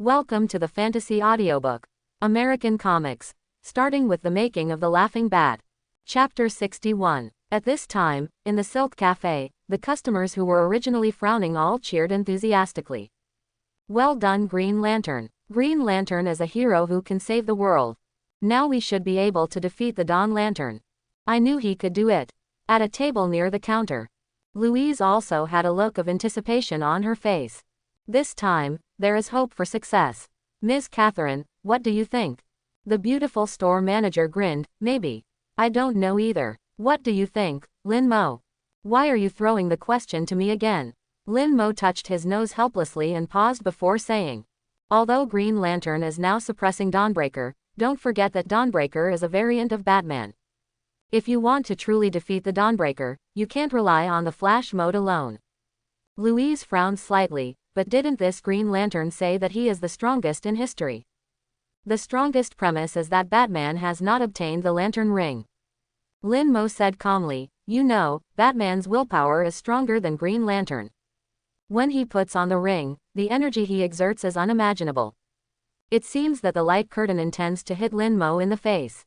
Welcome to the Fantasy Audiobook. American Comics. Starting with the making of the Laughing Bat. Chapter 61. At this time, in the Silk Cafe, the customers who were originally frowning all cheered enthusiastically. Well done, Green Lantern. Green Lantern is a hero who can save the world. Now we should be able to defeat the Dawn Lantern. I knew he could do it. At a table near the counter, Louise also had a look of anticipation on her face. This time, there is hope for success. Ms. Catherine, what do you think? The beautiful store manager grinned. Maybe. I don't know either. What do you think, Lin Mo? Why are you throwing the question to me again? Lin Mo touched his nose helplessly and paused before saying. Although Green Lantern is now suppressing Dawnbreaker, don't forget that Dawnbreaker is a variant of Batman. If you want to truly defeat the Dawnbreaker, you can't rely on the Flash mode alone. Louise frowned slightly, but didn't this Green Lantern say that he is the strongest in history? The strongest premise is that Batman has not obtained the Lantern Ring. Lin Mo said calmly, you know, Batman's willpower is stronger than Green Lantern. When he puts on the ring, the energy he exerts is unimaginable. It seems that the light curtain intends to hit Lin Mo in the face.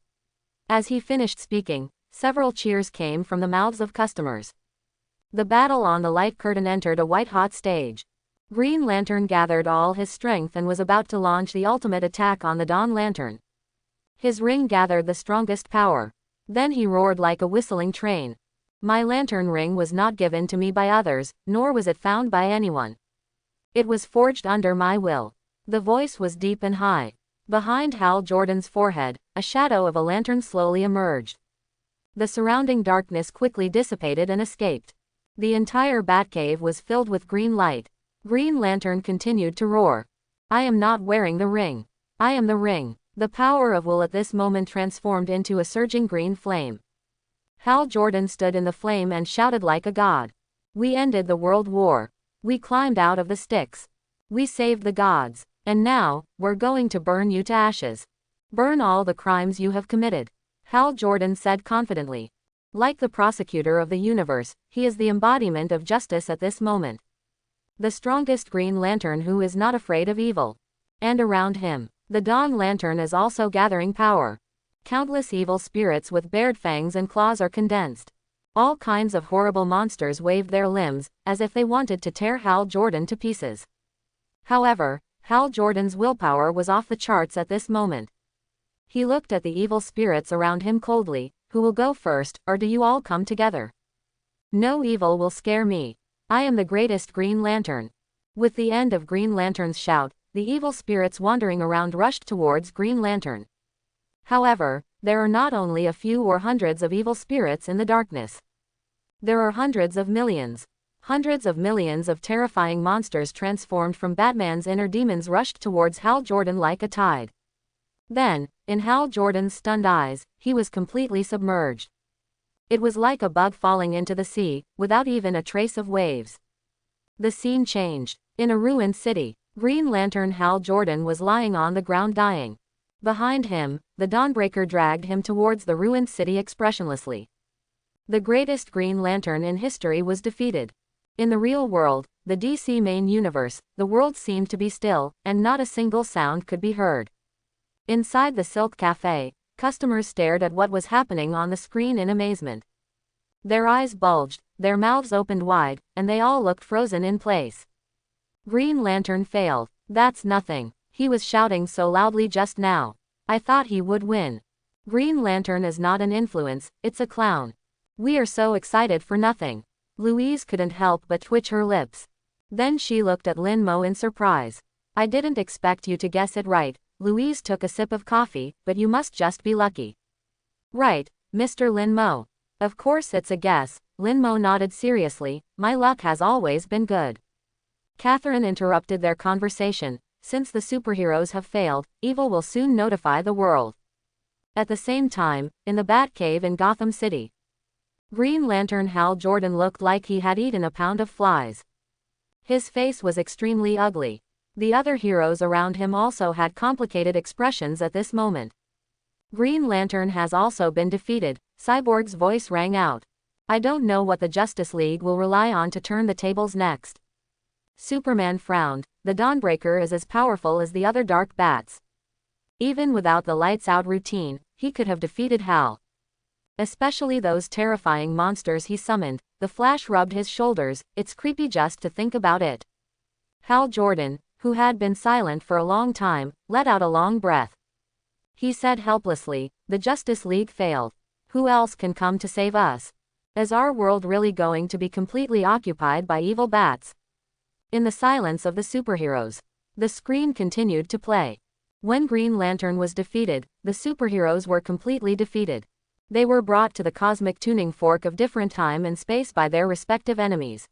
As he finished speaking, several cheers came from the mouths of customers. The battle on the light curtain entered a white-hot stage. Green Lantern gathered all his strength and was about to launch the ultimate attack on the Dawn Lantern. His ring gathered the strongest power. Then he roared like a whistling train. My lantern ring was not given to me by others, nor was it found by anyone. It was forged under my will. The voice was deep and high. Behind Hal Jordan's forehead, a shadow of a lantern slowly emerged. The surrounding darkness quickly dissipated and escaped. The entire Batcave was filled with green light. Green Lantern continued to roar. I am not wearing the ring. I am the ring. The power of will at this moment transformed into a surging green flame. Hal Jordan stood in the flame and shouted like a god. We ended the World War. We climbed out of the sticks. We saved the gods. And now, we're going to burn you to ashes. Burn all the crimes you have committed. Hal Jordan said confidently. Like the prosecutor of the universe, he is the embodiment of justice at this moment. The strongest Green Lantern who is not afraid of evil. And around him, the Dawn Lantern is also gathering power. Countless evil spirits with bared fangs and claws are condensed. All kinds of horrible monsters waved their limbs, as if they wanted to tear Hal Jordan to pieces. However, Hal Jordan's willpower was off the charts at this moment. He looked at the evil spirits around him coldly. Who will go first, or do you all come together? No evil will scare me. I am the greatest Green Lantern. With the end of Green Lantern's shout, the evil spirits wandering around rushed towards Green Lantern. However, there are not only a few or hundreds of evil spirits in the darkness. There are hundreds of millions. Hundreds of millions of terrifying monsters transformed from Batman's inner demons rushed towards Hal Jordan like a tide. Then, in Hal Jordan's stunned eyes, he was completely submerged. It was like a bug falling into the sea, without even a trace of waves. The scene changed. In a ruined city, Green Lantern Hal Jordan was lying on the ground dying. Behind him, the Dawnbreaker dragged him towards the ruined city expressionlessly. The greatest Green Lantern in history was defeated. In the real world, the DC main universe, the world seemed to be still, and not a single sound could be heard. Inside the Silk Cafe, customers stared at what was happening on the screen in amazement. Their eyes bulged, their mouths opened wide, and they all looked frozen in place. Green Lantern failed. That's nothing. He was shouting so loudly just now. I thought he would win. Green Lantern is not an influence, it's a clown. We are so excited for nothing. Louise couldn't help but twitch her lips. Then she looked at Lin Mo in surprise. I didn't expect you to guess it right. Louise took a sip of coffee, but you must just be lucky. Right, Mr. Lin Mo. Of course it's a guess. Lin Mo nodded seriously. My luck has always been good. Catherine interrupted their conversation. Since the superheroes have failed, evil will soon notify the world. At the same time, in the Batcave in Gotham City, Green Lantern Hal Jordan looked like he had eaten a pound of flies. His face was extremely ugly. The other heroes around him also had complicated expressions at this moment. Green Lantern has also been defeated, Cyborg's voice rang out. I don't know what the Justice League will rely on to turn the tables next. Superman frowned. The Dawnbreaker is as powerful as the other dark bats. Even without the lights-out routine, he could have defeated Hal. Especially those terrifying monsters he summoned. The Flash rubbed his shoulders. It's creepy just to think about it. Hal Jordan, who had been silent for a long time, let out a long breath. He said helplessly, "The Justice League failed. Who else can come to save us? Is our world really going to be completely occupied by evil bats?" In the silence of the superheroes, the screen continued to play. When Green Lantern was defeated, the superheroes were completely defeated. They were brought to the cosmic tuning fork of different time and space by their respective enemies.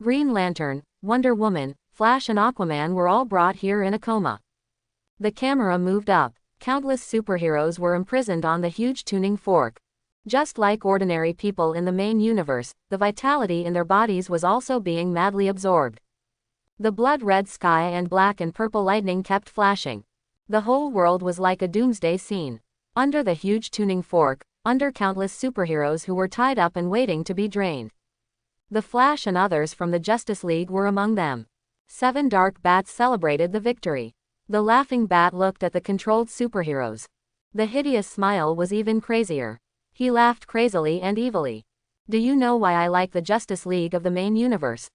Green Lantern, Wonder Woman, Flash and Aquaman were all brought here in a coma. The camera moved up. Countless superheroes were imprisoned on the huge tuning fork. Just like ordinary people in the main universe, the vitality in their bodies was also being madly absorbed. The blood-red sky and black and purple lightning kept flashing. The whole world was like a doomsday scene. Under the huge tuning fork, under countless superheroes who were tied up and waiting to be drained. The Flash and others from the Justice League were among them. 7 dark bats celebrated the victory. The laughing bat looked at the controlled superheroes. The hideous smile was even crazier. He laughed crazily and evilly. "Do you know why I like the Justice League of the main universe?"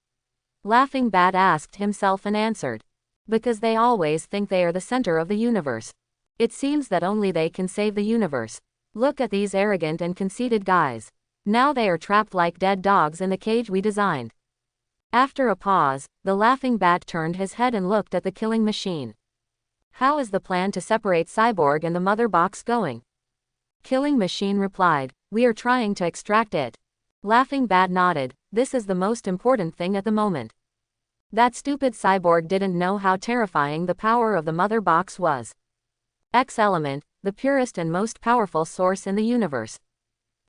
Laughing Bat asked himself and answered. "Because they always think they are the center of the universe. It seems that only they can save the universe. Look at these arrogant and conceited guys. Now they are trapped like dead dogs in the cage we designed." After a pause, the Laughing Bat turned his head and looked at the killing machine. "How is the plan to separate Cyborg and the Mother Box going?" Killing Machine replied, "We are trying to extract it." Laughing Bat nodded. "This is the most important thing at the moment. That stupid Cyborg didn't know how terrifying the power of the Mother Box was. X-Element, the purest and most powerful source in the universe.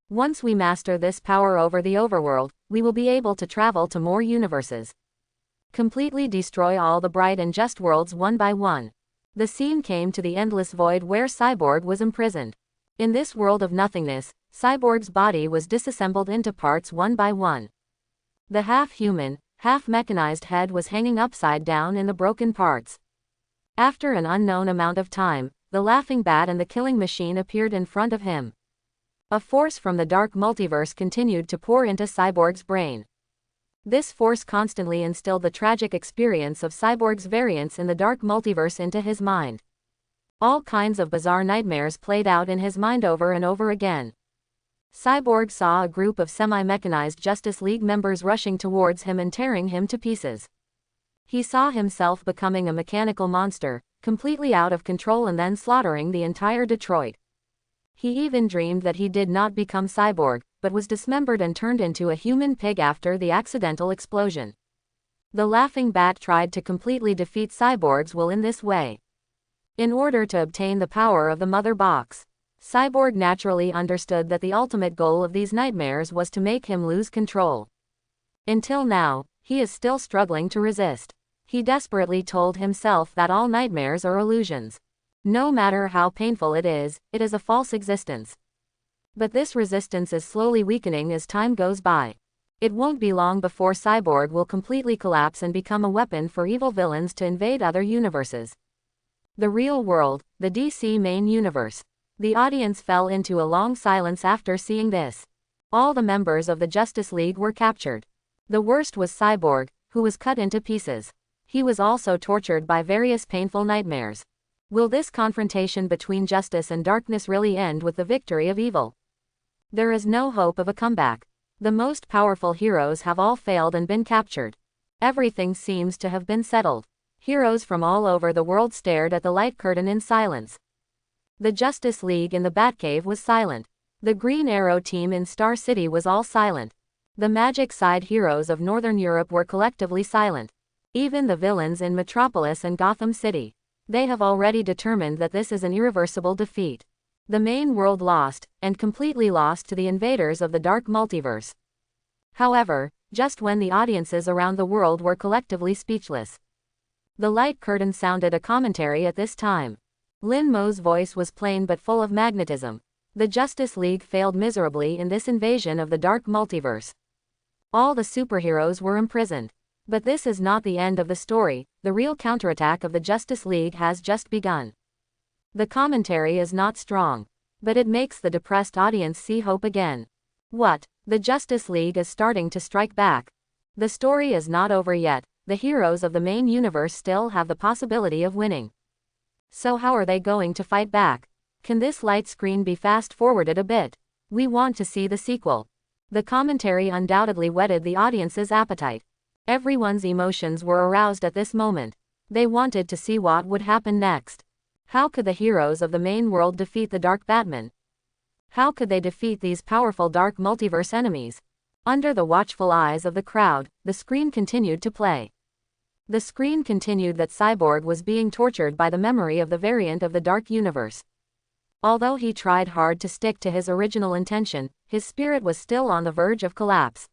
Once we master this power over the overworld, we will be able to travel to more universes. Completely destroy all the bright and just worlds one by one." The scene came to the endless void where Cyborg was imprisoned. In this world of nothingness, Cyborg's body was disassembled into parts one by one. The half-human, half-mechanized head was hanging upside down in the broken parts. After an unknown amount of time, the Laughing Bat and the Killing Machine appeared in front of him. A force from the dark multiverse continued to pour into Cyborg's brain. This force constantly instilled the tragic experience of Cyborg's variants in the dark multiverse into his mind. All kinds of bizarre nightmares played out in his mind over and over again. Cyborg saw a group of semi-mechanized Justice League members rushing towards him and tearing him to pieces. He saw himself becoming a mechanical monster, completely out of control and then slaughtering the entire Detroit. He even dreamed that he did not become Cyborg, but was dismembered and turned into a human pig after the accidental explosion. The Laughing Bat tried to completely defeat Cyborg's will in this way. In order to obtain the power of the Mother Box, Cyborg naturally understood that the ultimate goal of these nightmares was to make him lose control. Until now, he is still struggling to resist. He desperately told himself that all nightmares are illusions. No matter how painful it is a false existence. But this resistance is slowly weakening as time goes by. It won't be long before Cyborg will completely collapse and become a weapon for evil villains to invade other universes. The real world, the DC main universe. The audience fell into a long silence after seeing this. All the members of the Justice League were captured. The worst was Cyborg, who was cut into pieces. He was also tortured by various painful nightmares. Will this confrontation between justice and darkness really end with the victory of evil? There is no hope of a comeback. The most powerful heroes have all failed and been captured. Everything seems to have been settled. Heroes from all over the world stared at the light curtain in silence. The Justice League in the Batcave was silent. The Green Arrow team in Star City was all silent. The Magic Side heroes of Northern Europe were collectively silent. Even the villains in Metropolis and Gotham City. They have already determined that this is an irreversible defeat. The main world lost, and completely lost to the invaders of the dark multiverse. However, just when the audiences around the world were collectively speechless, the light curtain sounded a commentary at this time. Lin Mo's voice was plain but full of magnetism. The Justice League failed miserably in this invasion of the dark multiverse. All the superheroes were imprisoned. But this is not the end of the story, the real counterattack of the Justice League has just begun. The commentary is not strong, but it makes the depressed audience see hope again. What? The Justice League is starting to strike back. The story is not over yet, the heroes of the main universe still have the possibility of winning. So how are they going to fight back? Can this light screen be fast-forwarded a bit? We want to see the sequel. The commentary undoubtedly whetted the audience's appetite. Everyone's emotions were aroused at this moment. They wanted to see what would happen next. How could the heroes of the main world defeat the Dark Batman? How could they defeat these powerful dark multiverse enemies? Under the watchful eyes of the crowd, the screen continued to play. The screen continued that Cyborg was being tortured by the memory of the variant of the Dark Universe. Although he tried hard to stick to his original intention, his spirit was still on the verge of collapse.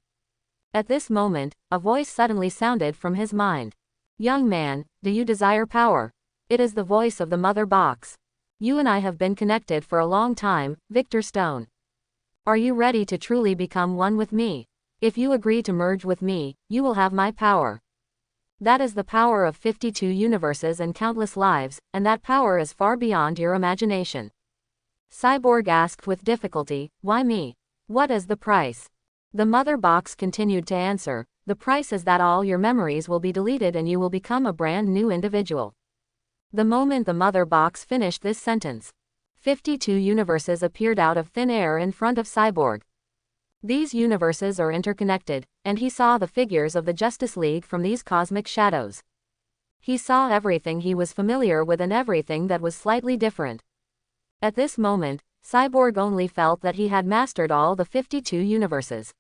At this moment, a voice suddenly sounded from his mind. "Young man, do you desire power?" It is the voice of the Mother Box. "You and I have been connected for a long time, Victor Stone. Are you ready to truly become one with me? If you agree to merge with me, you will have my power. That is the power of 52 universes and countless lives, and that power is far beyond your imagination." Cyborg asked with difficulty, "Why me? What is the price?" The Mother Box continued to answer, "The price is that all your memories will be deleted and you will become a brand new individual." The moment the Mother Box finished this sentence, 52 universes appeared out of thin air in front of Cyborg. These universes are interconnected, and he saw the figures of the Justice League from these cosmic shadows. He saw everything he was familiar with and everything that was slightly different. At this moment, Cyborg only felt that he had mastered all the 52 universes.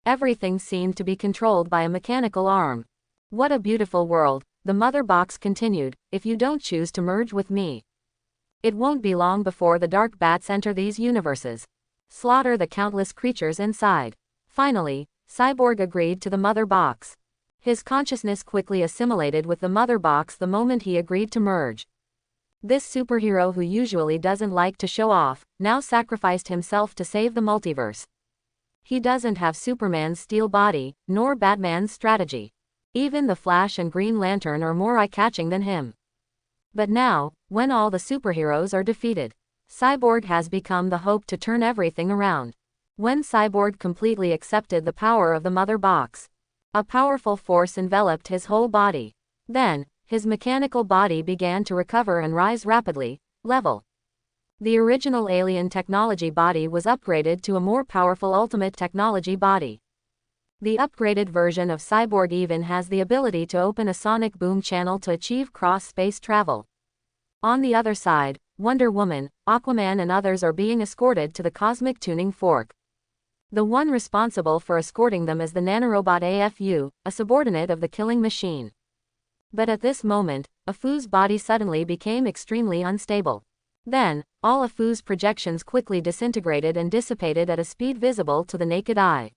Everything seemed to be controlled by a mechanical arm. "What a beautiful world," the Mother Box continued, "if you don't choose to merge with me. It won't be long before the Dark Bats enter these universes. Slaughter the countless creatures inside." Finally, Cyborg agreed to the Mother Box. His consciousness quickly assimilated with the Mother Box the moment he agreed to merge. This superhero who usually doesn't like to show off, now sacrificed himself to save the multiverse. He doesn't have Superman's steel body, nor Batman's strategy. Even the Flash and Green Lantern are more eye-catching than him. But now, when all the superheroes are defeated, Cyborg has become the hope to turn everything around. When Cyborg completely accepted the power of the Mother Box, a powerful force enveloped his whole body. Then, his mechanical body began to recover and rise rapidly. Level. The original alien technology body was upgraded to a more powerful ultimate technology body. The upgraded version of Cyborg even has the ability to open a sonic boom channel to achieve cross-space travel. On the other side, Wonder Woman, Aquaman and others are being escorted to the Cosmic Tuning Fork. The one responsible for escorting them is the nanorobot AFU, a subordinate of the Killing Machine. But at this moment, Afu's body suddenly became extremely unstable. Then, all Afu's projections quickly disintegrated and dissipated at a speed visible to the naked eye.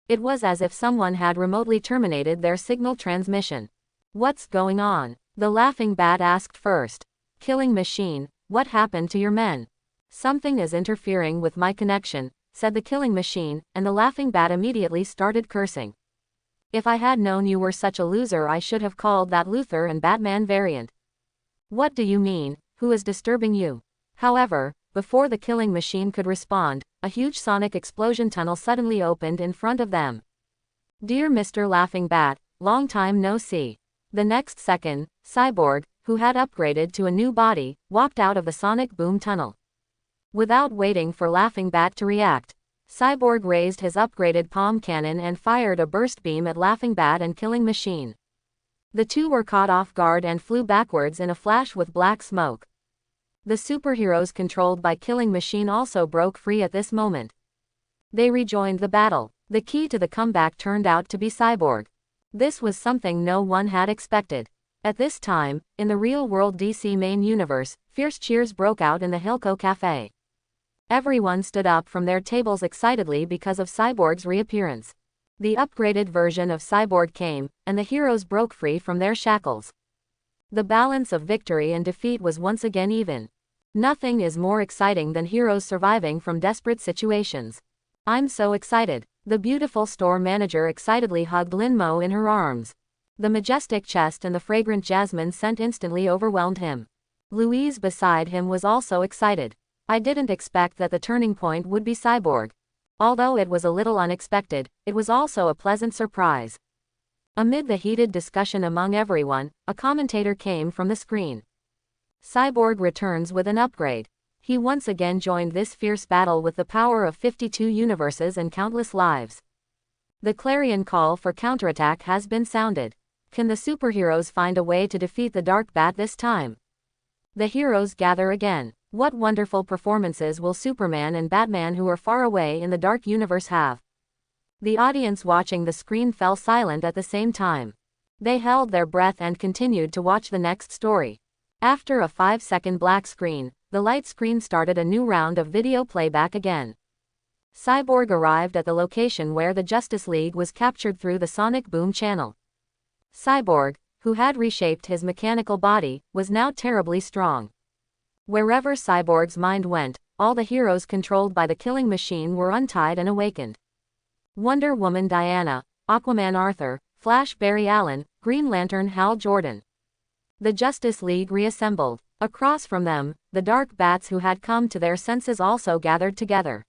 It was as if someone had remotely terminated their signal transmission. "What's going on?" the Laughing Bat asked first. "Killing Machine, what happened to your men?" "Something is interfering with my connection," said the Killing Machine, and the Laughing Bat immediately started cursing. "If I had known you were such a loser, I should have called that Luthor and Batman variant." "What do you mean? Who is disturbing you?" However, before the Killing Machine could respond, a huge sonic explosion tunnel suddenly opened in front of them. "Dear Mr. Laughing Bat, long time no see." The next second, Cyborg, who had upgraded to a new body, walked out of the sonic boom tunnel. Without waiting for Laughing Bat to react, Cyborg raised his upgraded palm cannon and fired a burst beam at Laughing Bat and Killing Machine. The two were caught off guard and flew backwards in a flash with black smoke. The superheroes controlled by Killing Machine also broke free at this moment. They rejoined the battle. The key to the comeback turned out to be Cyborg. This was something no one had expected. At this time, in the real-world DC main universe, fierce cheers broke out in the Hilco Cafe. Everyone stood up from their tables excitedly because of Cyborg's reappearance. The upgraded version of Cyborg came, and the heroes broke free from their shackles. The balance of victory and defeat was once again even. Nothing is more exciting than heroes surviving from desperate situations. I'm so excited. The beautiful store manager excitedly hugged Linmo in her arms. The majestic chest and the fragrant jasmine scent instantly overwhelmed him. Louise beside him was also excited. I didn't expect that the turning point would be Cyborg. Although it was a little unexpected, it was also a pleasant surprise. Amid the heated discussion among everyone, a commentator came from the screen. Cyborg returns with an upgrade. He once again joined this fierce battle with the power of 52 universes and countless lives. The clarion call for counterattack has been sounded. Can the superheroes find a way to defeat the Dark Bat this time? The heroes gather again. What wonderful performances will Superman and Batman, who are far away in the Dark Universe, have? The audience watching the screen fell silent at the same time. They held their breath and continued to watch the next story. After a 5-second black screen, the light screen started a new round of video playback again. Cyborg arrived at the location where the Justice League was captured through the sonic boom channel. Cyborg, who had reshaped his mechanical body, was now terribly strong. Wherever Cyborg's mind went, all the heroes controlled by the killing machine were untied and awakened. Wonder Woman Diana, Aquaman Arthur, Flash Barry Allen, Green Lantern Hal Jordan. The Justice League reassembled. Across from them, the Dark Bats who had come to their senses also gathered together.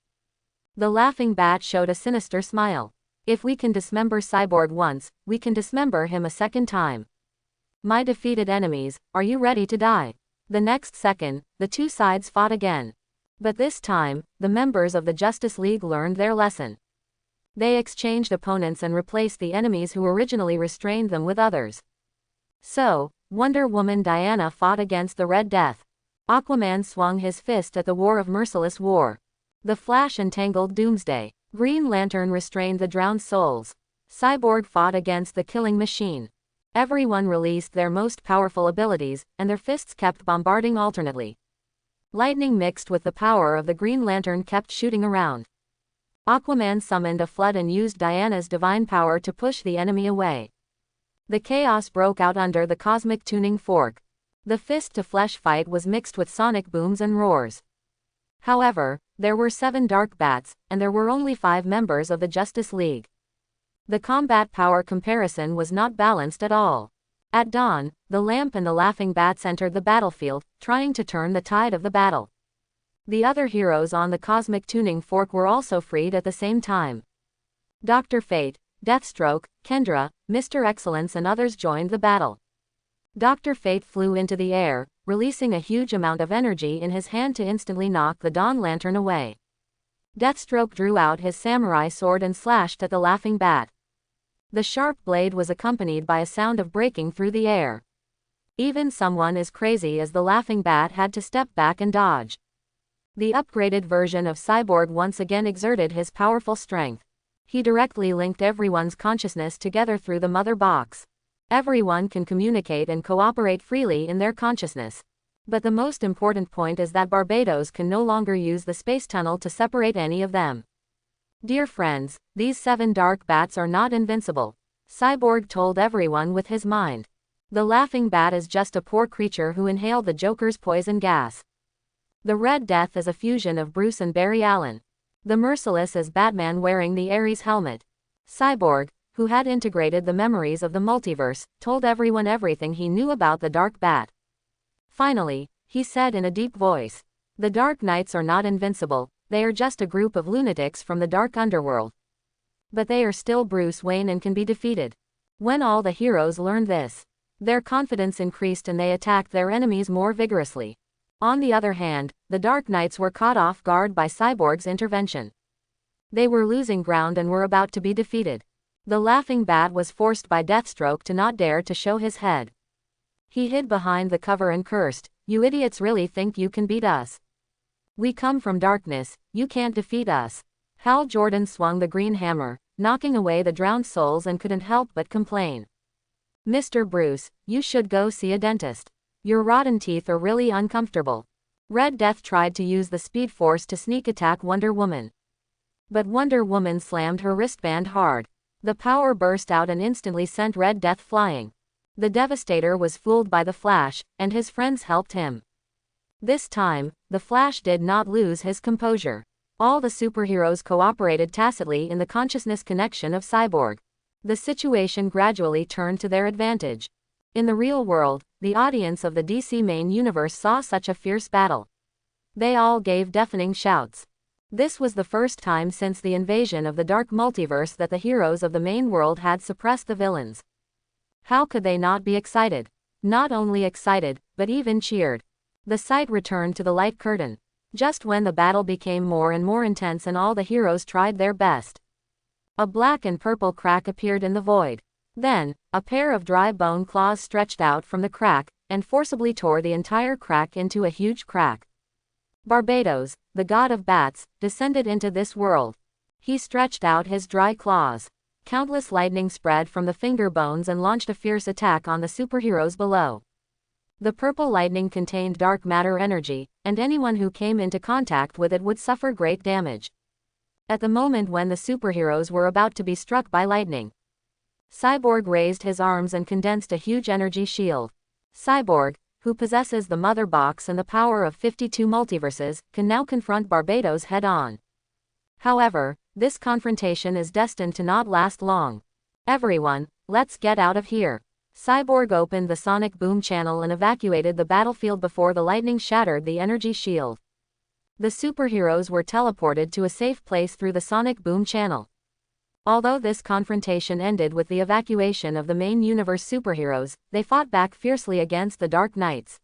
The Laughing Bat showed a sinister smile. If we can dismember Cyborg once, we can dismember him a second time. My defeated enemies, are you ready to die? The next second, the two sides fought again. But this time, the members of the Justice League learned their lesson. They exchanged opponents and replaced the enemies who originally restrained them with others. So, Wonder Woman Diana fought against the Red Death. Aquaman swung his fist at the War of Merciless War. The Flash entangled Doomsday. Green Lantern restrained the drowned souls. Cyborg fought against the killing machine. Everyone released their most powerful abilities, and their fists kept bombarding alternately. Lightning mixed with the power of the Green Lantern kept shooting around. Aquaman summoned a flood and used Diana's divine power to push the enemy away. The chaos broke out under the cosmic tuning fork. The fist-to-flesh fight was mixed with sonic booms and roars. However, there were 7 Dark Bats, and there were only 5 members of the Justice League. The combat power comparison was not balanced at all. At dawn, the Lamp and the Laughing Bats entered the battlefield, trying to turn the tide of the battle. The other heroes on the cosmic tuning fork were also freed at the same time. Dr. Fate, Deathstroke, Kendra, Mr. Excellence and others joined the battle. Dr. Fate flew into the air, releasing a huge amount of energy in his hand to instantly knock the Dawn Lantern away. Deathstroke drew out his samurai sword and slashed at the Laughing Bat. The sharp blade was accompanied by a sound of breaking through the air. Even someone as crazy as the Laughing Bat had to step back and dodge. The upgraded version of Cyborg once again exerted his powerful strength. He directly linked everyone's consciousness together through the mother box. Everyone can communicate and cooperate freely in their consciousness. But the most important point is that Barbados can no longer use the space tunnel to separate any of them. Dear friends, these 7 Dark Bats are not invincible. Cyborg told everyone with his mind. The Laughing Bat is just a poor creature who inhaled the Joker's poison gas. The Red Death is a fusion of Bruce and Barry Allen. The Merciless is Batman wearing the Ares helmet. Cyborg, who had integrated the memories of the multiverse, told everyone everything he knew about the Dark Bat. Finally, he said in a deep voice, "The Dark Knights are not invincible, they are just a group of lunatics from the dark underworld. But they are still Bruce Wayne and can be defeated." When all the heroes learned this, their confidence increased and they attacked their enemies more vigorously. On the other hand, the Dark Knights were caught off guard by Cyborg's intervention. They were losing ground and were about to be defeated. The Laughing Bat was forced by Deathstroke to not dare to show his head. He hid behind the cover and cursed, "You idiots really think you can beat us? We come from darkness, you can't defeat us." Hal Jordan swung the green hammer, knocking away the drowned souls and couldn't help but complain. "Mr. Bruce, you should go see a dentist. Your rotten teeth are really uncomfortable." Red Death tried to use the Speed Force to sneak attack Wonder Woman. But Wonder Woman slammed her wristband hard. The power burst out and instantly sent Red Death flying. The Devastator was fooled by the Flash, and his friends helped him. This time, the Flash did not lose his composure. All the superheroes cooperated tacitly in the consciousness connection of Cyborg. The situation gradually turned to their advantage. In the real world, the audience of the DC main universe saw such a fierce battle. They all gave deafening shouts. This was the first time since the invasion of the dark multiverse that the heroes of the main world had suppressed the villains. How could they not be excited? Not only excited, but even cheered. The sight returned to the light curtain. Just when the battle became more and more intense and all the heroes tried their best. A black and purple crack appeared in the void. Then, a pair of dry bone claws stretched out from the crack, and forcibly tore the entire crack into a huge crack. Barbados, the god of bats, descended into this world. He stretched out his dry claws. Countless lightning spread from the finger bones and launched a fierce attack on the superheroes below. The purple lightning contained dark matter energy, and anyone who came into contact with it would suffer great damage. At the moment when the superheroes were about to be struck by lightning, Cyborg raised his arms and condensed a huge energy shield. Cyborg, who possesses the mother box and the power of 52 multiverses, can now confront Barbados head-on. However, this confrontation is destined to not last long. Everyone, let's get out of here. Cyborg opened the sonic boom channel and evacuated the battlefield before the lightning shattered the energy shield. The superheroes were teleported to a safe place through the sonic boom channel. Although this confrontation ended with the evacuation of the main universe superheroes, they fought back fiercely against the Dark Knights.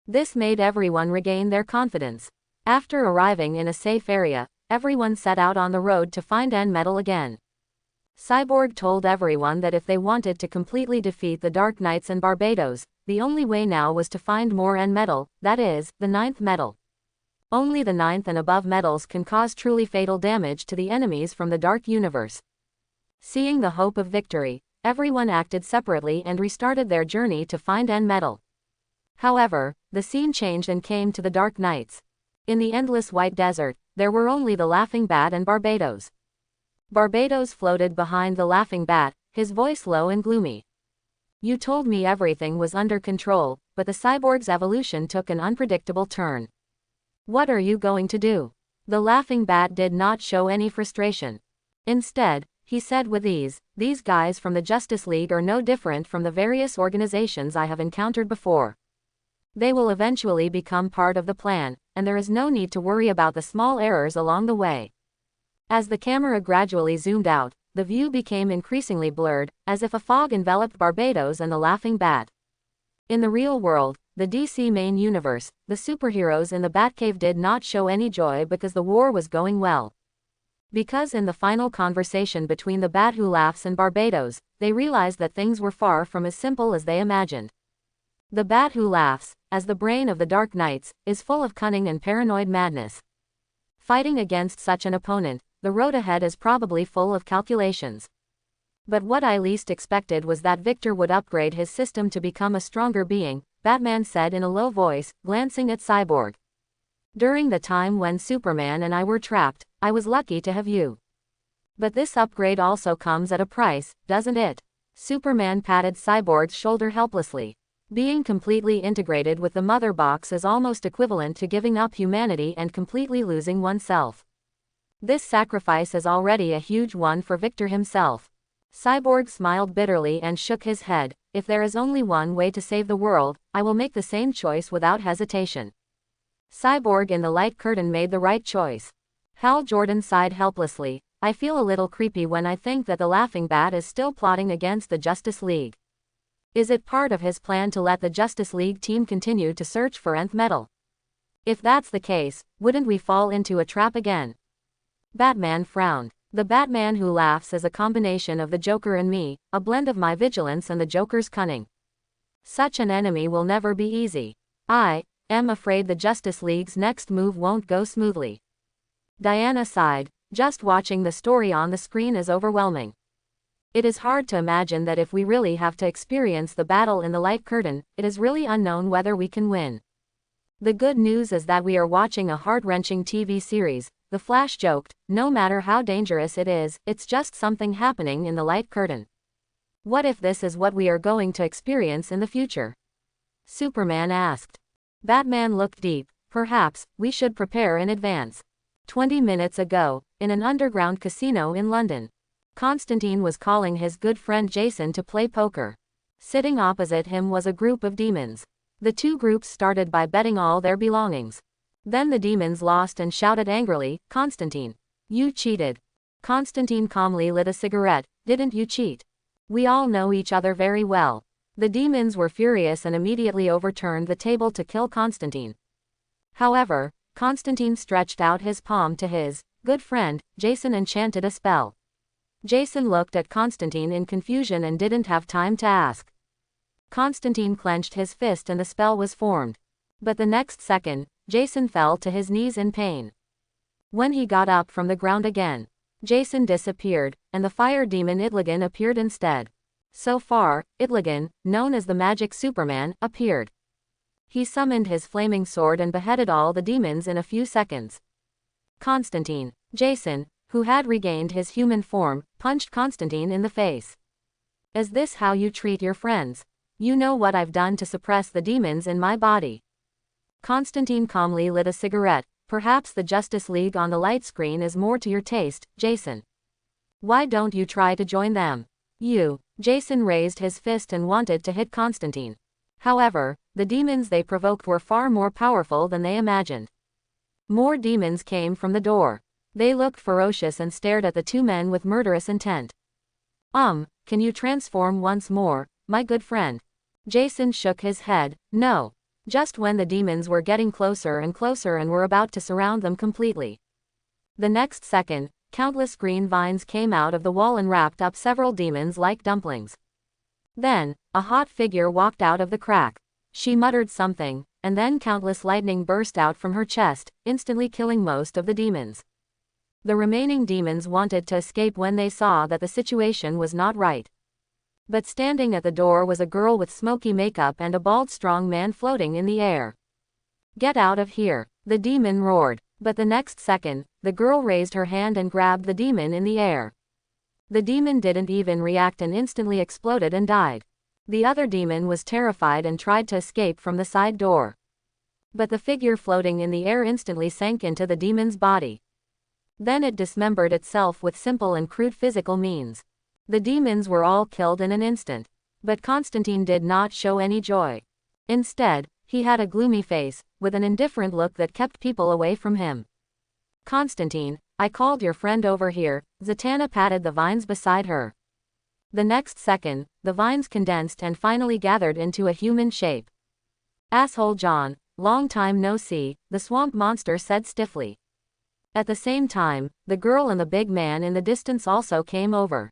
This made everyone regain their confidence. After arriving in a safe area, everyone set out on the road to find Metal again. Cyborg told everyone that if they wanted to completely defeat the Dark Knights and Barbados, the only way now was to find more Metal, that is, the 9th metal. Only the 9th and above metals can cause truly fatal damage to the enemies from the Dark Universe. Seeing the hope of victory, everyone acted separately and restarted their journey to find Metal. However, the scene changed and came to the Dark Knights. In the endless white desert, there were only the Laughing Bat and Barbados. Barbados floated behind the Laughing Bat, his voice low and gloomy. You told me everything was under control, but the cyborg's evolution took an unpredictable turn. What are you going to do? The Laughing Bat did not show any frustration. Instead, he said with ease, these guys from the Justice League are no different from the various organizations I have encountered before. They will eventually become part of the plan, and there is no need to worry about the small errors along the way. As the camera gradually zoomed out, the view became increasingly blurred, as if a fog enveloped Barbados and the Laughing Bat. In the real world, the DC main universe, the superheroes in the Batcave did not show any joy because the war was going well. Because in the final conversation between the Bat Who Laughs and Barbados, they realized that things were far from as simple as they imagined. The Bat Who Laughs, as the brain of the Dark Knights, is full of cunning and paranoid madness. Fighting against such an opponent, the road ahead is probably full of calculations. But what I least expected was that Victor would upgrade his system to become a stronger being, Batman said in a low voice, glancing at Cyborg. During the time when Superman and I were trapped, I was lucky to have you. But this upgrade also comes at a price, doesn't it? Superman patted Cyborg's shoulder helplessly. Being completely integrated with the mother box is almost equivalent to giving up humanity and completely losing oneself. This sacrifice is already a huge one for Victor himself. Cyborg smiled bitterly and shook his head. If there is only one way to save the world, I will make the same choice without hesitation. Cyborg in the light curtain made the right choice. Hal Jordan sighed helplessly. I feel a little creepy when I think that the Laughing Bat is still plotting against the Justice League. Is it part of his plan to let the Justice League team continue to search for nth metal? If that's the case, wouldn't we fall into a trap again? Batman frowned. The Batman Who Laughs is a combination of the Joker and me, a blend of my vigilance and the Joker's cunning. Such an enemy will never be easy. I am afraid the Justice League's next move won't go smoothly. Diana sighed. Just watching the story on the screen is overwhelming. It is hard to imagine that if we really have to experience the battle in the light curtain, it is really unknown whether we can win. The good news is that we are watching a heart-wrenching TV series, The Flash joked, no matter how dangerous it is, it's just something happening in the light curtain. What if this is what we are going to experience in the future? Superman asked. Batman looked deep. Perhaps, we should prepare in advance. 20 minutes ago, in an underground casino in London, Constantine was calling his good friend Jason to play poker. Sitting opposite him was a group of demons. The two groups started by betting all their belongings. Then the demons lost and shouted angrily, "Constantine, you cheated." Constantine calmly lit a cigarette. "Didn't you cheat? We all know each other very well." The demons were furious and immediately overturned the table to kill Constantine. However, Constantine stretched out his palm to his good friend, Jason, and chanted a spell. Jason looked at Constantine in confusion and didn't have time to ask. Constantine clenched his fist and the spell was formed. But the next second, Jason fell to his knees in pain. When he got up from the ground again, Jason disappeared, and the fire demon Idligan appeared instead. So far, Idligan, known as the Magic Superman, appeared. He summoned his flaming sword and beheaded all the demons in a few seconds. Constantine. Jason, who had regained his human form, punched Constantine in the face. "Is this how you treat your friends? You know what I've done to suppress the demons in my body." Constantine calmly lit a cigarette. "Perhaps the Justice League on the light screen is more to your taste, Jason. Why don't you try to join them?" Jason raised his fist and wanted to hit Constantine. However, the demons they provoked were far more powerful than they imagined. More demons came from the door. They looked ferocious and stared at the two men with murderous intent. Can you transform once more, my good friend?" Jason shook his head. "No." Just when the demons were getting closer and closer and were about to surround them completely. The next second, countless green vines came out of the wall and wrapped up several demons like dumplings. Then, a hot figure walked out of the crack. She muttered something, and then countless lightning burst out from her chest, instantly killing most of the demons. The remaining demons wanted to escape when they saw that the situation was not right. But standing at the door was a girl with smoky makeup and a bald strong man floating in the air. "Get out of here," the demon roared. But the next second, the girl raised her hand and grabbed the demon in the air. The demon didn't even react and instantly exploded and died. The other demon was terrified and tried to escape from the side door. But the figure floating in the air instantly sank into the demon's body. Then it dismembered itself with simple and crude physical means. The demons were all killed in an instant. But Constantine did not show any joy. Instead, he had a gloomy face, with an indifferent look that kept people away from him. "Constantine, I called your friend over here." Zatanna patted the vines beside her. The next second, the vines condensed and finally gathered into a human shape. "Asshole John, long time no see," the swamp monster said stiffly. At the same time, the girl and the big man in the distance also came over.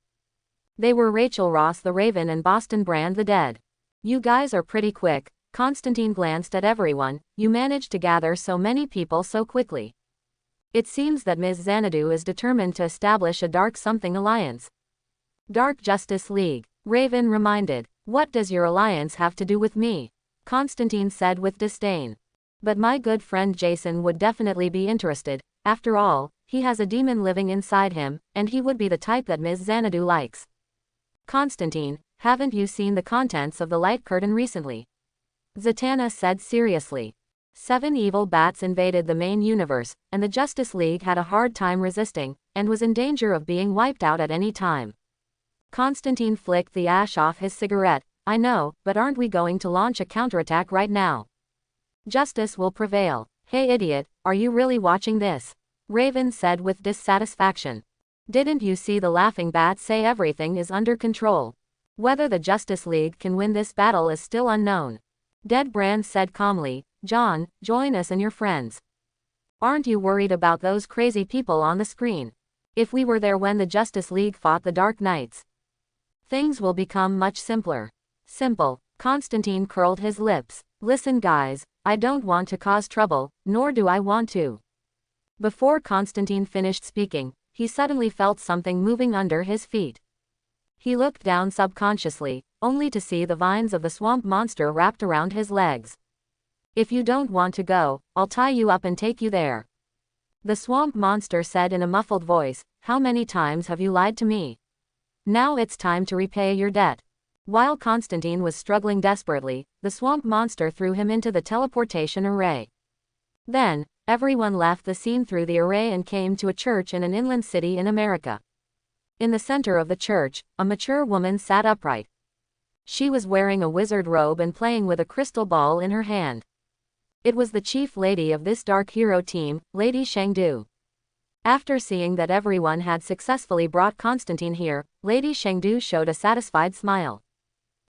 They were Rachel Ross the Raven and Boston Brand the Dead. "You guys are pretty quick." Constantine glanced at everyone. "You managed to gather so many people so quickly. It seems that Ms. Xanadu is determined to establish a Dark Something alliance." "Dark Justice League," Raven reminded. "What does your alliance have to do with me?" Constantine said with disdain. "But my good friend Jason would definitely be interested. After all, he has a demon living inside him, and he would be the type that Ms. Xanadu likes." "Constantine, haven't you seen the contents of the light curtain recently?" Zatanna said seriously. 7 evil bats invaded the main universe, and the Justice League had a hard time resisting, and was in danger of being wiped out at any time. Constantine flicked the ash off his cigarette. "I know, but aren't we going to launch a counterattack right now? Justice will prevail." "Hey idiot, are you really watching this?" Raven said with dissatisfaction. "Didn't you see the laughing bat say everything is under control? Whether the Justice League can win this battle is still unknown." Dead Brand said calmly. "John, join us and your friends. Aren't you worried about those crazy people on the screen? If we were there when the Justice League fought the Dark Knights, things will become much simpler." "Simple." Constantine curled his lips. "Listen guys, I don't want to cause trouble, nor do I want to." Before Constantine finished speaking, he suddenly felt something moving under his feet. He looked down subconsciously, only to see the vines of the swamp monster wrapped around his legs. "If you don't want to go, I'll tie you up and take you there," the swamp monster said in a muffled voice. "How many times have you lied to me? Now it's time to repay your debt." While Constantine was struggling desperately, the swamp monster threw him into the teleportation array. Then, Everyone left the scene through the array and came to a church in an inland city in America. In the center of the church, a mature woman sat upright. She was wearing a wizard robe and playing with a crystal ball in her hand. It was the chief lady of this dark hero team, Lady Shangdu. After seeing that everyone had successfully brought Constantine here, Lady Shangdu showed a satisfied smile.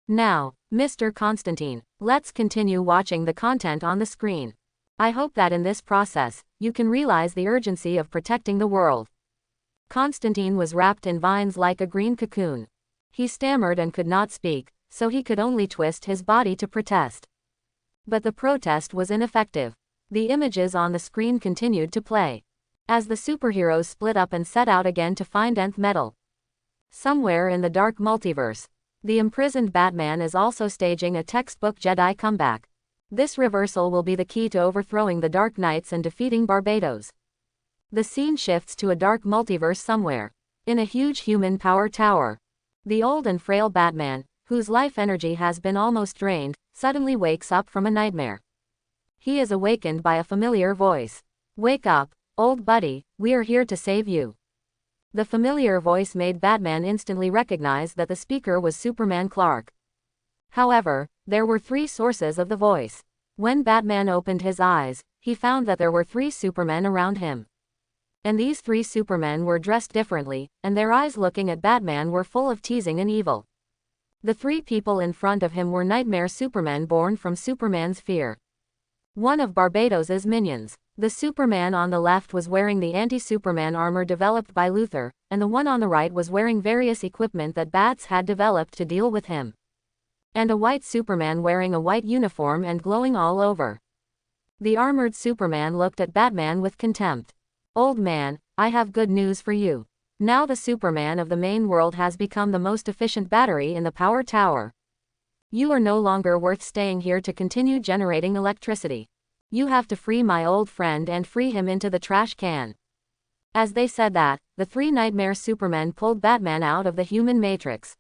Now, Mr. Constantine, let's continue watching the content on the screen. I hope that in this process, you can realize the urgency of protecting the world. Constantine was wrapped in vines like a green cocoon. He stammered and could not speak, so he could only twist his body to protest. But the protest was ineffective. The images on the screen continued to play, as the superheroes split up and set out again to find nth metal. Somewhere in the dark multiverse, the imprisoned Batman is also staging a textbook Jedi comeback. This reversal will be the key to overthrowing the Dark Knights and defeating Barbados. The scene shifts to a dark multiverse somewhere, in a huge human power tower. The old and frail Batman, whose life energy has been almost drained, suddenly wakes up from a nightmare. He is awakened by a familiar voice. "Wake up, old buddy, we are here to save you." The familiar voice made Batman instantly recognize that the speaker was Superman Clark. However, there were three sources of the voice. When Batman opened his eyes, he found that there were three Supermen around him. And these three Supermen were dressed differently, and their eyes looking at Batman were full of teasing and evil. The three people in front of him were nightmare Supermen born from Superman's fear. One of Barbados's minions. The Superman on the left was wearing the anti-Superman armor developed by Luthor, and the one on the right was wearing various equipment that Bats had developed to deal with him. And a white Superman wearing a white uniform and glowing all over. The armored Superman looked at Batman with contempt. "Old man, I have good news for you. Now the Superman of the main world has become the most efficient battery in the power tower. You are no longer worth staying here to continue generating electricity. You have to free my old friend and free him into the trash can." As they said that, the three nightmare Supermen pulled Batman out of the human matrix.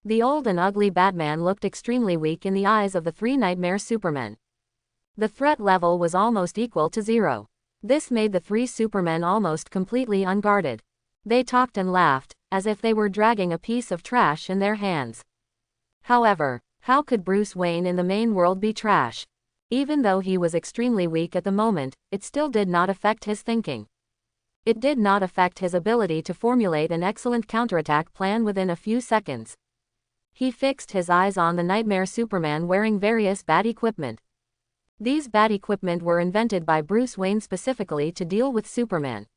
The old and ugly Batman looked extremely weak in the eyes of the three nightmare Supermen. The threat level was almost equal to 0. This made the three Supermen almost completely unguarded. They talked and laughed, as if they were dragging a piece of trash in their hands. However, how could Bruce Wayne in the main world be trash? Even though he was extremely weak at the moment, it still did not affect his thinking. It did not affect his ability to formulate an excellent counterattack plan within a few seconds. He fixed his eyes on the nightmare Superman wearing various bad equipment. These bad equipment were invented by Bruce Wayne specifically to deal with Superman.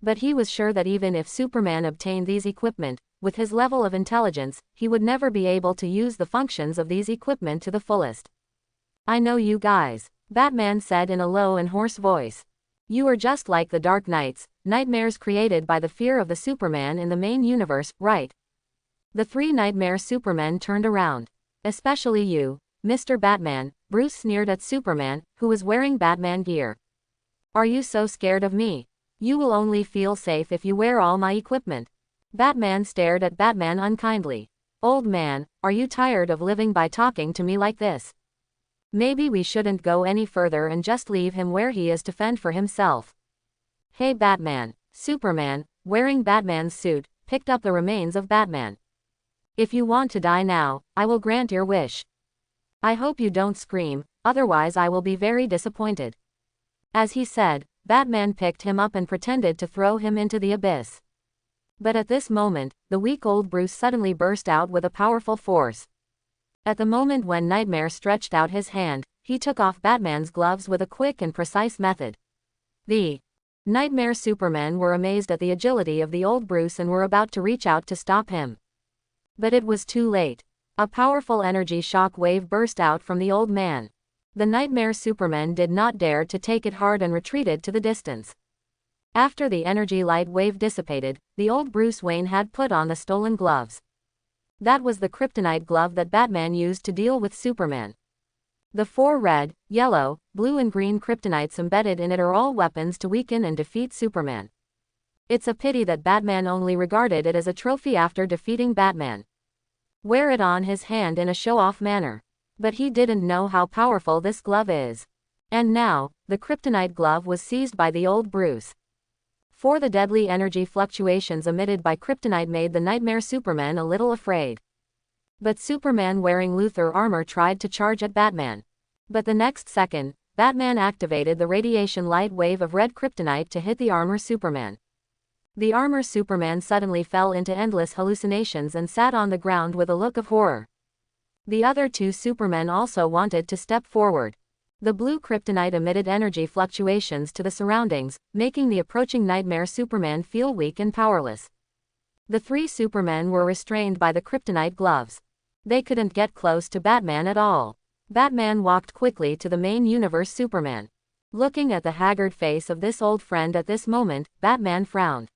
But he was sure that even if Superman obtained these equipment, with his level of intelligence, he would never be able to use the functions of these equipment to the fullest. "I know you guys," Batman said in a low and hoarse voice. "You are just like the Dark Knights, nightmares created by the fear of the Superman in the main universe, right?" The three nightmare Supermen turned around. "Especially you, Mr. Batman," Bruce sneered at Superman, who was wearing Batman gear. "Are you so scared of me? You will only feel safe if you wear all my equipment." Batman stared at Batman unkindly. "Old man, are you tired of living by talking to me like this? Maybe we shouldn't go any further and just leave him where he is to fend for himself." "Hey Batman." Superman, wearing Batman's suit, picked up the remains of Batman. "If you want to die now, I will grant your wish. I hope you don't scream, otherwise I will be very disappointed." As he said, Batman picked him up and pretended to throw him into the abyss. But at this moment, the weak old Bruce suddenly burst out with a powerful force. At the moment when Nightmare stretched out his hand, he took off Batman's gloves with a quick and precise method. The Nightmare Supermen were amazed at the agility of the old Bruce and were about to reach out to stop him. But it was too late. A powerful energy shock wave burst out from the old man. The Nightmare Supermen did not dare to take it hard and retreated to the distance. After the energy light wave dissipated, the old Bruce Wayne had put on the stolen gloves. That was the kryptonite glove that Batman used to deal with Superman. The 4 red, yellow, blue and green kryptonites embedded in it are all weapons to weaken and defeat Superman. It's a pity that Batman only regarded it as a trophy after defeating Batman. Wear it on his hand in a show-off manner. But he didn't know how powerful this glove is. And now, the kryptonite glove was seized by the old Bruce. For the deadly energy fluctuations emitted by kryptonite made the Nightmare Superman a little afraid. But Superman wearing Luthor armor tried to charge at Batman. But the next second, Batman activated the radiation light wave of red kryptonite to hit the armor Superman. The armor Superman suddenly fell into endless hallucinations and sat on the ground with a look of horror. The other two Supermen also wanted to step forward. The blue kryptonite emitted energy fluctuations to the surroundings, making the approaching Nightmare Superman feel weak and powerless. The three Supermen were restrained by the kryptonite gloves. They couldn't get close to Batman at all. Batman walked quickly to the main universe Superman. Looking at the haggard face of this old friend at this moment, Batman frowned.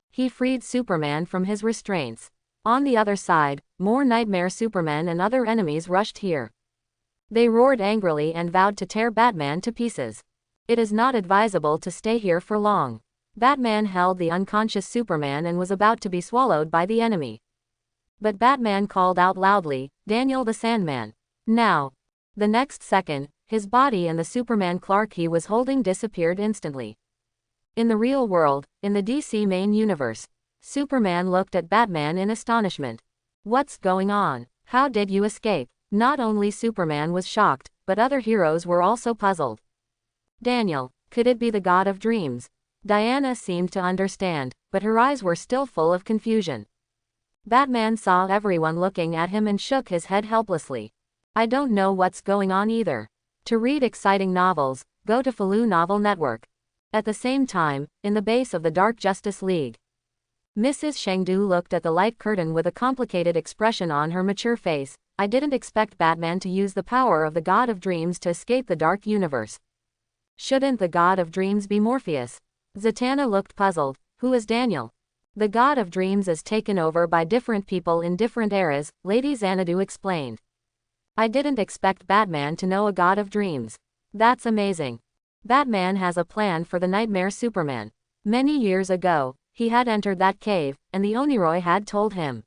He freed Superman from his restraints. On the other side, more Nightmare Supermen and other enemies rushed here. They roared angrily and vowed to tear Batman to pieces. It is not advisable to stay here for long. Batman held the unconscious Superman and was about to be swallowed by the enemy. But Batman called out loudly, "Daniel the Sandman. Now!" The next second, his body and the Superman Clark he was holding disappeared instantly. In the real world, in the DC main universe, Superman looked at Batman in astonishment. "What's going on? How did you escape?" Not only Superman was shocked, but other heroes were also puzzled. Daniel, could it be the god of dreams? Diana seemed to understand, but her eyes were still full of confusion. Batman saw everyone looking at him and shook his head helplessly. "I don't know what's going on either." To read exciting novels, go to Falu Novel Network. At the same time, in the base of the Dark Justice League, Mrs. Chengdu looked at the light curtain with a complicated expression on her mature face. "I didn't expect Batman to use the power of the God of Dreams to escape the Dark Universe. Shouldn't the God of Dreams be Morpheus?" Zatanna looked puzzled. "Who is Daniel?" "The God of Dreams is taken over by different people in different eras," Lady Xanadu explained. "I didn't expect Batman to know a God of Dreams. That's amazing. Batman has a plan for the Nightmare Superman. Many years ago, he had entered that cave, and the Oniroi had told him,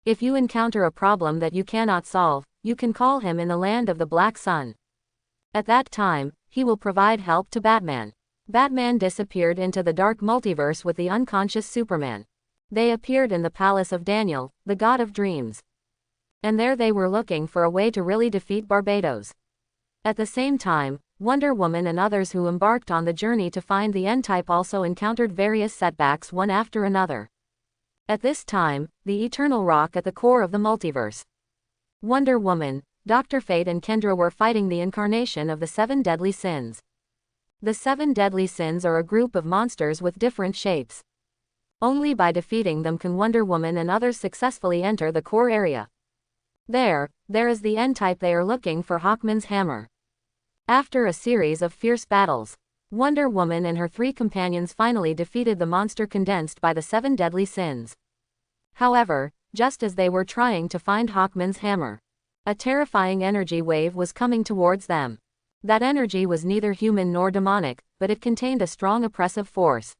if you encounter a problem that you cannot solve, you can call him in the land of the Black Sun. At that time, he will provide help to Batman." Batman disappeared into the dark multiverse with the unconscious Superman. They appeared in the palace of Daniel, the God of Dreams. And there they were looking for a way to really defeat Barbados. At the same time, Wonder Woman and others who embarked on the journey to find the N-Type also encountered various setbacks one after another. At this time, the Eternal Rock at the core of the multiverse. Wonder Woman, Dr. Fate and Kendra were fighting the incarnation of the Seven Deadly Sins. The Seven Deadly Sins are a group of monsters with different shapes. Only by defeating them can Wonder Woman and others successfully enter the core area. There is the N-Type. They are looking for Hawkman's hammer. After a series of fierce battles, Wonder Woman and her three companions finally defeated the monster condensed by the Seven Deadly Sins. However, just as they were trying to find Hawkman's hammer, a terrifying energy wave was coming towards them. That energy was neither human nor demonic, but it contained a strong oppressive force.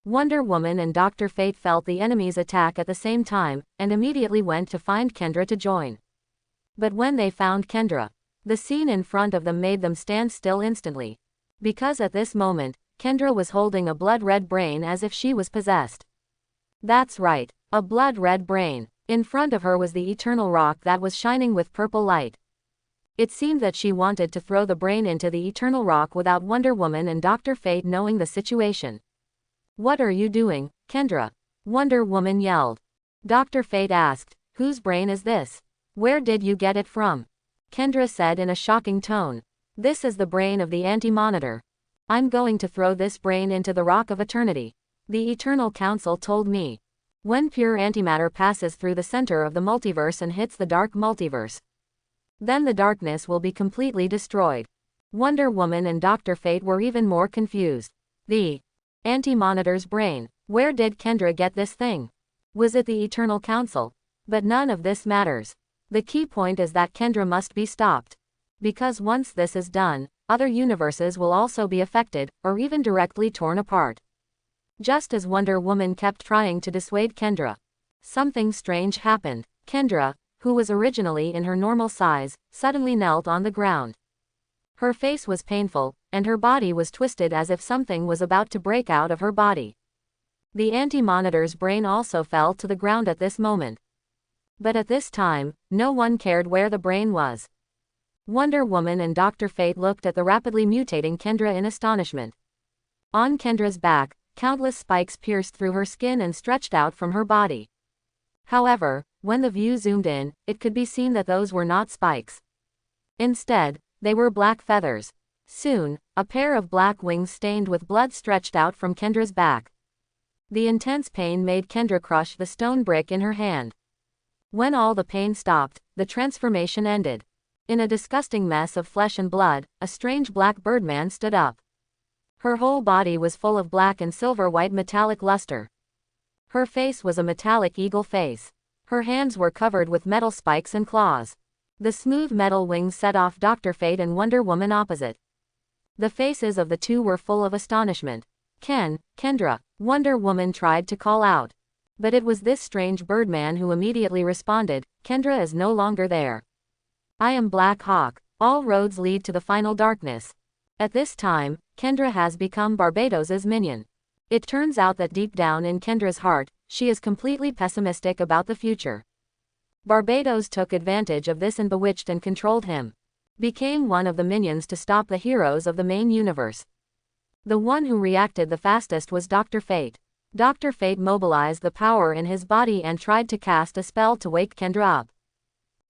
Wonder Woman and Dr. Fate felt the enemy's attack at the same time, and immediately went to find Kendra to join. But when they found Kendra, the scene in front of them made them stand still instantly. Because at this moment, Kendra was holding a blood-red brain as if she was possessed. That's right, a blood-red brain. In front of her was the Eternal Rock that was shining with purple light. It seemed that she wanted to throw the brain into the Eternal Rock without Wonder Woman and Dr. Fate knowing the situation. "What are you doing, Kendra?" Wonder Woman yelled. Dr. Fate asked, "Whose brain is this? Where did you get it from?" Kendra said in a shocking tone, "This is the brain of the Anti-Monitor. I'm going to throw this brain into the Rock of Eternity. The Eternal Council told me. When pure antimatter passes through the center of the multiverse and hits the dark multiverse, then the darkness will be completely destroyed." Wonder Woman and Dr. Fate were even more confused. The Anti-Monitor's brain. Where did Kendra get this thing? Was it the Eternal Council? But none of this matters. The key point is that Kendra must be stopped. Because once this is done, other universes will also be affected, or even directly torn apart. Just as Wonder Woman kept trying to dissuade Kendra, something strange happened. Kendra, who was originally in her normal size, suddenly knelt on the ground. Her face was painful, and her body was twisted as if something was about to break out of her body. The anti-monitor's brain also fell to the ground at this moment. But at this time, no one cared where the brain was. Wonder Woman and Dr. Fate looked at the rapidly mutating Kendra in astonishment. On Kendra's back, countless spikes pierced through her skin and stretched out from her body. However, when the view zoomed in, it could be seen that those were not spikes. Instead, they were black feathers. Soon, a pair of black wings stained with blood stretched out from Kendra's back. The intense pain made Kendra crush the stone brick in her hand. When all the pain stopped, the transformation ended. In a disgusting mess of flesh and blood, a strange black birdman stood up. Her whole body was full of black and silver-white metallic luster. Her face was a metallic eagle face. Her hands were covered with metal spikes and claws. The smooth metal wings set off Dr. Fate and Wonder Woman opposite. The faces of the two were full of astonishment. Kendra, Wonder Woman tried to call out. But it was this strange birdman who immediately responded, Kendra is no longer there. I am Black Hawk, all roads lead to the final darkness. At this time, Kendra has become Barbados's minion. It turns out that deep down in Kendra's heart, she is completely pessimistic about the future. Barbados took advantage of this and bewitched and controlled him. Became one of the minions to stop the heroes of the main universe. The one who reacted the fastest was Dr. Fate. Dr. Fate mobilized the power in his body and tried to cast a spell to wake Kendra up.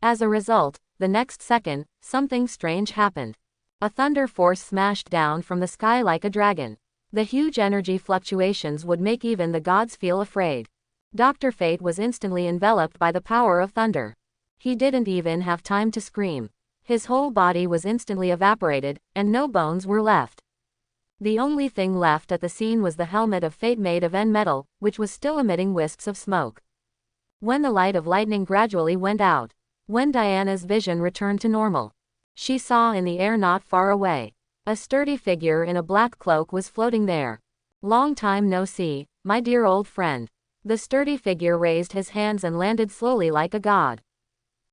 As a result, the next second, something strange happened. A thunder force smashed down from the sky like a dragon. The huge energy fluctuations would make even the gods feel afraid. Dr. Fate was instantly enveloped by the power of thunder. He didn't even have time to scream. His whole body was instantly evaporated, and no bones were left. The only thing left at the scene was the helmet of fate made of metal, which was still emitting wisps of smoke. When the light of lightning gradually went out, when Diana's vision returned to normal, she saw in the air not far away. A sturdy figure in a black cloak was floating there. Long time no see, my dear old friend. The sturdy figure raised his hands and landed slowly like a god.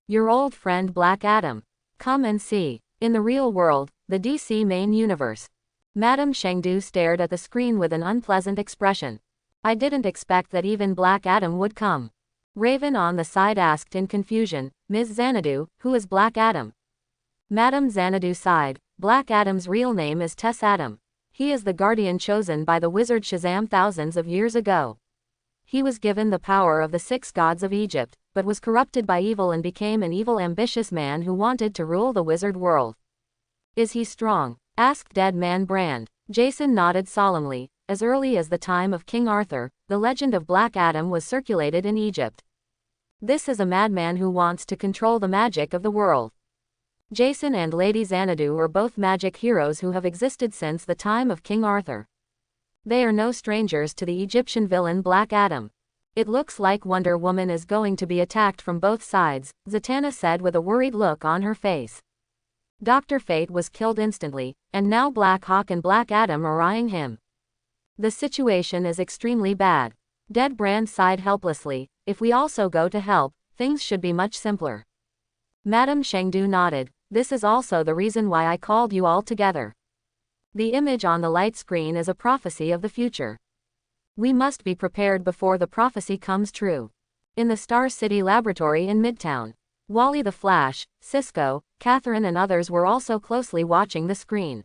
Your old friend Black Adam. Come and see. In the real world, the DC main universe. Madame Chengdu stared at the screen with an unpleasant expression. I didn't expect that even Black Adam would come. Raven on the side asked in confusion, Ms. Xanadu, who is Black Adam? Madame Xanadu sighed. Black Adam's real name is Tess Adam. He is the guardian chosen by the wizard Shazam thousands of years ago. He was given the power of the 6 gods of Egypt, but was corrupted by evil and became an evil ambitious man who wanted to rule the wizard world. Is he strong? Asked Dead Man Brand. Jason nodded solemnly. As early as the time of King Arthur, the legend of Black Adam was circulated in Egypt. This is a madman who wants to control the magic of the world. Jason and Lady Xanadu are both magic heroes who have existed since the time of King Arthur. They are no strangers to the Egyptian villain Black Adam. It looks like Wonder Woman is going to be attacked from both sides, Zatanna said with a worried look on her face. Dr. Fate was killed instantly, and now Black Hawk and Black Adam are eyeing him. The situation is extremely bad. Dead Brand sighed helplessly. If we also go to help, things should be much simpler. Madame Chengdu nodded. This is also the reason why I called you all together. The image on the light screen is a prophecy of the future. We must be prepared before the prophecy comes true. In the Star City laboratory in Midtown, Wally the Flash, Cisco, Catherine and others were also closely watching the screen.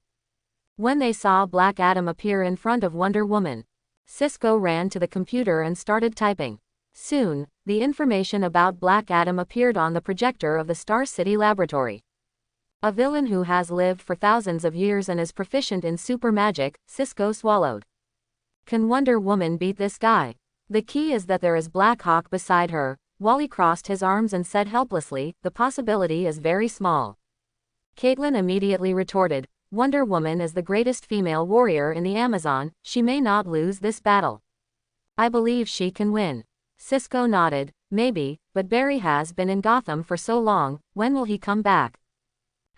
When they saw Black Adam appear in front of Wonder Woman, Cisco ran to the computer and started typing. Soon, the information about Black Adam appeared on the projector of the Star City laboratory. A villain who has lived for thousands of years and is proficient in super magic, Cisco swallowed. Can Wonder Woman beat this guy? The key is that there is Black Hawk beside her. Wally crossed his arms and said helplessly, the possibility is very small. Caitlin immediately retorted, Wonder Woman is the greatest female warrior in the Amazon, she may not lose this battle. I believe she can win. Cisco nodded, maybe, but Barry has been in Gotham for so long, when will he come back?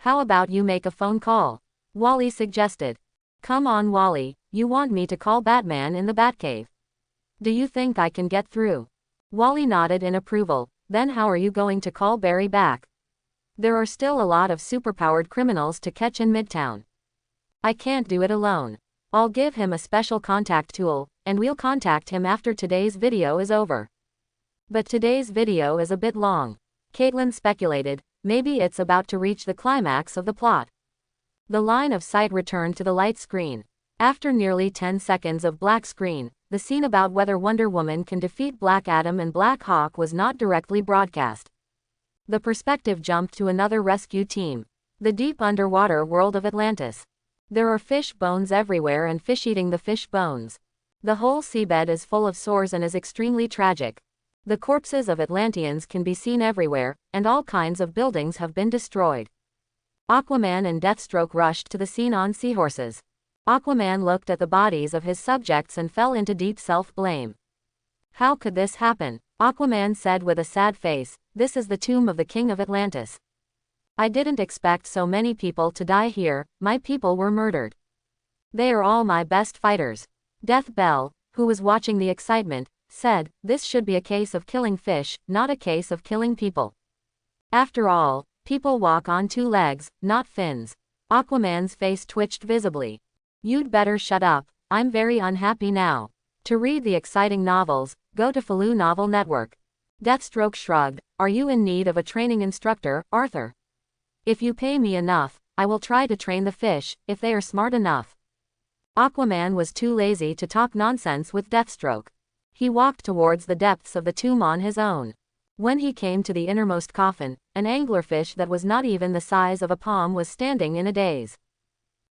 How about you make a phone call? Wally suggested. Come on Wally, you want me to call Batman in the Batcave? Do you think I can get through? Wally nodded in approval. Then how are you going to call Barry back? There are still a lot of superpowered criminals to catch in Midtown. I can't do it alone. I'll give him a special contact tool, and we'll contact him after today's video is over. But today's video is a bit long. Caitlin speculated, maybe it's about to reach the climax of the plot. The line of sight returned to the light screen. After nearly 10 seconds of black screen, the scene about whether Wonder Woman can defeat Black Adam and Black Hawk was not directly broadcast. The perspective jumped to another rescue team. The deep underwater world of Atlantis. There are fish bones everywhere and fish eating the fish bones. The whole seabed is full of sores and is extremely tragic. The corpses of Atlanteans can be seen everywhere, and all kinds of buildings have been destroyed. Aquaman and Deathstroke rushed to the scene on seahorses. Aquaman looked at the bodies of his subjects and fell into deep self-blame. How could this happen? Aquaman said with a sad face, this is the tomb of the king of Atlantis. I didn't expect so many people to die here, my people were murdered. They are all my best fighters. Death Bell, who was watching the excitement, said, this should be a case of killing fish, not a case of killing people. After all, people walk on 2 legs, not fins. Aquaman's face twitched visibly. You'd better shut up, I'm very unhappy now. To read the exciting novels, go to Faloo Novel Network. Deathstroke shrugged, are you in need of a training instructor, Arthur? If you pay me enough, I will try to train the fish, if they are smart enough. Aquaman was too lazy to talk nonsense with Deathstroke. He walked towards the depths of the tomb on his own. When he came to the innermost coffin, an anglerfish that was not even the size of a palm was standing in a daze.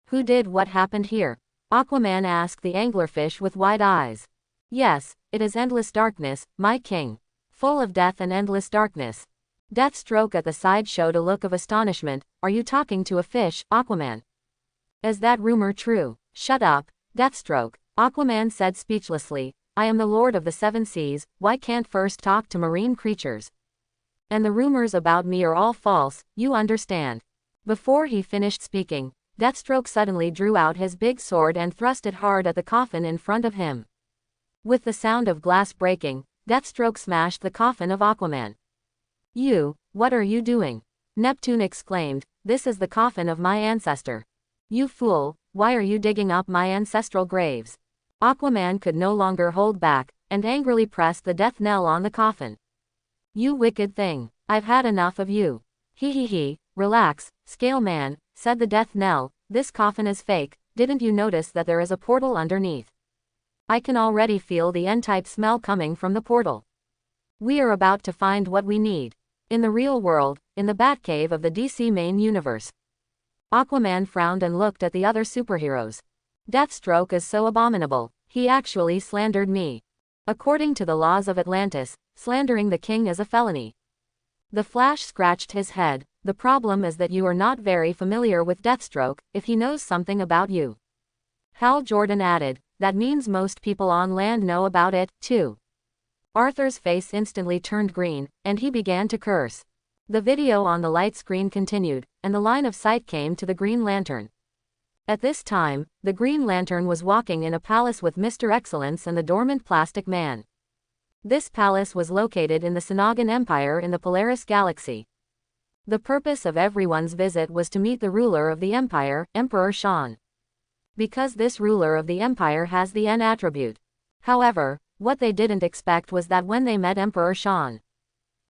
Who did what happened here? Aquaman asked the anglerfish with wide eyes. Yes, it is endless darkness, my king. Full of death and endless darkness. Deathstroke at the side showed a look of astonishment. Are you talking to a fish, Aquaman? Is that rumor true? Shut up, Deathstroke, Aquaman said speechlessly. I am the Lord of the 7 Seas, why can't first talk to marine creatures? And the rumors about me are all false, you understand. Before he finished speaking, Deathstroke suddenly drew out his big sword and thrust it hard at the coffin in front of him. With the sound of glass breaking, Deathstroke smashed the coffin of Aquaman. You, what are you doing? Neptune exclaimed, this is the coffin of my ancestor. You fool, why are you digging up my ancestral graves? Aquaman could no longer hold back, and angrily pressed the death knell on the coffin. You wicked thing, I've had enough of you. He, relax, Scale Man, said the death knell, this coffin is fake, didn't you notice that there is a portal underneath? I can already feel the N-type smell coming from the portal. We are about to find what we need. In the real world, in the Batcave of the DC main universe. Aquaman frowned and looked at the other superheroes. Deathstroke is so abominable, he actually slandered me. According to the laws of Atlantis, slandering the king is a felony. The Flash scratched his head, the problem is that you are not very familiar with Deathstroke, if he knows something about you. Hal Jordan added, that means most people on land know about it, too. Arthur's face instantly turned green, and he began to curse. The video on the light screen continued, and the line of sight came to the Green Lantern. At this time, the Green Lantern was walking in a palace with Mr. Excellence and the Dormant Plastic Man. This palace was located in the Sanagan Empire in the Polaris Galaxy. The purpose of everyone's visit was to meet the ruler of the empire, Emperor Sean. Because this ruler of the empire has the N attribute. However, what they didn't expect was that when they met Emperor Sean,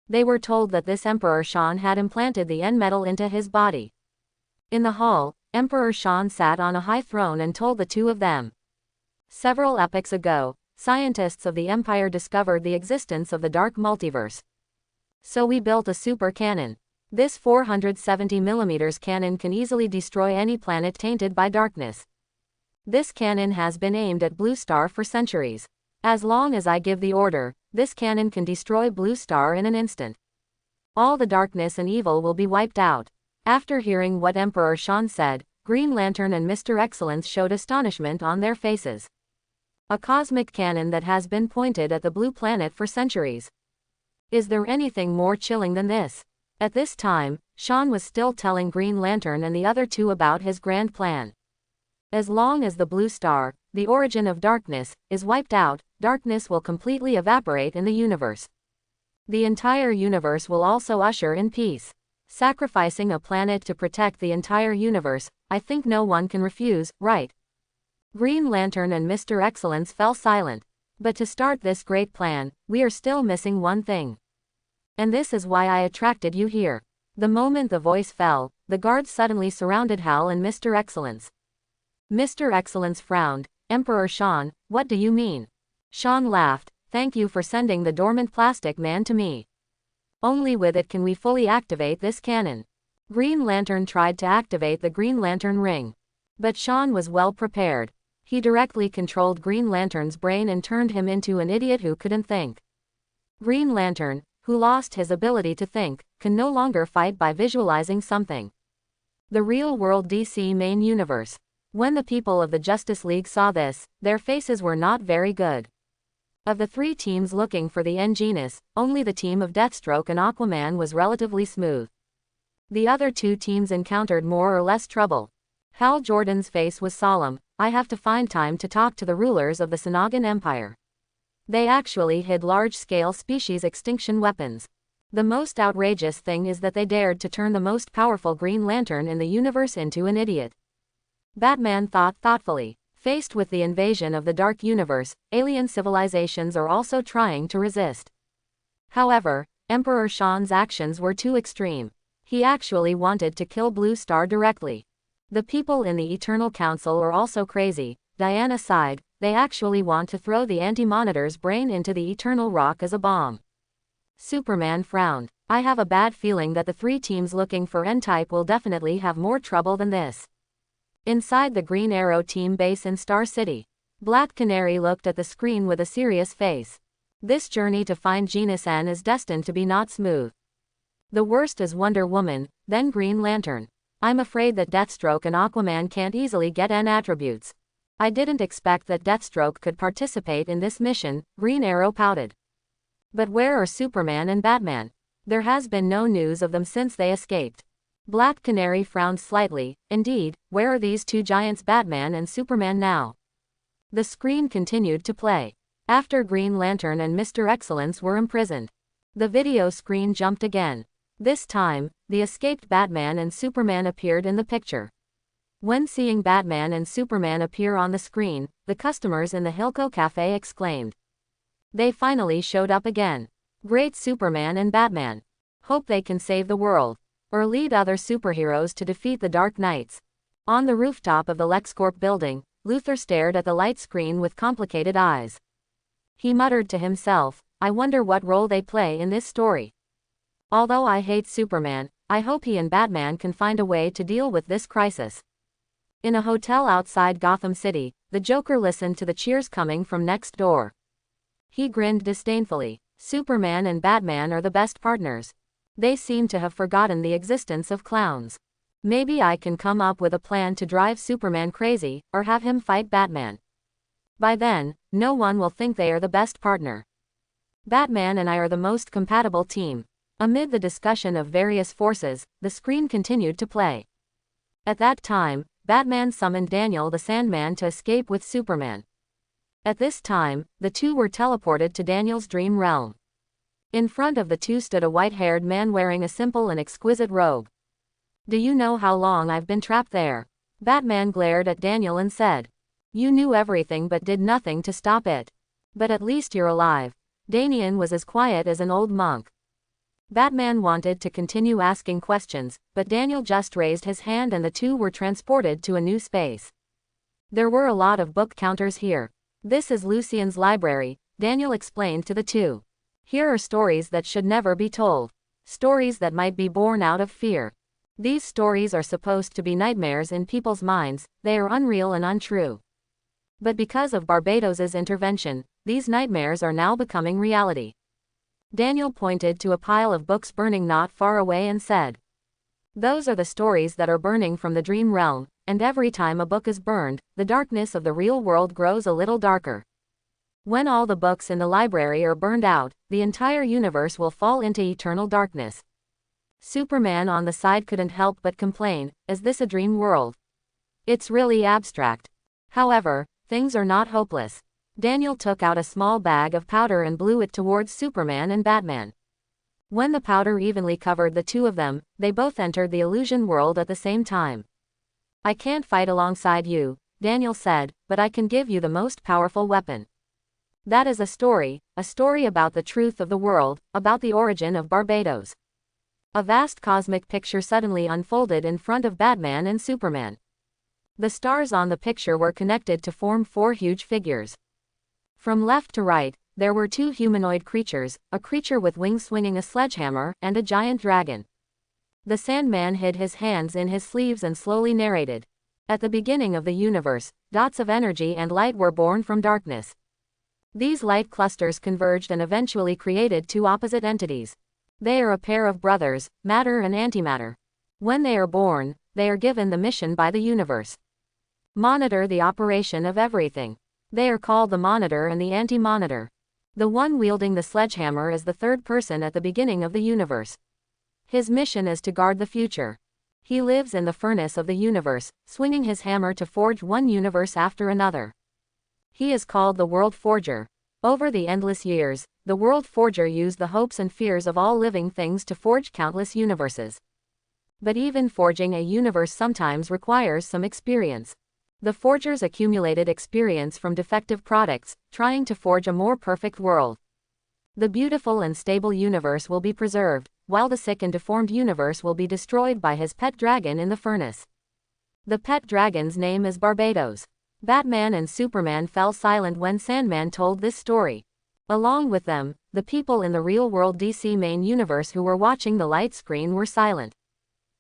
they were told that this Emperor Sean had implanted the N metal into his body. In the hall, Emperor Sean sat on a high throne and told the two of them. Several epochs ago, scientists of the Empire discovered the existence of the dark multiverse. So we built a super cannon. This 470mm cannon can easily destroy any planet tainted by darkness. This cannon has been aimed at Blue Star for centuries. As long as I give the order, this cannon can destroy Blue Star in an instant. All the darkness and evil will be wiped out. After hearing what Emperor Sean said, Green Lantern and Mr. Excellence showed astonishment on their faces. A cosmic cannon that has been pointed at the blue planet for centuries. Is there anything more chilling than this? At this time, Sean was still telling Green Lantern and the other two about his grand plan. As long as the Blue Star, the origin of darkness, is wiped out, darkness will completely evaporate in the universe. The entire universe will also usher in peace. Sacrificing a planet to protect the entire universe, I think no one can refuse, right? Green Lantern and Mr. Excellence fell silent. But to start this great plan, we are still missing one thing. And this is why I attracted you here. The moment the voice fell, the guards suddenly surrounded Hal and Mr. Excellence. Mr. Excellence frowned. Emperor Sean, what do you mean? Sean laughed. Thank you for sending the dormant plastic man to me. Only with it can we fully activate this cannon. Green Lantern tried to activate the Green Lantern ring. But Sean was well prepared. He directly controlled Green Lantern's brain and turned him into an idiot who couldn't think. Green Lantern, who lost his ability to think, can no longer fight by visualizing something. The real-world DC main universe. When the people of the Justice League saw this, their faces were not very good. Of the three teams looking for the N-Genus, only the team of Deathstroke and Aquaman was relatively smooth. The other two teams encountered more or less trouble. Hal Jordan's face was solemn. I have to find time to talk to the rulers of the Sanagan Empire. They actually hid large-scale species extinction weapons. The most outrageous thing is that they dared to turn the most powerful Green Lantern in the universe into an idiot. Batman thought thoughtfully. Faced with the invasion of the Dark Universe, alien civilizations are also trying to resist. However, Emperor Sean's actions were too extreme. He actually wanted to kill Blue Star directly. The people in the Eternal Council are also crazy. Diana sighed. They actually want to throw the Anti-Monitor's brain into the Eternal Rock as a bomb. Superman frowned. I have a bad feeling that the three teams looking for N-Type will definitely have more trouble than this. Inside the Green Arrow team base in Star City, Black Canary looked at the screen with a serious face. This journey to find Genus N is destined to be not smooth. The worst is Wonder Woman, then Green Lantern. I'm afraid that Deathstroke and Aquaman can't easily get N attributes. I didn't expect that Deathstroke could participate in this mission, Green Arrow pouted. But where are Superman and Batman? There has been no news of them since they escaped. Black Canary frowned slightly. Indeed, where are these two giants Batman and Superman now? The screen continued to play. After Green Lantern and Mr. Excellence were imprisoned, the video screen jumped again. This time, the escaped Batman and Superman appeared in the picture. When seeing Batman and Superman appear on the screen, the customers in the Hilco Cafe exclaimed. They finally showed up again. Great Superman and Batman. Hope they can save the world. Or lead other superheroes to defeat the Dark Knights. On the rooftop of the LexCorp building, Luthor stared at the light screen with complicated eyes. He muttered to himself, I wonder what role they play in this story. Although I hate Superman, I hope he and Batman can find a way to deal with this crisis. In a hotel outside Gotham City, the Joker listened to the cheers coming from next door. He grinned disdainfully. Superman and Batman are the best partners. They seem to have forgotten the existence of clowns. Maybe I can come up with a plan to drive Superman crazy, or have him fight Batman. By then, no one will think they are the best partner. Batman and I are the most compatible team. Amid the discussion of various forces, the screen continued to play. At that time, Batman summoned Daniel the Sandman to escape with Superman. At this time, the two were teleported to Daniel's dream realm. In front of the two stood a white-haired man wearing a simple and exquisite robe. Do you know how long I've been trapped there? Batman glared at Daniel and said. You knew everything but did nothing to stop it. But at least you're alive. Damian was as quiet as an old monk. Batman wanted to continue asking questions, but Daniel just raised his hand and the two were transported to a new space. There were a lot of book counters here. This is Lucian's library, Daniel explained to the two. Here are stories that should never be told. Stories that might be born out of fear. These stories are supposed to be nightmares in people's minds, they are unreal and untrue. But because of Barbados's intervention, these nightmares are now becoming reality. Daniel pointed to a pile of books burning not far away and said. Those are the stories that are burning from the dream realm, and every time a book is burned, the darkness of the real world grows a little darker. When all the books in the library are burned out, the entire universe will fall into eternal darkness. Superman on the side couldn't help but complain, is this a dream world? It's really abstract. However, things are not hopeless. Daniel took out a small bag of powder and blew it towards Superman and Batman. When the powder evenly covered the two of them, they both entered the illusion world at the same time. I can't fight alongside you, Daniel said, but I can give you the most powerful weapon. That is a story about the truth of the world, about the origin of Barbados. A vast cosmic picture suddenly unfolded in front of Batman and Superman. The stars on the picture were connected to form four huge figures. From left to right, there were two humanoid creatures, a creature with wings swinging a sledgehammer, and a giant dragon. The Sandman hid his hands in his sleeves and slowly narrated. At the beginning of the universe, dots of energy and light were born from darkness. These light clusters converged and eventually created two opposite entities. They are a pair of brothers, matter and antimatter. When they are born, they are given the mission by the universe. Monitor the operation of everything. They are called the Monitor and the Anti-Monitor. The one wielding the sledgehammer is the third person at the beginning of the universe. His mission is to guard the future. He lives in the furnace of the universe, swinging his hammer to forge one universe after another. He is called the World Forger. Over the endless years, the World Forger used the hopes and fears of all living things to forge countless universes. But even forging a universe sometimes requires some experience. The forgers accumulated experience from defective products, trying to forge a more perfect world. The beautiful and stable universe will be preserved, while the sick and deformed universe will be destroyed by his pet dragon in the furnace. The pet dragon's name is Barbados. Batman and Superman fell silent when Sandman told this story. Along with them, the people in the real-world DC main universe who were watching the light screen were silent.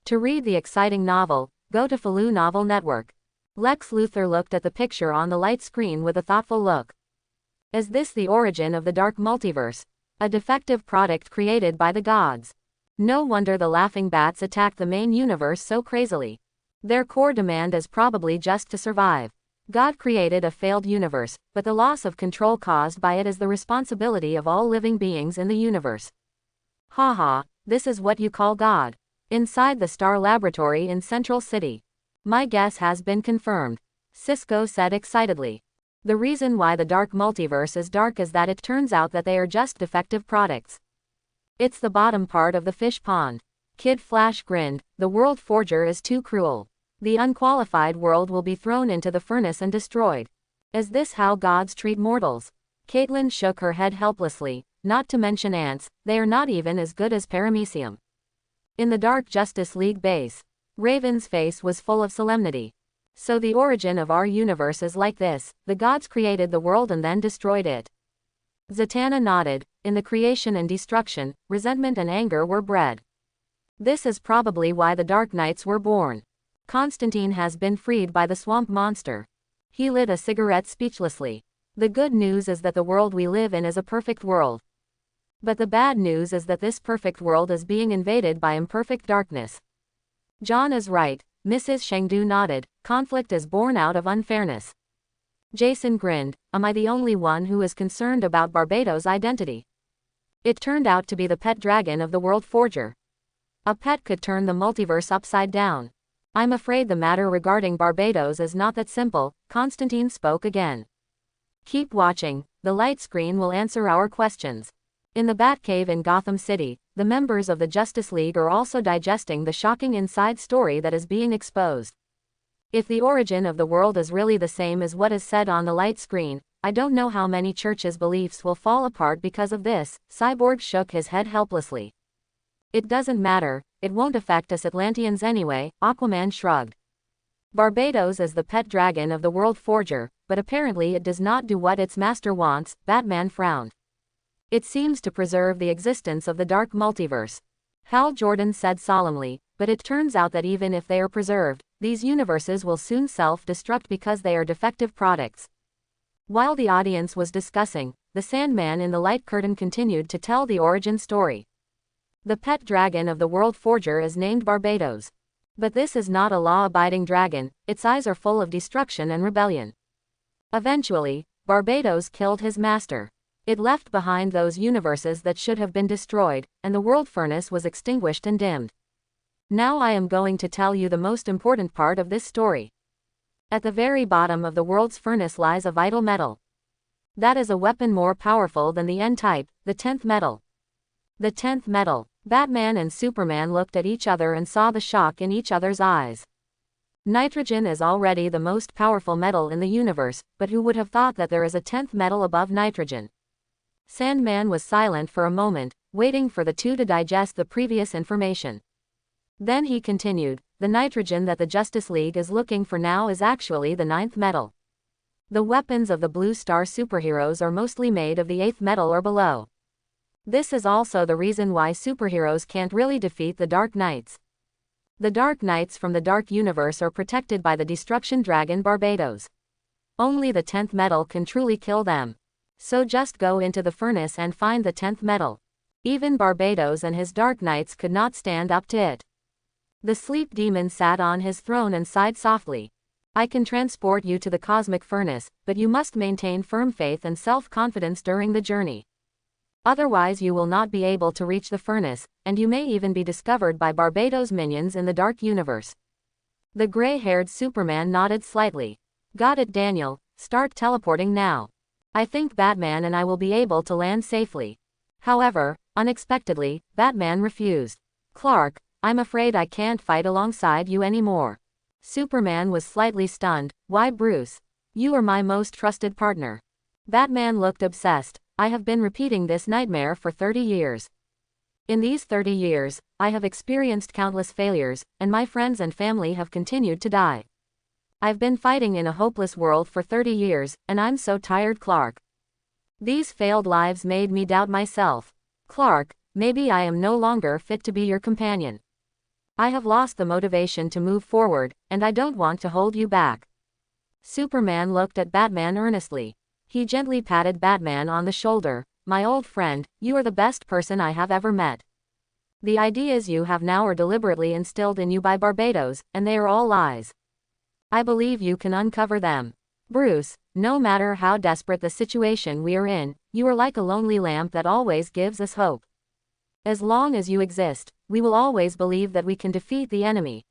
To read the exciting novel, go to Falu Novel Network. Lex Luthor looked at the picture on the light screen with a thoughtful look. Is this the origin of the dark multiverse? A defective product created by the gods? No wonder the laughing bats attacked the main universe so crazily. Their core demand is probably just to survive. God created a failed universe, but the loss of control caused by it is the responsibility of all living beings in the universe. Haha, this is what you call God. Inside the Star Laboratory in Central City. My guess has been confirmed, Cisco said excitedly. The reason why the dark multiverse is dark is that it turns out that they are just defective products. It's the bottom part of the fish pond. Kid Flash grinned, the World Forger is too cruel. The unqualified world will be thrown into the furnace and destroyed. Is this how gods treat mortals? Caitlin shook her head helplessly, not to mention ants, they are not even as good as paramecium. In the Dark Justice League base, Raven's face was full of solemnity. So the origin of our universe is like this, the gods created the world and then destroyed it. Zatanna nodded, in the creation and destruction, resentment and anger were bred. This is probably why the Dark Knights were born. Constantine has been freed by the swamp monster. He lit a cigarette speechlessly. The good news is that the world we live in is a perfect world. But the bad news is that this perfect world is being invaded by imperfect darkness. John is right, Mrs. Chengdu nodded, conflict is born out of unfairness. Jason grinned, am I the only one who is concerned about Barbados' identity? It turned out to be the pet dragon of the World Forger. A pet could turn the multiverse upside down. I'm afraid the matter regarding Barbados is not that simple, Constantine spoke again. Keep watching, the light screen will answer our questions. In the Batcave in Gotham City, the members of the Justice League are also digesting the shocking inside story that is being exposed. If the origin of the world is really the same as what is said on the light screen, I don't know how many churches' beliefs will fall apart because of this, Cyborg shook his head helplessly. It doesn't matter, it won't affect us Atlanteans anyway, Aquaman shrugged. Barbados is the pet dragon of the World Forger, but apparently it does not do what its master wants, Batman frowned. It seems to preserve the existence of the dark multiverse. Hal Jordan said solemnly, but it turns out that even if they are preserved, these universes will soon self-destruct because they are defective products. While the audience was discussing, the Sandman in the light curtain continued to tell the origin story. The pet dragon of the World Forger is named Barbados. But this is not a law-abiding dragon, its eyes are full of destruction and rebellion. Eventually, Barbados killed his master. It left behind those universes that should have been destroyed, and the world furnace was extinguished and dimmed. Now I am going to tell you the most important part of this story. At the very bottom of the world's furnace lies a vital metal. That is a weapon more powerful than the N-type, the 10th metal. The 10th metal. Batman and Superman looked at each other and saw the shock in each other's eyes. Nitrogen is already the most powerful metal in the universe, but who would have thought that there is a 10th metal above nitrogen? Sandman was silent for a moment, waiting for the two to digest the previous information. Then he continued, the nitrogen that the Justice League is looking for now is actually the 9th metal. The weapons of the Blue Star superheroes are mostly made of the 8th metal or below. This is also the reason why superheroes can't really defeat the Dark Knights. The Dark Knights from the Dark Universe are protected by the Destruction Dragon Barbados. Only the 10th metal can truly kill them. So just go into the furnace and find the 10th metal. Even Barbados and his Dark Knights could not stand up to it. The sleep demon sat on his throne and sighed softly. I can transport you to the cosmic furnace, but you must maintain firm faith and self-confidence during the journey. Otherwise you will not be able to reach the furnace, and you may even be discovered by Barbados' minions in the Dark Universe. The gray-haired Superman nodded slightly. Got it, Daniel, start teleporting now. I think Batman and I will be able to land safely. However, unexpectedly, Batman refused. Clark, I'm afraid I can't fight alongside you anymore. Superman was slightly stunned. Why, Bruce? You are my most trusted partner. Batman looked obsessed. I have been repeating this nightmare for 30 years. In these 30 years, I have experienced countless failures, and my friends and family have continued to die. I've been fighting in a hopeless world for 30 years, and I'm so tired, Clark. These failed lives made me doubt myself. Clark, maybe I am no longer fit to be your companion. I have lost the motivation to move forward, and I don't want to hold you back. Superman looked at Batman earnestly. He gently patted Batman on the shoulder. My old friend, you are the best person I have ever met. The ideas you have now are deliberately instilled in you by Barbados, and they are all lies. I believe you can uncover them. Bruce, no matter how desperate the situation we are in, you are like a lonely lamp that always gives us hope. As long as you exist, we will always believe that we can defeat the enemy.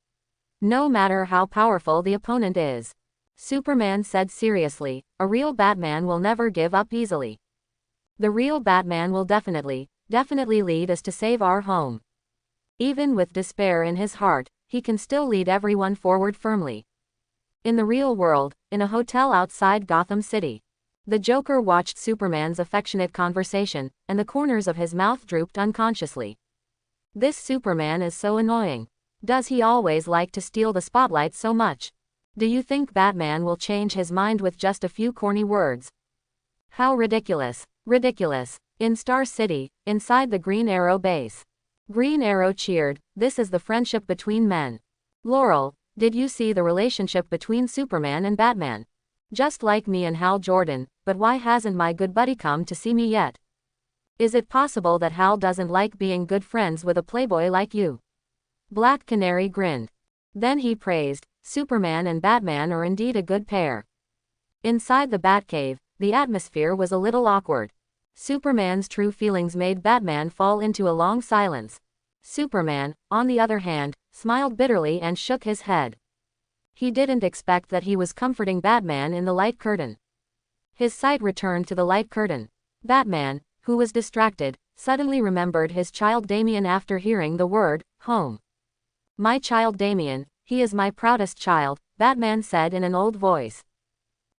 No matter how powerful the opponent is. Superman said seriously, a real Batman will never give up easily. The real Batman will definitely lead us to save our home. Even with despair in his heart, he can still lead everyone forward firmly. In the real world, in a hotel outside Gotham City, the Joker watched Superman's affectionate conversation, and the corners of his mouth drooped unconsciously. This Superman is so annoying. Does he always like to steal the spotlight so much? Do you think Batman will change his mind with just a few corny words? How ridiculous. Ridiculous. In Star City, inside the Green Arrow base. Green Arrow cheered, this is the friendship between men. Laurel, did you see the relationship between Superman and Batman? Just like me and Hal Jordan, but why hasn't my good buddy come to see me yet? Is it possible that Hal doesn't like being good friends with a playboy like you? Black Canary grinned. Then he praised, Superman and Batman are indeed a good pair. Inside the Batcave, the atmosphere was a little awkward. Superman's true feelings made Batman fall into a long silence. Superman, on the other hand, smiled bitterly and shook his head. He didn't expect that he was comforting Batman in the light curtain. His sight returned to the light curtain. Batman, who was distracted, suddenly remembered his child Damian after hearing the word, home. My child Damian, he is my proudest child, Batman said in an old voice.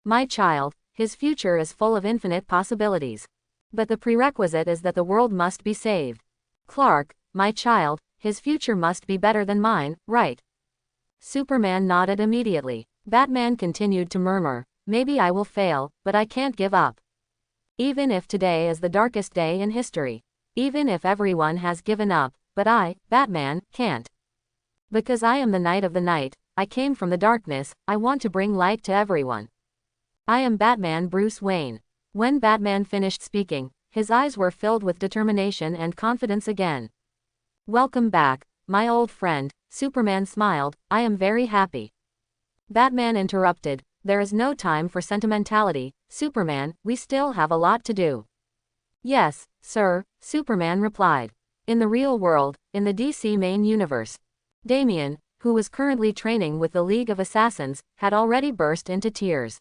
My child, his future is full of infinite possibilities. But the prerequisite is that the world must be saved. Clark, my child, his future must be better than mine, right? Superman nodded immediately. Batman continued to murmur, maybe I will fail, but I can't give up. Even if today is the darkest day in history. Even if everyone has given up, but I, Batman, can't. Because I am the Knight of the Night, I came from the darkness, I want to bring light to everyone. I am Batman Bruce Wayne. When Batman finished speaking, his eyes were filled with determination and confidence again. Welcome back, my old friend, Superman smiled, I am very happy. Batman interrupted, there is no time for sentimentality, Superman, we still have a lot to do. Yes, sir, Superman replied. In the real world, in the DC main universe, Damian, who was currently training with the League of Assassins, had already burst into tears.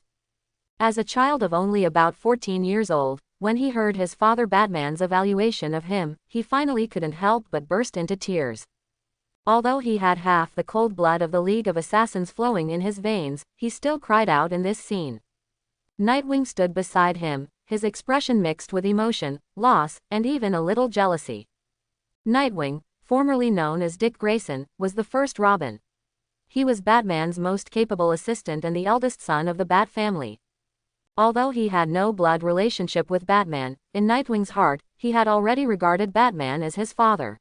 As a child of only about 14 years old, when he heard his father Batman's evaluation of him, he finally couldn't help but burst into tears. Although he had half the cold blood of the League of Assassins flowing in his veins, he still cried out in this scene. Nightwing stood beside him, his expression mixed with emotion, loss, and even a little jealousy. Nightwing, formerly known as Dick Grayson, was the first Robin. He was Batman's most capable assistant and the eldest son of the Bat family. Although he had no blood relationship with Batman, in Nightwing's heart, he had already regarded Batman as his father.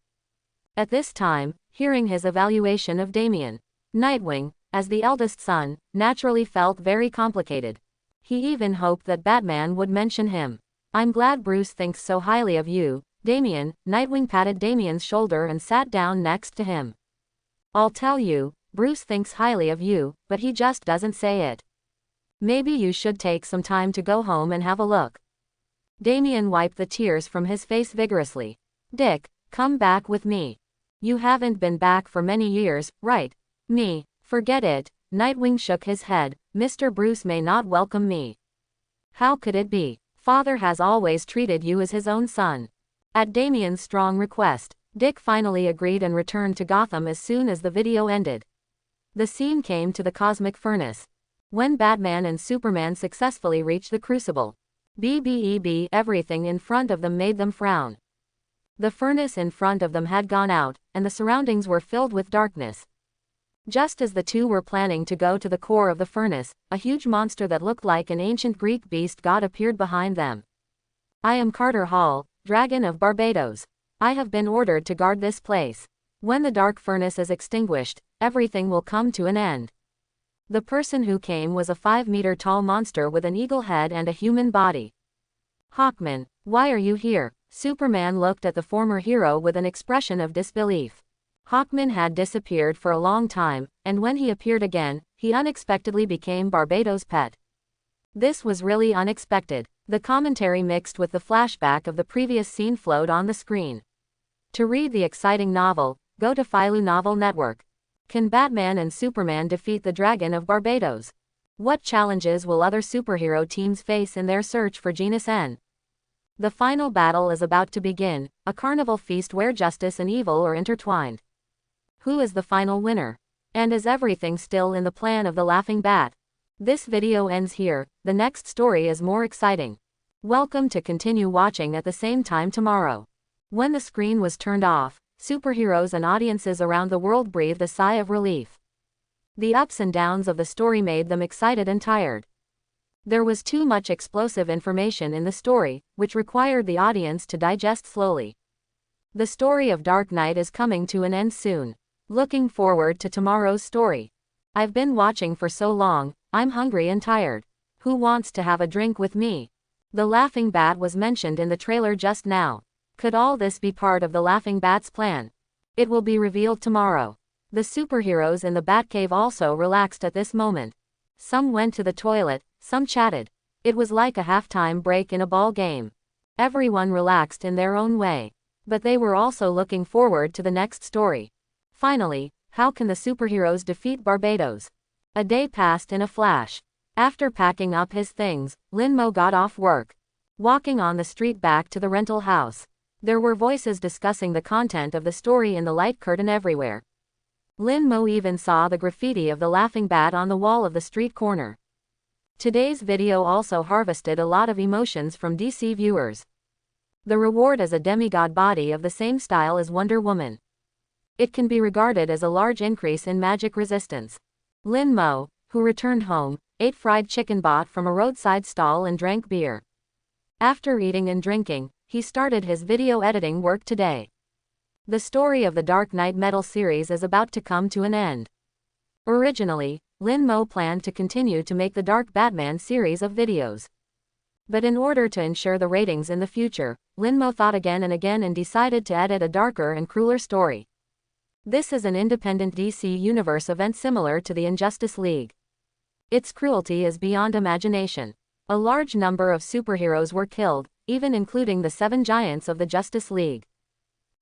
At this time, hearing his evaluation of Damian, Nightwing, as the eldest son, naturally felt very complicated. He even hoped that Batman would mention him. "I'm glad Bruce thinks so highly of you, Damian." Nightwing patted Damian's shoulder and sat down next to him. "I'll tell you, Bruce thinks highly of you, but he just doesn't say it. Maybe you should take some time to go home and have a look." Damian wiped the tears from his face vigorously. "Dick, come back with me. You haven't been back for many years, right?" "Me? Forget it." Nightwing shook his head. "Mr. Bruce may not welcome me." "How could it be? Father has always treated you as his own son." At Damian's strong request, Dick finally agreed and returned to Gotham as soon as the video ended. The scene came to the Cosmic Furnace. When Batman and Superman successfully reached the Crucible, everything in front of them made them frown. The furnace in front of them had gone out, and the surroundings were filled with darkness. Just as the two were planning to go to the core of the furnace, a huge monster that looked like an ancient Greek beast god appeared behind them. "I am Carter Hall, Dragon of Barbados. I have been ordered to guard this place. When the dark furnace is extinguished, everything will come to an end." The person who came was a 5-meter-tall monster with an eagle head and a human body. "Hawkman, why are you here?" Superman looked at the former hero with an expression of disbelief. Hawkman had disappeared for a long time, and when he appeared again, he unexpectedly became Barbados' pet. This was really unexpected. The commentary mixed with the flashback of the previous scene flowed on the screen. To read the exciting novel, go to Philo Novel Network. Can Batman and Superman defeat the Dragon of Barbados? What challenges will other superhero teams face in their search for Genus N? The final battle is about to begin, a carnival feast where justice and evil are intertwined. Who is the final winner? And is everything still in the plan of the Laughing Bat? This video ends here, the next story is more exciting. Welcome to continue watching at the same time tomorrow. When the screen was turned off, superheroes and audiences around the world breathed a sigh of relief. The ups and downs of the story made them excited and tired. There was too much explosive information in the story, which required the audience to digest slowly. The story of Dark Knight is coming to an end soon. Looking forward to tomorrow's story. I've been watching for so long, I'm hungry and tired. Who wants to have a drink with me? The Laughing Bat was mentioned in the trailer just now. Could all this be part of the Laughing Bat's plan? It will be revealed tomorrow. The superheroes in the Batcave also relaxed at this moment. Some went to the toilet, some chatted. It was like a halftime break in a ball game. Everyone relaxed in their own way. But they were also looking forward to the next story. Finally, how can the superheroes defeat Barbados? A day passed in a flash. After packing up his things, Lin-Mo got off work. Walking on the street back to the rental house, there were voices discussing the content of the story in the light curtain everywhere. Lin-Mo even saw the graffiti of the Laughing Bat on the wall of the street corner. Today's video also harvested a lot of emotions from DC viewers. The reward is a demigod body of the same style as Wonder Woman. It can be regarded as a large increase in magic resistance. Lin-Mo, who returned home, ate fried chicken bought from a roadside stall and drank beer. After eating and drinking, he started his video editing work today. The story of the Dark Knight Metal series is about to come to an end. Originally, Lin-Mo planned to continue to make the Dark Batman series of videos. But in order to ensure the ratings in the future, Lin-Mo thought again and again and decided to edit a darker and crueler story. This is an independent DC Universe event similar to the Injustice League. Its cruelty is beyond imagination. A large number of superheroes were killed, even including the 7 giants of the Justice League.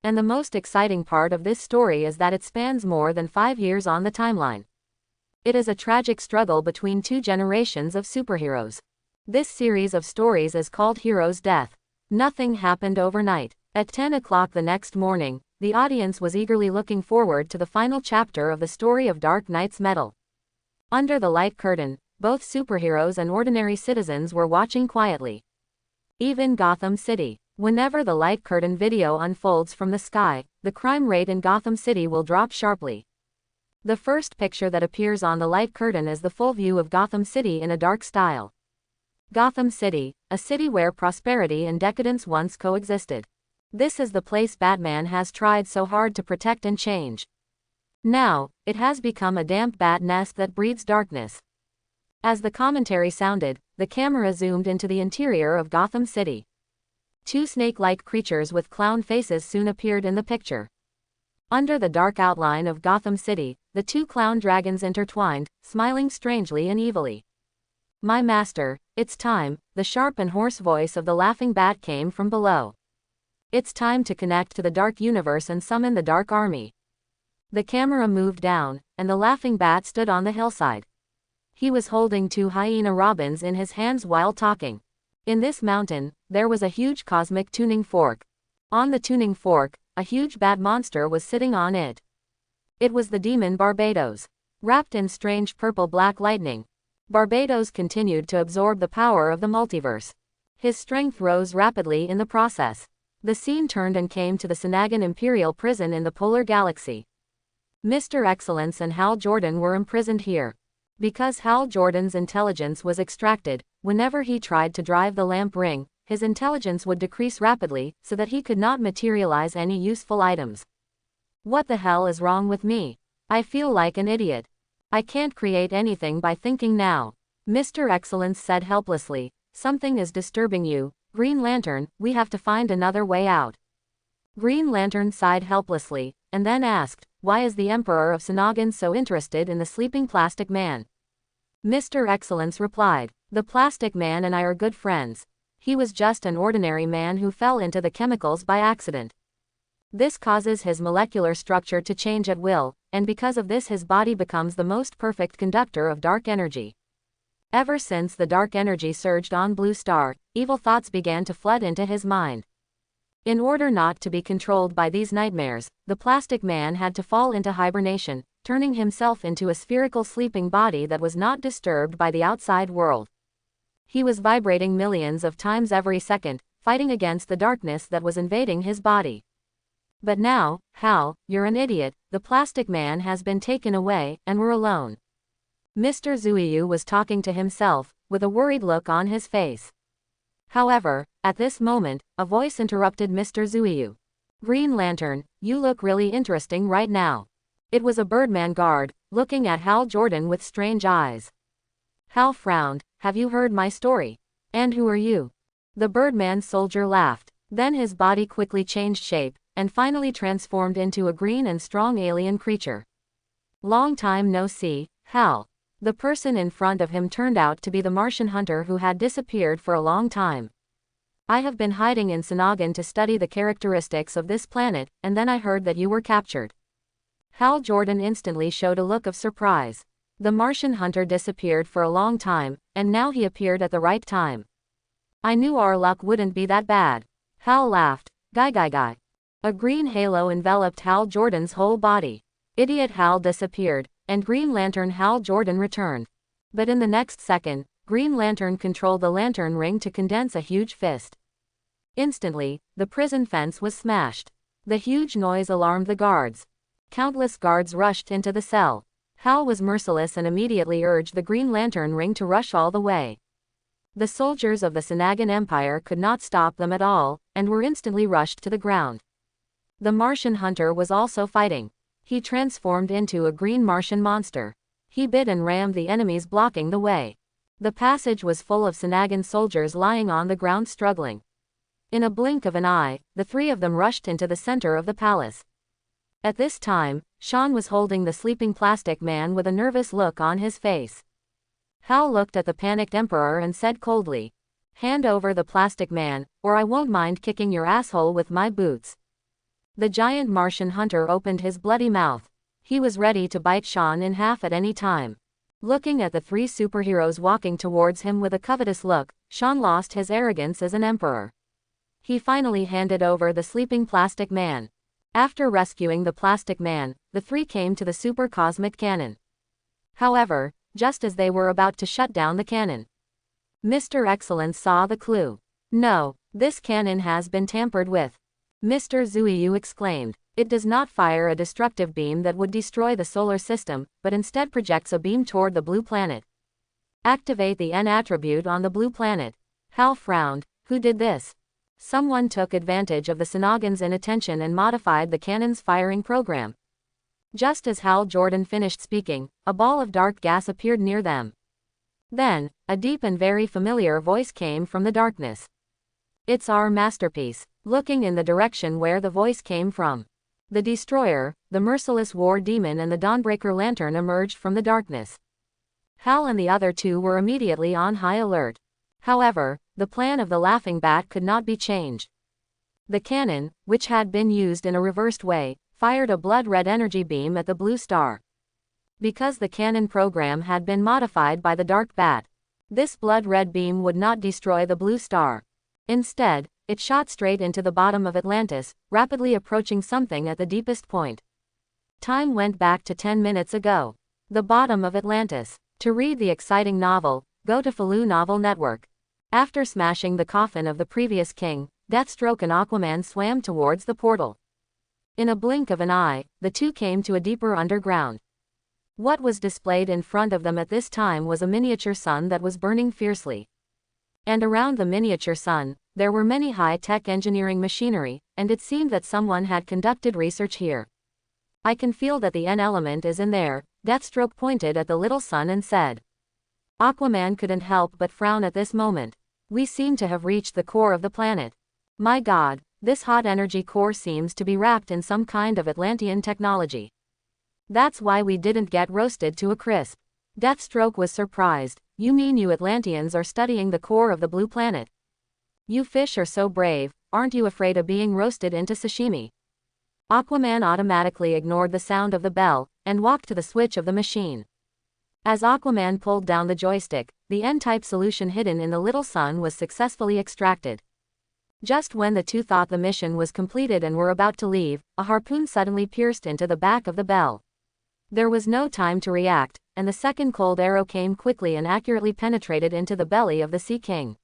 And the most exciting part of this story is that it spans more than 5 years on the timeline. It is a tragic struggle between 2 generations of superheroes. This series of stories is called Hero's Death. Nothing happened overnight. At 10 o'clock the next morning, the audience was eagerly looking forward to the final chapter of the story of Dark Knight's Metal. Under the light curtain, both superheroes and ordinary citizens were watching quietly. Even Gotham City. Whenever the light curtain video unfolds from the sky, the crime rate in Gotham City will drop sharply. The first picture that appears on the light curtain is the full view of Gotham City in a dark style. Gotham City, a city where prosperity and decadence once coexisted. This is the place Batman has tried so hard to protect and change. Now, it has become a damp bat nest that breeds darkness. As the commentary sounded, the camera zoomed into the interior of Gotham City. Two snake-like creatures with clown faces soon appeared in the picture. Under the dark outline of Gotham City, the two clown dragons intertwined, smiling strangely and evilly. "My master, it's time," the sharp and hoarse voice of the laughing bat came from below. "It's time to connect to the dark universe and summon the dark army." The camera moved down, and the laughing bat stood on the hillside. He was holding two hyena robins in his hands while talking. In this mountain, there was a huge cosmic tuning fork. On the tuning fork, a huge bat monster was sitting on it. It was the demon Barbados. Wrapped in strange purple-black lightning, Barbados continued to absorb the power of the multiverse. His strength rose rapidly in the process. The scene turned and came to the Sanagan Imperial Prison in the Polar Galaxy. Mr. Excellence and Hal Jordan were imprisoned here. Because Hal Jordan's intelligence was extracted, whenever he tried to drive the lamp ring, his intelligence would decrease rapidly, so that he could not materialize any useful items. What the hell is wrong with me? I feel like an idiot. I can't create anything by thinking now. Mr. Excellence said helplessly. Something is disturbing you, Green Lantern, we have to find another way out. Green Lantern sighed helplessly, and then asked, why is the Emperor of Sanagan so interested in the sleeping plastic man? Mr. Excellence replied, the plastic man and I are good friends. He was just an ordinary man who fell into the chemicals by accident. This causes his molecular structure to change at will, and because of this his body becomes the most perfect conductor of dark energy. Ever since the dark energy surged on Blue Star, evil thoughts began to flood into his mind. In order not to be controlled by these nightmares, the plastic man had to fall into hibernation, turning himself into a spherical sleeping body that was not disturbed by the outside world. He was vibrating millions of times every second, fighting against the darkness that was invading his body. But now, Hal, you're an idiot, the plastic man has been taken away, and we're alone. Mr. Zuiyu was talking to himself, with a worried look on his face. However, at this moment, a voice interrupted Mr. Zuiyu. Green Lantern, you look really interesting right now. It was a Birdman guard, looking at Hal Jordan with strange eyes. Hal frowned. Have you heard my story? And who are you? The Birdman soldier laughed. Then his body quickly changed shape, and finally transformed into a green and strong alien creature. Long time no see, Hal. The person in front of him turned out to be the Martian hunter who had disappeared for a long time. I have been hiding in Sanagan to study the characteristics of this planet, and then I heard that you were captured. Hal Jordan instantly showed a look of surprise. The Martian hunter disappeared for a long time, and now he appeared at the right time. I knew our luck wouldn't be that bad. Hal laughed. Guy. A green halo enveloped Hal Jordan's whole body. Idiot Hal disappeared, and Green Lantern Hal Jordan returned. But in the next second, Green Lantern controlled the lantern ring to condense a huge fist. Instantly, the prison fence was smashed. The huge noise alarmed the guards. Countless guards rushed into the cell. Hal was merciless and immediately urged the Green Lantern ring to rush all the way. The soldiers of the Sanagan Empire could not stop them at all, and were instantly rushed to the ground. The Martian hunter was also fighting. He transformed into a green Martian monster. He bit and rammed the enemies blocking the way. The passage was full of Sanagan soldiers lying on the ground struggling. In a blink of an eye, the three of them rushed into the center of the palace. At this time, Sean was holding the sleeping plastic man with a nervous look on his face. Hal looked at the panicked Emperor and said coldly, "Hand over the plastic man, or I won't mind kicking your asshole with my boots." The giant Martian hunter opened his bloody mouth. He was ready to bite Sean in half at any time. Looking at the three superheroes walking towards him with a covetous look, Sean lost his arrogance as an emperor. He finally handed over the sleeping plastic man. After rescuing the plastic man, the three came to the super cosmic cannon. However, just as they were about to shut down the cannon, Mr. Excellence saw the clue. "No, this cannon has been tampered with," Mr. Zuiyu exclaimed. "It does not fire a destructive beam that would destroy the solar system, but instead projects a beam toward the blue planet. Activate the N attribute on the blue planet." Hal frowned. "Who did this?" "Someone took advantage of the Synagon's inattention and modified the cannon's firing program." Just as Hal Jordan finished speaking, a ball of dark gas appeared near them. Then, a deep and very familiar voice came from the darkness. "It's our masterpiece." Looking in the direction where the voice came from, the Destroyer, the Merciless War Demon and the Dawnbreaker Lantern emerged from the darkness. Hal and the other two were immediately on high alert. However, the plan of the Laughing Bat could not be changed. The cannon, which had been used in a reversed way, fired a blood-red energy beam at the blue star. Because the cannon program had been modified by the Dark Bat, this blood-red beam would not destroy the blue star. Instead, it shot straight into the bottom of Atlantis, rapidly approaching something at the deepest point. Time went back to 10 minutes ago. The bottom of Atlantis. To read the exciting novel, go to Falu Novel Network. After smashing the coffin of the previous king, Deathstroke and Aquaman swam towards the portal. In a blink of an eye, the two came to a deeper underground. What was displayed in front of them at this time was a miniature sun that was burning fiercely. And around the miniature sun, there were many high-tech engineering machinery, and it seemed that someone had conducted research here. "I can feel that the N element is in there," Deathstroke pointed at the little sun and said. Aquaman couldn't help but frown at this moment. "We seem to have reached the core of the planet. My God, this hot energy core seems to be wrapped in some kind of Atlantean technology. That's why we didn't get roasted to a crisp." Deathstroke was surprised. "You mean you Atlanteans are studying the core of the blue planet? You fish are so brave, aren't you afraid of being roasted into sashimi?" Aquaman automatically ignored the sound of the bell, and walked to the switch of the machine. As Aquaman pulled down the joystick, the N-type solution hidden in the little sun was successfully extracted. Just when the two thought the mission was completed and were about to leave, a harpoon suddenly pierced into the back of the bell. There was no time to react, and the second cold arrow came quickly and accurately penetrated into the belly of the Sea King.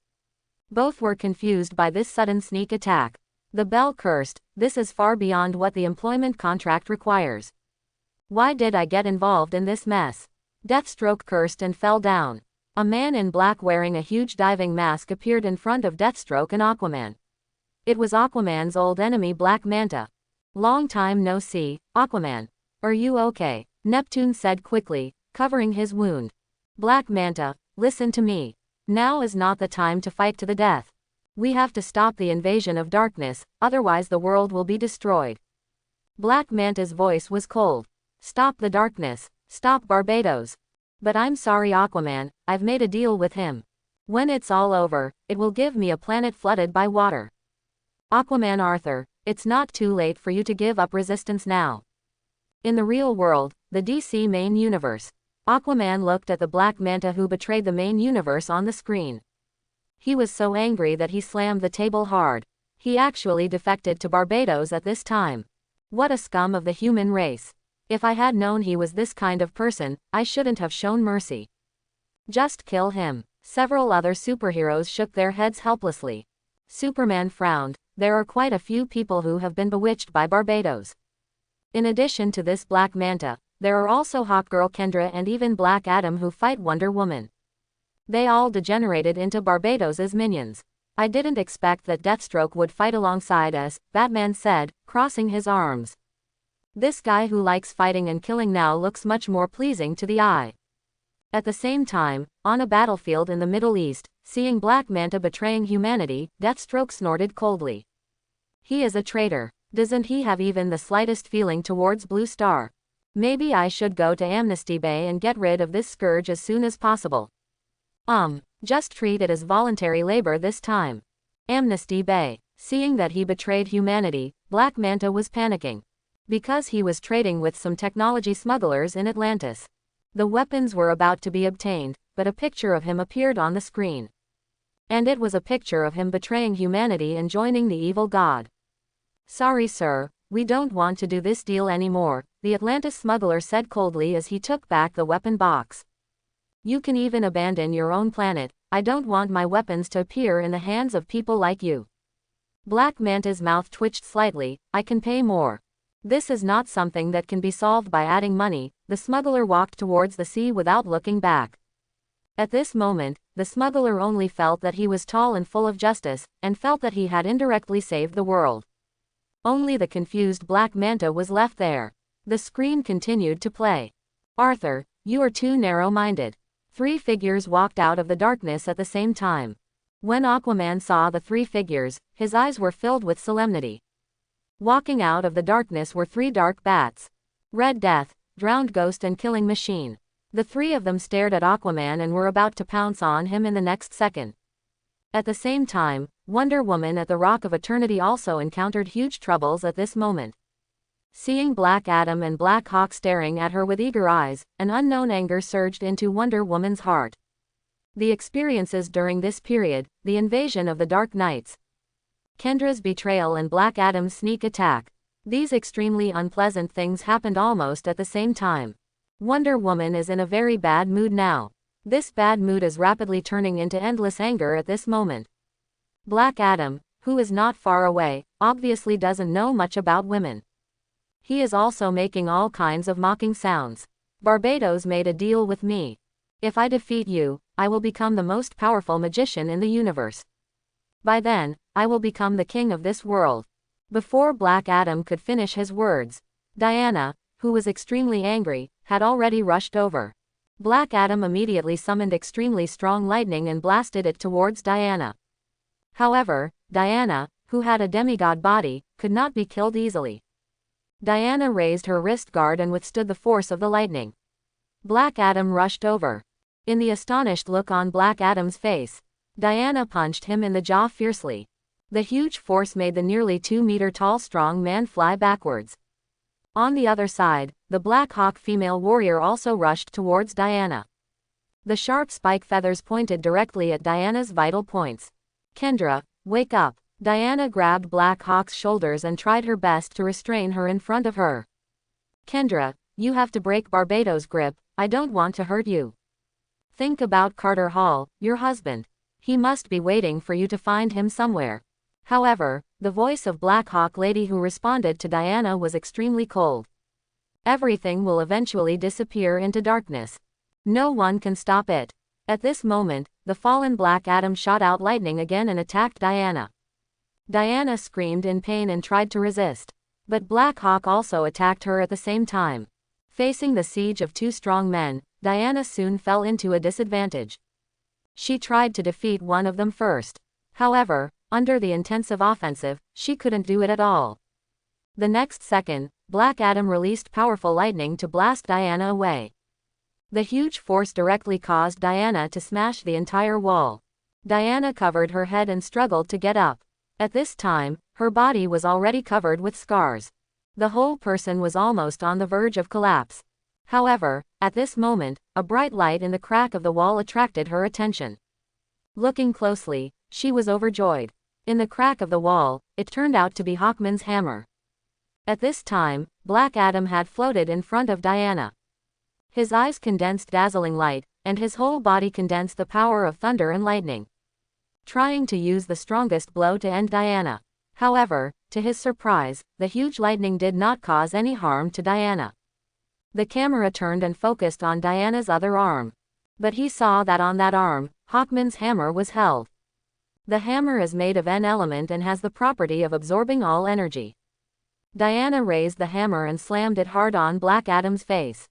Both were confused by this sudden sneak attack. The bell cursed, "This is far beyond what the employment contract requires. Why did I get involved in this mess?" Deathstroke cursed and fell down. A man in black wearing a huge diving mask appeared in front of Deathstroke and Aquaman. It was Aquaman's old enemy Black Manta. "Long time no see, Aquaman. Are you okay?" Neptune said quickly, covering his wound. "Black Manta, listen to me. Now is not the time to fight to the death. We have to stop the invasion of darkness, otherwise the world will be destroyed." Black Manta's voice was cold. "Stop the darkness. Stop Barbados." "But I'm sorry Aquaman, I've made a deal with him. When it's all over, it will give me a planet flooded by water." Aquaman Arthur, it's not too late for you to give up resistance now. In the real world, the DC main universe, Aquaman looked at the Black Manta who betrayed the main universe on the screen. He was so angry that he slammed the table hard. He actually defected to Barbados at this time. What a scum of the human race. If I had known he was this kind of person, I shouldn't have shown mercy. Just kill him. Several other superheroes shook their heads helplessly. Superman frowned. There are quite a few people who have been bewitched by Barbados. In addition to this Black Manta, there are also Hawkgirl Kendra and even Black Adam who fight Wonder Woman. They all degenerated into Barbados's minions. "I didn't expect that Deathstroke would fight alongside us," Batman said, crossing his arms. "This guy who likes fighting and killing now looks much more pleasing to the eye." At the same time, on a battlefield in the Middle East, seeing Black Manta betraying humanity, Deathstroke snorted coldly. "He is a traitor. Doesn't he have even the slightest feeling towards Blue Star? Maybe I should go to Amnesty Bay and get rid of this scourge as soon as possible. Just treat it as voluntary labor this time." Amnesty Bay. Seeing that he betrayed humanity, Black Manta was panicking. Because he was trading with some technology smugglers in Atlantis. The weapons were about to be obtained, but a picture of him appeared on the screen. And it was a picture of him betraying humanity and joining the evil god. "Sorry sir, we don't want to do this deal anymore," the Atlantis smuggler said coldly as he took back the weapon box. "You can even abandon your own planet, I don't want my weapons to appear in the hands of people like you." Black Manta's mouth twitched slightly. "I can pay more. This is not something that can be solved by adding money." The smuggler walked towards the sea without looking back. At this moment, the smuggler only felt that he was tall and full of justice, and felt that he had indirectly saved the world. Only the confused Black Manta was left there. The screen continued to play. "Arthur, you are too narrow-minded." 3 figures walked out of the darkness at the same time. When Aquaman saw the 3 figures, his eyes were filled with solemnity. Walking out of the darkness were 3 dark bats. Red Death, Drowned Ghost and Killing Machine. The 3 of them stared at Aquaman and were about to pounce on him in the next second. At the same time, Wonder Woman at the Rock of Eternity also encountered huge troubles at this moment. Seeing Black Adam and Black Hawk staring at her with eager eyes, an unknown anger surged into Wonder Woman's heart. The experiences during this period, the invasion of the Dark Knights, Kendra's betrayal and Black Adam's sneak attack. These extremely unpleasant things happened almost at the same time. Wonder Woman is in a very bad mood now. This bad mood is rapidly turning into endless anger at this moment. Black Adam, who is not far away, obviously doesn't know much about women. He is also making all kinds of mocking sounds. "Barbados made a deal with me. If I defeat you, I will become the most powerful magician in the universe. By then, I will become the king of this world." Before Black Adam could finish his words, Diana, who was extremely angry, had already rushed over. Black Adam immediately summoned extremely strong lightning and blasted it towards Diana. However, Diana, who had a demigod body, could not be killed easily. Diana raised her wrist guard and withstood the force of the lightning. Black Adam rushed over. In the astonished look on Black Adam's face, Diana punched him in the jaw fiercely. The huge force made the nearly 2-meter-tall strong man fly backwards. On the other side, the Black Hawk female warrior also rushed towards Diana. The sharp spike feathers pointed directly at Diana's vital points. "Kendra, wake up." Diana grabbed Black Hawk's shoulders and tried her best to restrain her in front of her. "Kendra, you have to break Barbados' grip, I don't want to hurt you. Think about Carter Hall, your husband. He must be waiting for you to find him somewhere." However, the voice of Black Hawk Lady who responded to Diana was extremely cold. "Everything will eventually disappear into darkness. No one can stop it." At this moment, the fallen Black Adam shot out lightning again and attacked Diana. Diana screamed in pain and tried to resist. But Black Hawk also attacked her at the same time. Facing the siege of 2 strong men, Diana soon fell into a disadvantage. She tried to defeat one of them first. However, under the intensive offensive, she couldn't do it at all. The next second, Black Adam released powerful lightning to blast Diana away. The huge force directly caused Diana to smash the entire wall. Diana covered her head and struggled to get up. At this time, her body was already covered with scars. The whole person was almost on the verge of collapse. However, at this moment, a bright light in the crack of the wall attracted her attention. Looking closely, she was overjoyed. In the crack of the wall, it turned out to be Hawkman's hammer. At this time, Black Adam had floated in front of Diana. His eyes condensed dazzling light, and his whole body condensed the power of thunder and lightning, trying to use the strongest blow to end Diana. However, to his surprise, the huge lightning did not cause any harm to Diana. The camera turned and focused on Diana's other arm. But he saw that on that arm, Hawkman's hammer was held. The hammer is made of an element and has the property of absorbing all energy. Diana raised the hammer and slammed it hard on Black Adam's face.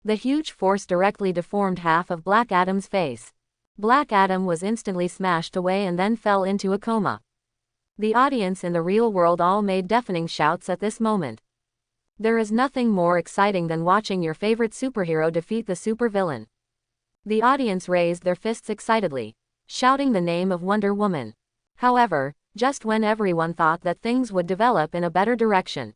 The huge force directly deformed half of Black Adam's face. Black Adam was instantly smashed away and then fell into a coma. The audience in the real world all made deafening shouts at this moment. There is nothing more exciting than watching your favorite superhero defeat the supervillain. The audience raised their fists excitedly, shouting the name of Wonder Woman. However, just when everyone thought that things would develop in a better direction,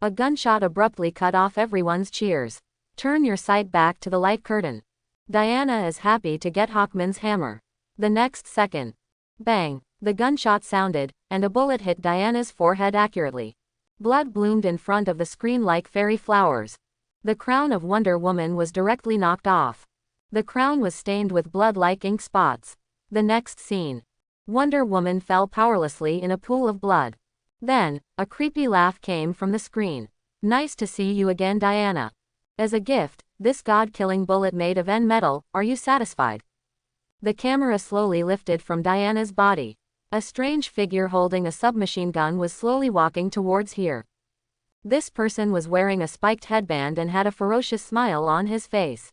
a gunshot abruptly cut off everyone's cheers. Turn your sight back to the light curtain. Diana is happy to get Hawkman's hammer. The next second. Bang! The gunshot sounded, and a bullet hit Diana's forehead accurately. Blood bloomed in front of the screen like fairy flowers. The crown of Wonder Woman was directly knocked off. The crown was stained with blood like ink spots. The next scene. Wonder Woman fell powerlessly in a pool of blood. Then, a creepy laugh came from the screen. Nice to see you again, Diana. As a gift, this god-killing bullet made of metal, are you satisfied? The camera slowly lifted from Diana's body. A strange figure holding a submachine gun was slowly walking towards here. This person was wearing a spiked headband and had a ferocious smile on his face.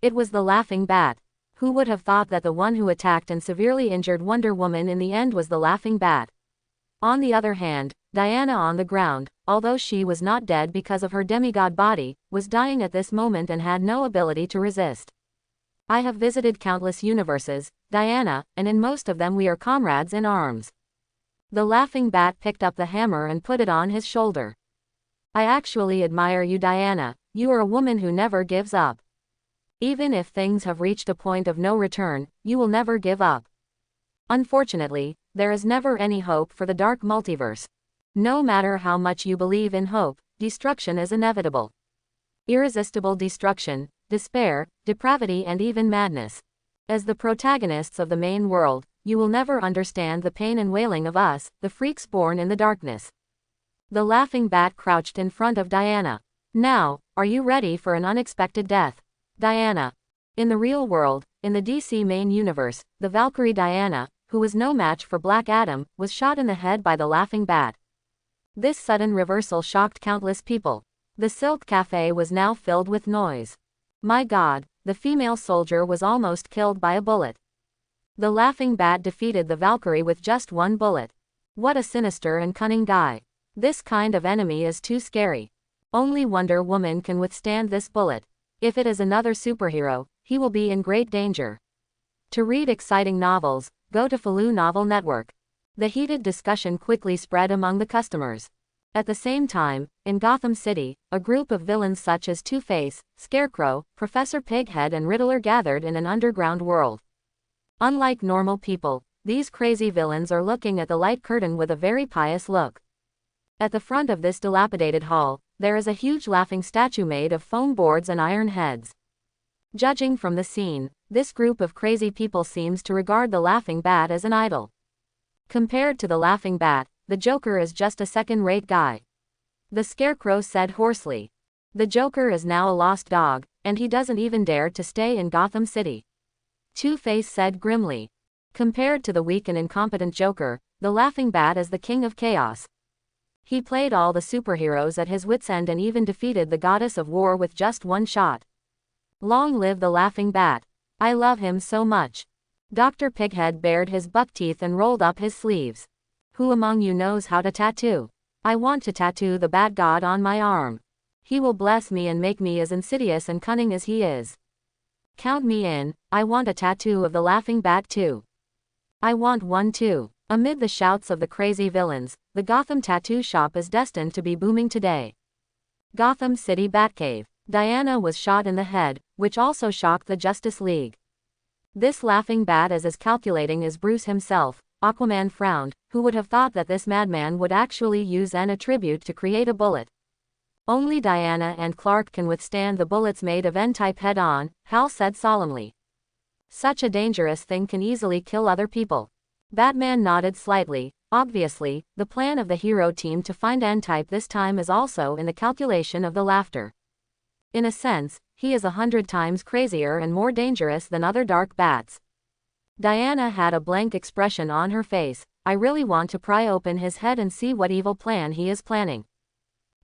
It was the Laughing Bat. Who would have thought that the one who attacked and severely injured Wonder Woman in the end was the Laughing Bat? On the other hand, Diana on the ground, although she was not dead because of her demigod body, was dying at this moment and had no ability to resist. I have visited countless universes, Diana, and in most of them we are comrades in arms. The Laughing Bat picked up the hammer and put it on his shoulder. I actually admire you, Diana. You are a woman who never gives up. Even if things have reached a point of no return, you will never give up. Unfortunately, there is never any hope for the dark multiverse. No matter how much you believe in hope, destruction is inevitable. Irresistible destruction, despair, depravity, and even madness. As the protagonists of the main world, you will never understand the pain and wailing of us, the freaks born in the darkness. The Laughing Bat crouched in front of Diana. Now, are you ready for an unexpected death? Diana. In the real world, in the DC main universe, the Valkyrie Diana, who was no match for Black Adam, was shot in the head by the Laughing Bat. This sudden reversal shocked countless people. The Silk Cafe was now filled with noise. My God, the female soldier was almost killed by a bullet. The Laughing Bat defeated the Valkyrie with just one bullet. What a sinister and cunning guy. This kind of enemy is too scary. Only Wonder Woman can withstand this bullet. If it is another superhero, he will be in great danger. To read exciting novels, go to Falu Novel Network. The heated discussion quickly spread among the customers. At the same time, in Gotham City, a group of villains such as Two-Face, Scarecrow, Professor Pighead and Riddler gathered in an underground world. Unlike normal people, these crazy villains are looking at the light curtain with a very pious look. At the front of this dilapidated hall, there is a huge laughing statue made of foam boards and iron heads. Judging from the scene, this group of crazy people seems to regard the Laughing Bat as an idol. Compared to the Laughing Bat, the Joker is just a second-rate guy. The Scarecrow said hoarsely. The Joker is now a lost dog, and he doesn't even dare to stay in Gotham City. Two-Face said grimly. Compared to the weak and incompetent Joker, the Laughing Bat is the king of chaos. He played all the superheroes at his wits' end and even defeated the goddess of war with just one shot. Long live the Laughing Bat. I love him so much. Dr. Pighead bared his buck teeth and rolled up his sleeves. Who among you knows how to tattoo? I want to tattoo the Bat God on my arm. He will bless me and make me as insidious and cunning as he is. Count me in, I want a tattoo of the Laughing Bat too. I want one too. Amid the shouts of the crazy villains, the Gotham tattoo shop is destined to be booming today. Gotham City Batcave. Diana was shot in the head, which also shocked the Justice League. This Laughing Bat is as calculating as Bruce himself. Aquaman frowned. Who would have thought that this madman would actually use an attribute to create a bullet? Only Diana and Clark can withstand the bullets made of N-type head-on, Hal said solemnly. Such a dangerous thing can easily kill other people. Batman nodded slightly. Obviously, the plan of the hero team to find N-type this time is also in the calculation of the laughter. In a sense, he is 100 times crazier and more dangerous than other dark bats. Diana had a blank expression on her face. I really want to pry open his head and see what evil plan he is planning.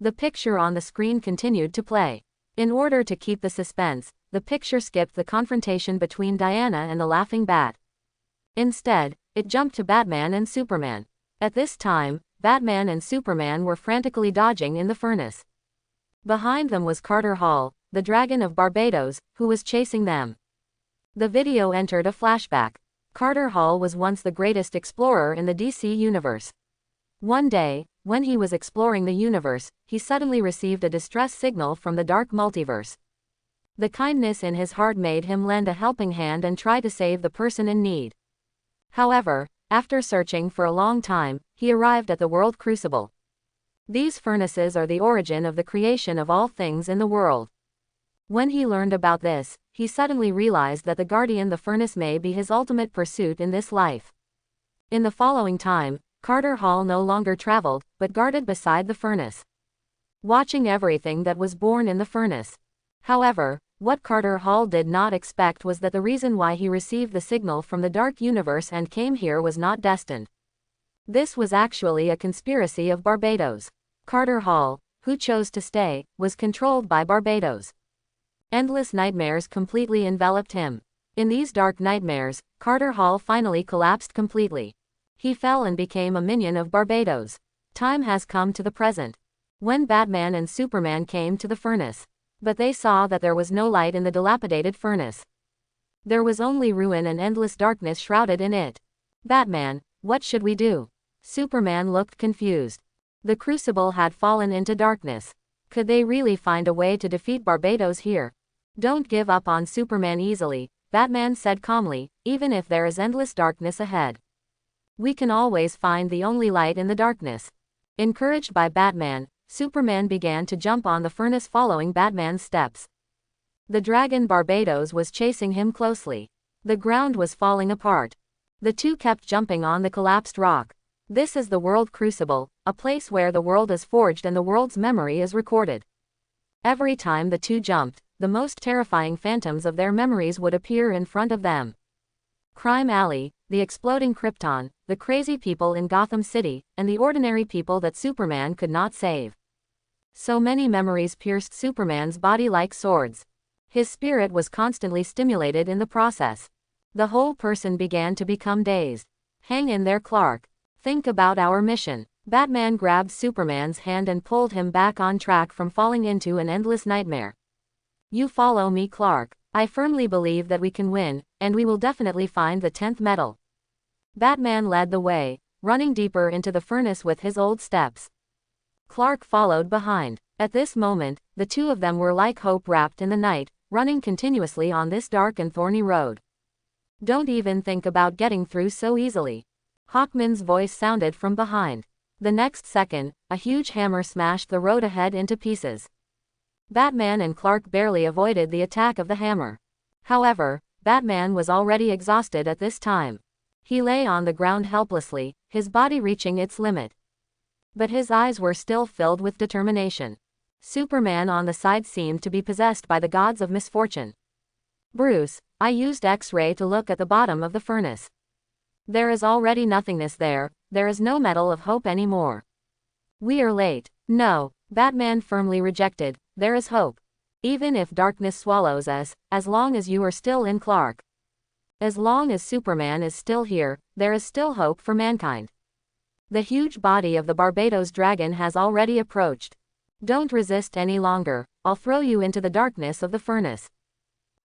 The picture on the screen continued to play. In order to keep the suspense, the picture skipped the confrontation between Diana and the Laughing Bat. Instead, it jumped to Batman and Superman. At this time, Batman and Superman were frantically dodging in the furnace. Behind them was Carter Hall, the dragon of Barbados, who was chasing them. The video entered a flashback. Carter Hall was once the greatest explorer in the DC universe. One day, when he was exploring the universe, he suddenly received a distress signal from the dark multiverse. The kindness in his heart made him lend a helping hand and try to save the person in need. However, after searching for a long time, he arrived at the world crucible. These furnaces are the origin of the creation of all things in the world. When he learned about this, he suddenly realized that the guardian the furnace may be his ultimate pursuit in this life. In the following time, Carter Hall no longer traveled, but guarded beside the furnace, watching everything that was born in the furnace. However, what Carter Hall did not expect was that the reason why he received the signal from the dark universe and came here was not destined. This was actually a conspiracy of Barbados. Carter Hall, who chose to stay, was controlled by Barbados. Endless nightmares completely enveloped him. In these dark nightmares, Carter Hall finally collapsed completely. He fell and became a minion of Barbados. Time has come to the present. When Batman and Superman came to the furnace, but they saw that there was no light in the dilapidated furnace. There was only ruin and endless darkness shrouded in it. Batman, what should we do? Superman looked confused. The crucible had fallen into darkness. Could they really find a way to defeat Barbados here? Don't give up on Superman easily, Batman said calmly, even if there is endless darkness ahead. We can always find the only light in the darkness. Encouraged by Batman, Superman began to jump on the furnace following Batman's steps. The dragon Barbados was chasing him closely. The ground was falling apart. The two kept jumping on the collapsed rock. This is the world crucible, a place where the world is forged and the world's memory is recorded. Every time the two jumped, the most terrifying phantoms of their memories would appear in front of them. Crime Alley, the exploding Krypton, the crazy people in Gotham City, and the ordinary people that Superman could not save. So many memories pierced Superman's body like swords. His spirit was constantly stimulated in the process. The whole person began to become dazed. Hang in there, Clark. Think about our mission. Batman grabbed Superman's hand and pulled him back on track from falling into an endless nightmare. You follow me, Clark. I firmly believe that we can win, and we will definitely find the 10th medal. Batman led the way, running deeper into the furnace with his old steps. Clark followed behind. At this moment, the two of them were like hope wrapped in the night, running continuously on this dark and thorny road. Don't even think about getting through so easily. Hawkman's voice sounded from behind. The next second, a huge hammer smashed the road ahead into pieces. Batman and Clark barely avoided the attack of the hammer. However, Batman was already exhausted at this time. He lay on the ground helplessly, his body reaching its limit. But his eyes were still filled with determination. Superman on the side seemed to be possessed by the gods of misfortune. Bruce, I used X-ray to look at the bottom of the furnace. There is already nothingness there, there is no metal of hope anymore. We are late. No, Batman firmly rejected, there is hope. Even if darkness swallows us, as long as you are still in Clark. As long as Superman is still here, there is still hope for mankind. The huge body of the Barbados dragon has already approached. Don't resist any longer, I'll throw you into the darkness of the furnace.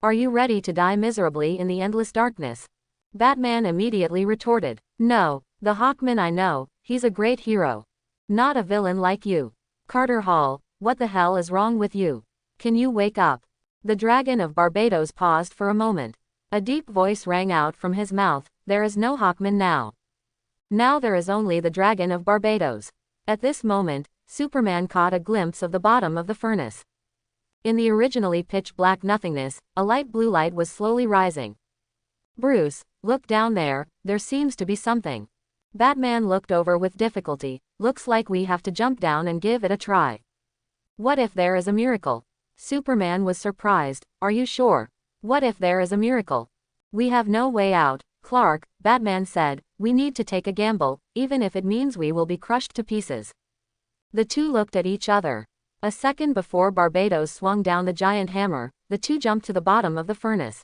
Are you ready to die miserably in the endless darkness? Batman immediately retorted, no, the Hawkman I know, he's a great hero. Not a villain like you. Carter Hall, what the hell is wrong with you? Can you wake up? The dragon of Barbados paused for a moment. A deep voice rang out from his mouth, there is no Hawkman now. Now there is only the dragon of Barbados. At this moment, Superman caught a glimpse of the bottom of the furnace. In the originally pitch-black nothingness, a light blue light was slowly rising. Bruce, look down there, there seems to be something. Batman looked over with difficulty, looks like we have to jump down and give it a try. What if there is a miracle? Superman was surprised, are you sure? What if there is a miracle? We have no way out, Clark, Batman said, we need to take a gamble, even if it means we will be crushed to pieces. The two looked at each other. A second before Barbados swung down the giant hammer, the two jumped to the bottom of the furnace.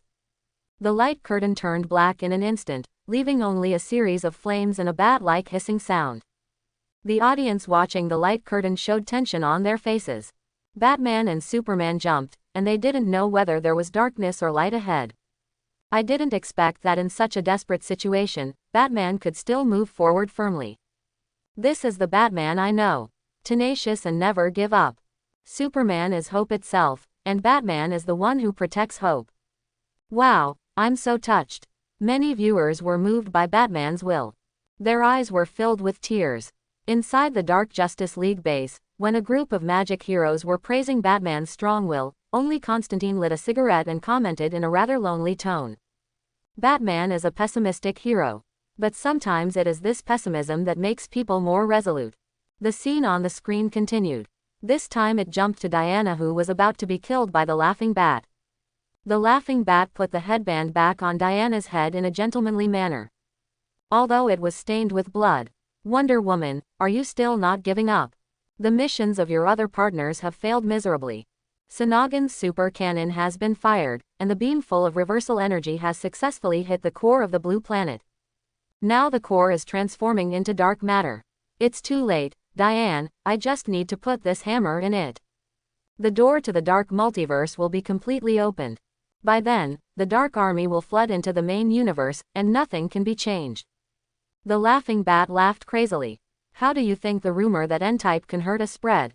The light curtain turned black in an instant, leaving only a series of flames and a bat-like hissing sound. The audience watching the light curtain showed tension on their faces. Batman and Superman jumped, and they didn't know whether there was darkness or light ahead. I didn't expect that in such a desperate situation, Batman could still move forward firmly. This is the Batman I know. Tenacious and never give up. Superman is hope itself, and Batman is the one who protects hope. Wow, I'm so touched. Many viewers were moved by Batman's will. Their eyes were filled with tears. Inside the Dark Justice League base, when a group of magic heroes were praising Batman's strong will, only Constantine lit a cigarette and commented in a rather lonely tone. Batman is a pessimistic hero. But sometimes it is this pessimism that makes people more resolute. The scene on the screen continued. This time it jumped to Diana, who was about to be killed by the Laughing Bat. The Laughing Bat put the headband back on Diana's head in a gentlemanly manner, although it was stained with blood. Wonder Woman, are you still not giving up? The missions of your other partners have failed miserably. Sinogon's super cannon has been fired, and the beam full of reversal energy has successfully hit the core of the blue planet. Now the core is transforming into dark matter. It's too late, Diane, I just need to put this hammer in it. The door to the dark multiverse will be completely opened. By then, the Dark Army will flood into the main universe, and nothing can be changed. The Laughing Bat laughed crazily. How do you think the rumor that N-Type can hurt us spread?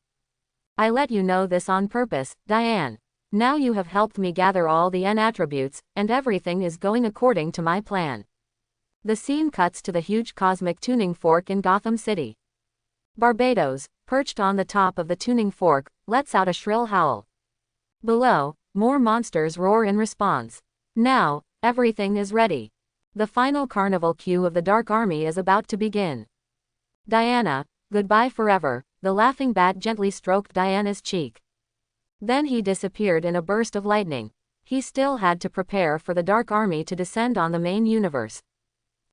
I let you know this on purpose, Diane. Now you have helped me gather all the N attributes, and everything is going according to my plan. The scene cuts to the huge cosmic tuning fork in Gotham City. Barbados, perched on the top of the tuning fork, lets out a shrill howl. Below, more monsters roar in response. Now, everything is ready. The final carnival queue of the Dark Army is about to begin. Diana, goodbye forever, the Laughing Bat gently stroked Diana's cheek. Then he disappeared in a burst of lightning. He still had to prepare for the Dark Army to descend on the main universe.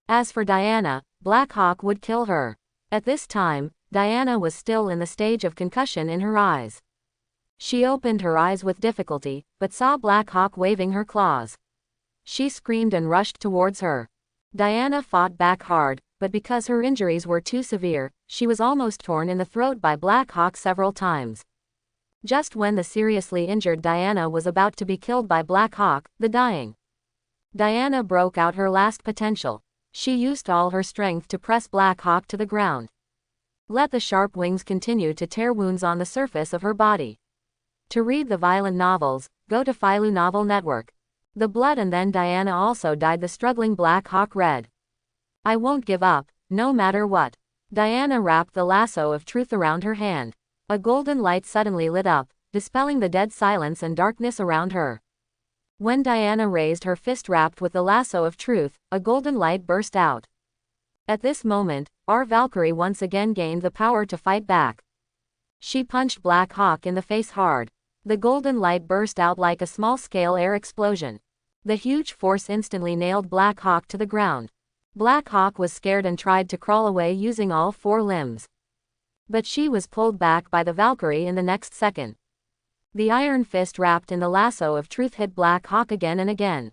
As for Diana, Black Hawk would kill her. At this time, Diana was still in the stage of concussion in her eyes. She opened her eyes with difficulty, but saw Black Hawk waving her claws. She screamed and rushed towards her. Diana fought back hard, but because her injuries were too severe, she was almost torn in the throat by Black Hawk several times. Just when the seriously injured Diana was about to be killed by Black Hawk, the dying Diana broke out her last potential. She used all her strength to press Black Hawk to the ground. Let the sharp wings continue to tear wounds on the surface of her body. To read the violent novels, go to Philu Novel Network. The blood, and then Diana also died. The struggling Black Hawk read. I won't give up, no matter what. Diana wrapped the lasso of truth around her hand. A golden light suddenly lit up, dispelling the dead silence and darkness around her. When Diana raised her fist wrapped with the lasso of truth, a golden light burst out. At this moment, our Valkyrie once again gained the power to fight back. She punched Black Hawk in the face hard. The golden light burst out like a small-scale air explosion. The huge force instantly nailed Black Hawk to the ground. Black Hawk was scared and tried to crawl away using all four limbs. But she was pulled back by the Valkyrie in the next second. The iron fist wrapped in the lasso of truth hit Black Hawk again and again.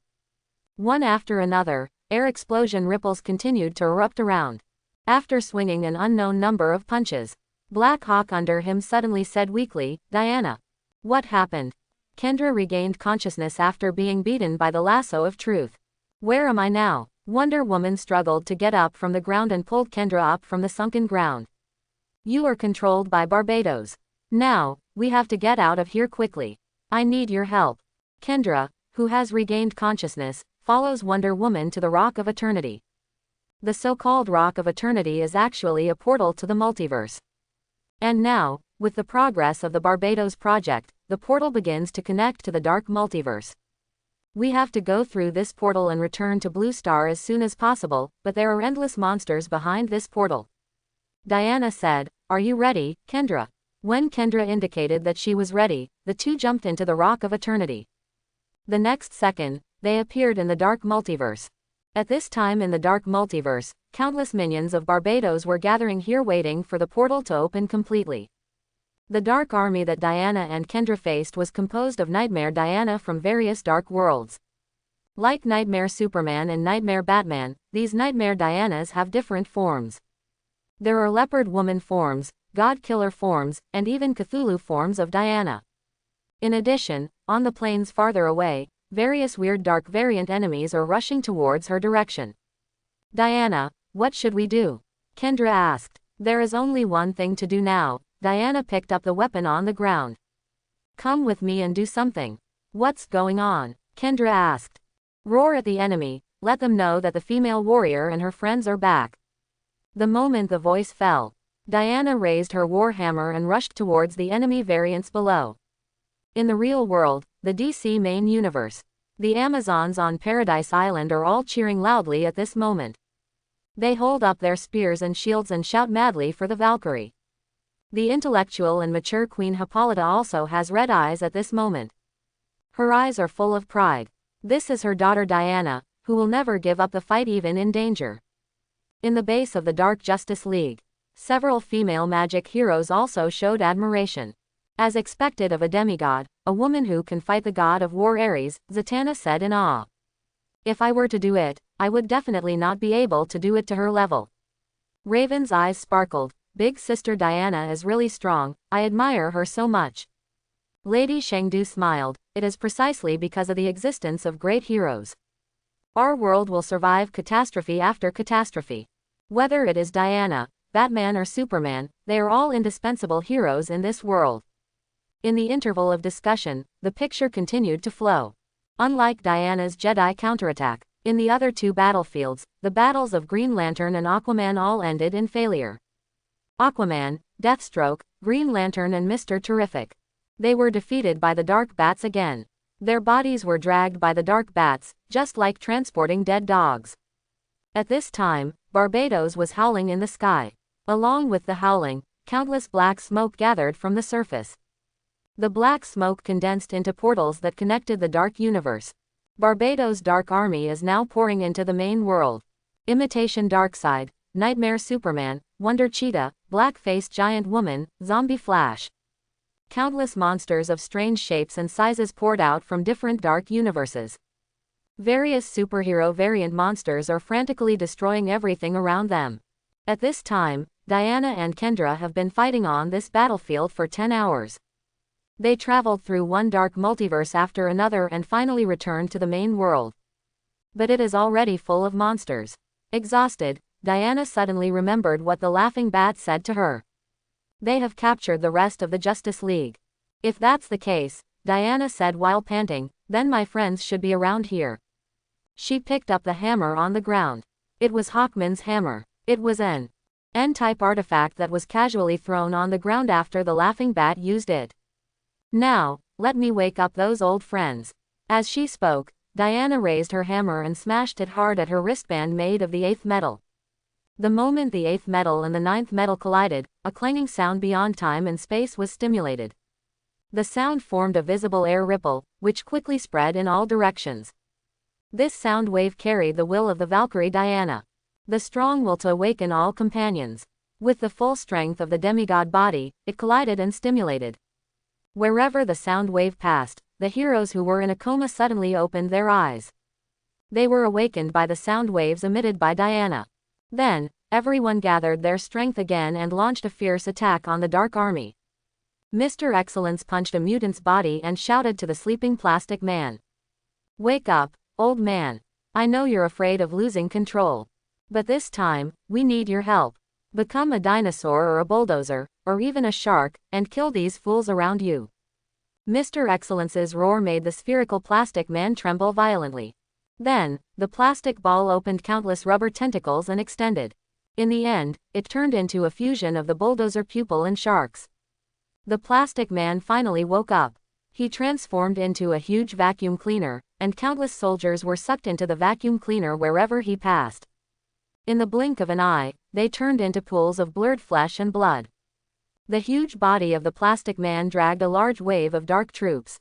One after another, air explosion ripples continued to erupt around. After swinging an unknown number of punches, Black Hawk under him suddenly said weakly, Diana. What happened? Kendra regained consciousness after being beaten by the lasso of truth. Where am I now? Wonder Woman struggled to get up from the ground and pulled Kendra up from the sunken ground. You are controlled by Barbados. Now, we have to get out of here quickly. I need your help. Kendra, who has regained consciousness, follows Wonder Woman to the Rock of Eternity. The so-called Rock of Eternity is actually a portal to the multiverse. And now, with the progress of the Barbados project, the portal begins to connect to the dark multiverse. We have to go through this portal and return to Blue Star as soon as possible, but there are endless monsters behind this portal. Diana said, Are you ready, Kendra? When Kendra indicated that she was ready, the two jumped into the Rock of Eternity. The next second, they appeared in the dark multiverse. At this time in the dark multiverse, countless minions of Barbados were gathering here waiting for the portal to open completely. The dark army that Diana and Kendra faced was composed of Nightmare Diana from various dark worlds. Like Nightmare Superman and Nightmare Batman, these Nightmare Dianas have different forms. There are Leopard Woman forms, God Killer forms, and even Cthulhu forms of Diana. In addition, on the plains farther away, various weird dark variant enemies are rushing towards her direction. Diana, what should we do? Kendra asked. There is only one thing to do now. Diana picked up the weapon on the ground. Come with me and do something. What's going on? Kendra asked. Roar at the enemy, let them know that the female warrior and her friends are back. The moment the voice fell, Diana raised her warhammer and rushed towards the enemy variants below. In the real world, the DC main universe, the Amazons on Paradise Island are all cheering loudly at this moment. They hold up their spears and shields and shout madly for the Valkyrie. The intellectual and mature Queen Hippolyta also has red eyes at this moment. Her eyes are full of pride. This is her daughter Diana, who will never give up the fight even in danger. In the base of the Dark Justice League, several female magic heroes also showed admiration. As expected of a demigod, a woman who can fight the god of war Ares, Zatanna said in awe. If I were to do it, I would definitely not be able to do it to her level. Raven's eyes sparkled. Big sister Diana is really strong, I admire her so much. Lady Shangdu smiled. It is precisely because of the existence of great heroes. Our world will survive catastrophe after catastrophe. Whether it is Diana, Batman or Superman, they are all indispensable heroes in this world. In the interval of discussion, the picture continued to flow. Unlike Diana's Jedi counterattack, in the other two battlefields, the battles of Green Lantern and Aquaman all ended in failure. Aquaman, Deathstroke, Green Lantern and Mr. Terrific. They were defeated by the Dark Bats again. Their bodies were dragged by the Dark Bats, just like transporting dead dogs. At this time, Barbados was howling in the sky. Along with the howling, countless black smoke gathered from the surface. The black smoke condensed into portals that connected the Dark Universe. Barbados' Dark Army is now pouring into the main world. Imitation Darkseid, Nightmare Superman, Wonder Cheetah, Black-Faced Giant Woman, Zombie Flash. Countless monsters of strange shapes and sizes poured out from different dark universes. Various superhero variant monsters are frantically destroying everything around them. At this time, Diana and Kendra have been fighting on this battlefield for 10 hours. They traveled through one dark multiverse after another and finally returned to the main world. But it is already full of monsters. Exhausted, Diana suddenly remembered what the laughing bat said to her. They have captured the rest of the Justice League. If that's the case, Diana said while panting, then my friends should be around here. She picked up the hammer on the ground. It was Hawkman's hammer. It was an N-type artifact that was casually thrown on the ground after the laughing bat used it. Now, let me wake up those old friends. As she spoke, Diana raised her hammer and smashed it hard at her wristband made of the 8th metal. The moment the 8th metal and the 9th metal collided, a clanging sound beyond time and space was stimulated. The sound formed a visible air ripple, which quickly spread in all directions. This sound wave carried the will of the Valkyrie Diana. The strong will to awaken all companions. With the full strength of the demigod body, it collided and stimulated. Wherever the sound wave passed, the heroes who were in a coma suddenly opened their eyes. They were awakened by the sound waves emitted by Diana. Then, everyone gathered their strength again and launched a fierce attack on the Dark Army. Mr. Excellence punched a mutant's body and shouted to the sleeping plastic man. Wake up, old man. I know you're afraid of losing control. But this time, we need your help. Become a dinosaur or a bulldozer, or even a shark, and kill these fools around you. Mr. Excellence's roar made the spherical plastic man tremble violently. Then, the plastic ball opened countless rubber tentacles and extended. In the end, it turned into a fusion of the bulldozer pupil and sharks. The plastic man finally woke up. He transformed into a huge vacuum cleaner, and countless soldiers were sucked into the vacuum cleaner wherever he passed. In the blink of an eye, they turned into pools of blurred flesh and blood. The huge body of the plastic man dragged a large wave of dark troops.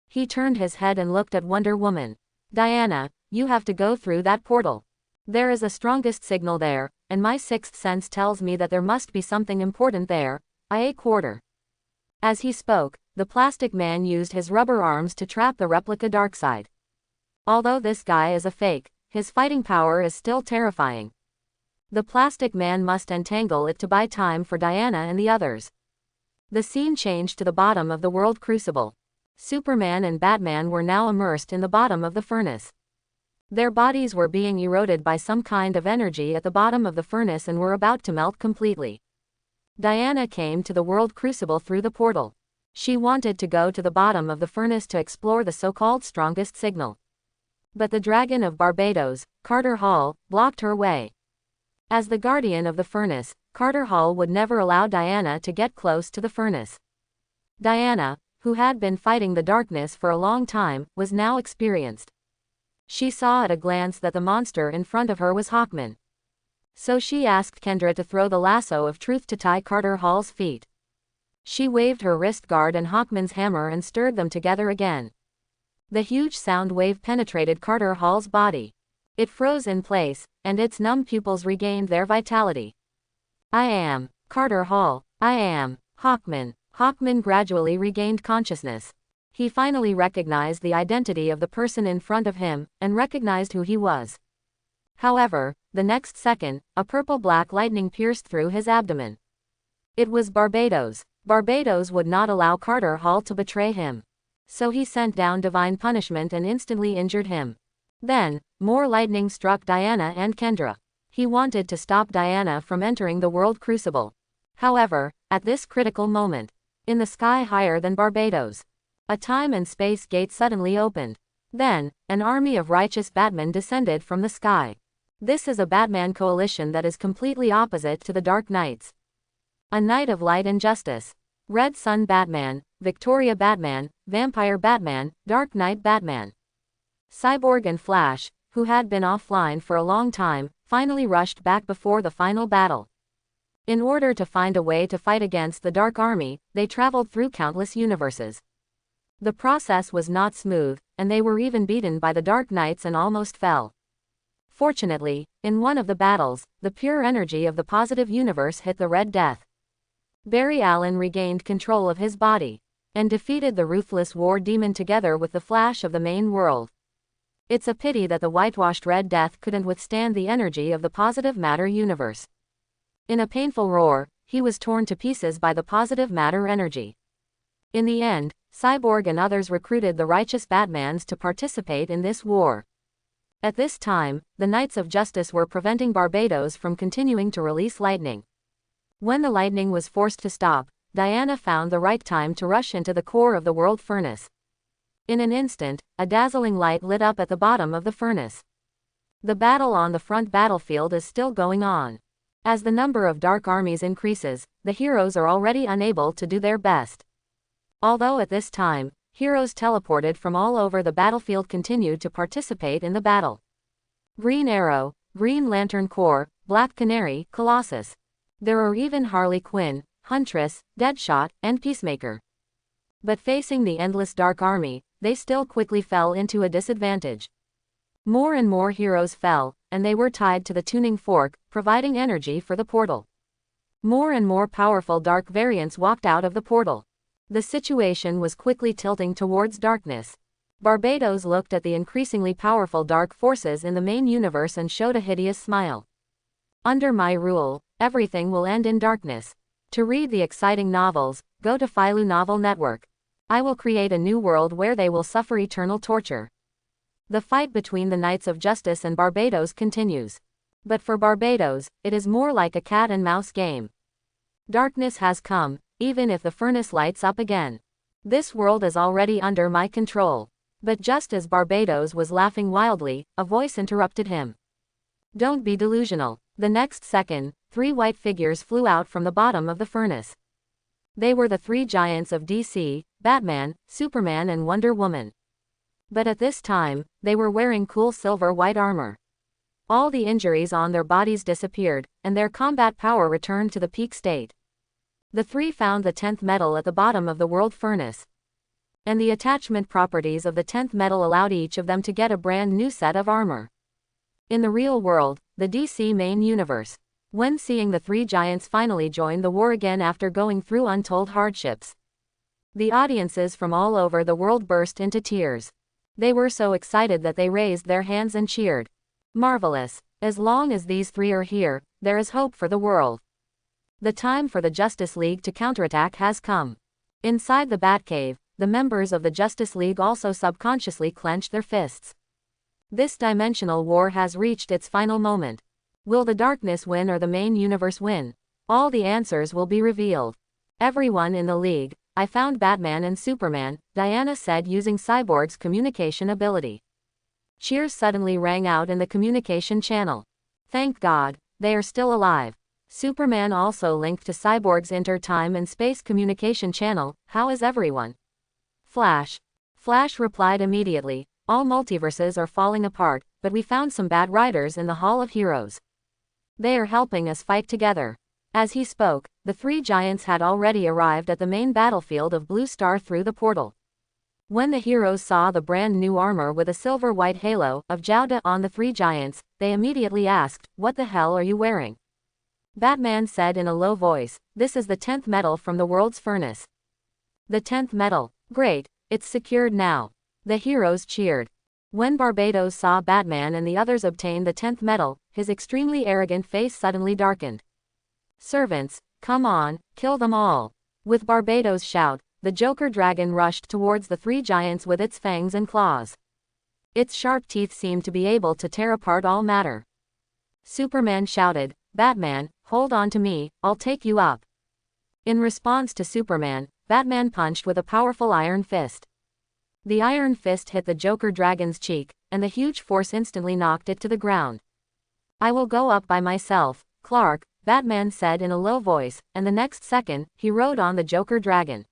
He turned his head and looked at Wonder Woman. Diana, you have to go through that portal. There is a strongest signal there, and my sixth sense tells me that there must be something important there. A quarter. As he spoke, the plastic man used his rubber arms to trap the replica Darkseid. Although this guy is a fake, his fighting power is still terrifying. The plastic man must entangle it to buy time for Diana and the others. The scene changed to the bottom of the world crucible. Superman and Batman were now immersed in the bottom of the furnace. Their bodies were being eroded by some kind of energy at the bottom of the furnace and were about to melt completely. Diana came to the world crucible through the portal. She wanted to go to the bottom of the furnace to explore the so-called strongest signal. But the Dragon of Barbados, Carter Hall, blocked her way. As the guardian of the furnace, Carter Hall would never allow Diana to get close to the furnace. Diana, who had been fighting the darkness for a long time, was now experienced. She saw at a glance that the monster in front of her was Hawkman. So she asked Kendra to throw the lasso of truth to tie Carter Hall's feet. She waved her wrist guard and Hawkman's hammer and stirred them together again. The huge sound wave penetrated Carter Hall's body. It froze in place, and its numb pupils regained their vitality. I am Carter Hall. I am Hawkman. Hawkman gradually regained consciousness. He finally recognized the identity of the person in front of him, and recognized who he was. However, the next second, a purple-black lightning pierced through his abdomen. It was Barbados. Barbados would not allow Carter Hall to betray him. So he sent down divine punishment and instantly injured him. Then, more lightning struck Diana and Kendra. He wanted to stop Diana from entering the world crucible. However, at this critical moment, in the sky higher than Barbados, a time and space gate suddenly opened. Then, an army of righteous Batmen descended from the sky. This is a Batman coalition that is completely opposite to the Dark Knights. A Knight of Light and Justice. Red Sun Batman, Victoria Batman, Vampire Batman, Dark Knight Batman. Cyborg and Flash, who had been offline for a long time, finally rushed back before the final battle. In order to find a way to fight against the Dark Army, they traveled through countless universes. The process was not smooth, and they were even beaten by the Dark Knights and almost fell. Fortunately, in one of the battles, the pure energy of the positive universe hit the Red Death. Barry Allen regained control of his body, and defeated the ruthless war demon together with the Flash of the main world. It's a pity that the whitewashed Red Death couldn't withstand the energy of the positive matter universe. In a painful roar, he was torn to pieces by the positive matter energy. In the end, Cyborg and others recruited the righteous Batmans to participate in this war. At this time, the Knights of Justice were preventing Barbados from continuing to release lightning. When the lightning was forced to stop, Diana found the right time to rush into the core of the world furnace. In an instant, a dazzling light lit up at the bottom of the furnace. The battle on the front battlefield is still going on. As the number of dark armies increases, the heroes are already unable to do their best. Although at this time, heroes teleported from all over the battlefield continued to participate in the battle. Green Arrow, Green Lantern Corps, Black Canary, Colossus. There are even Harley Quinn, Huntress, Deadshot, and Peacemaker. But facing the endless Dark Army, they still quickly fell into a disadvantage. More and more heroes fell, and they were tied to the tuning fork, providing energy for the portal. More and more powerful dark variants walked out of the portal. The situation was quickly tilting towards darkness. Barbados looked at the increasingly powerful dark forces in the main universe and showed a hideous smile. Under my rule, everything will end in darkness. To read the exciting novels, go to Philu Novel Network. I will create a new world where they will suffer eternal torture. The fight between the Knights of Justice and Barbados continues. But for Barbados, it is more like a cat and mouse game. Darkness has come, even if the furnace lights up again. This world is already under my control. But just as Barbados was laughing wildly, a voice interrupted him. Don't be delusional. The next second, 3 white figures flew out from the bottom of the furnace. They were the 3 giants of DC, Batman, Superman and Wonder Woman. But at this time, they were wearing cool silver white armor. All the injuries on their bodies disappeared, and their combat power returned to the peak state. The 3 found the 10th metal at the bottom of the world furnace. And the attachment properties of the 10th metal allowed each of them to get a brand new set of armor. In the real world, the DC main universe, when seeing the 3 giants finally join the war again after going through untold hardships, the audiences from all over the world burst into tears. They were so excited that they raised their hands and cheered. Marvelous. As long as these 3 are here, there is hope for the world. The time for the Justice League to counterattack has come. Inside the Batcave, the members of the Justice League also subconsciously clenched their fists. This dimensional war has reached its final moment. Will the darkness win or the main universe win? All the answers will be revealed. Everyone in the League, I found Batman and Superman, Diana said using Cyborg's communication ability. Cheers suddenly rang out in the communication channel. Thank God, they are still alive. Superman also linked to Cyborg's inter-time and space communication channel. How is everyone? Flash. Flash replied immediately, all multiverses are falling apart, but we found some bad riders in the Hall of Heroes. They are helping us fight together. As he spoke, the three giants had already arrived at the main battlefield of Blue Star through the portal. When the heroes saw the brand new armor with a silver-white halo of Jowda on the three giants, they immediately asked, "What the hell are you wearing?" Batman said in a low voice, "This is the 10th metal from the world's furnace." The 10th metal. Great, it's secured now. The heroes cheered. When Barbados saw Batman and the others obtain the 10th metal, his extremely arrogant face suddenly darkened. "Servants, come on, kill them all." With Barbados' shout, the Joker dragon rushed towards the three giants with its fangs and claws. Its sharp teeth seemed to be able to tear apart all matter. Superman shouted, "Batman, hold on to me, I'll take you up." In response to Superman, Batman punched with a powerful iron fist. The iron fist hit the Joker dragon's cheek, and the huge force instantly knocked it to the ground. "I will go up by myself, Clark," Batman said in a low voice, and the next second, he rode on the Joker dragon.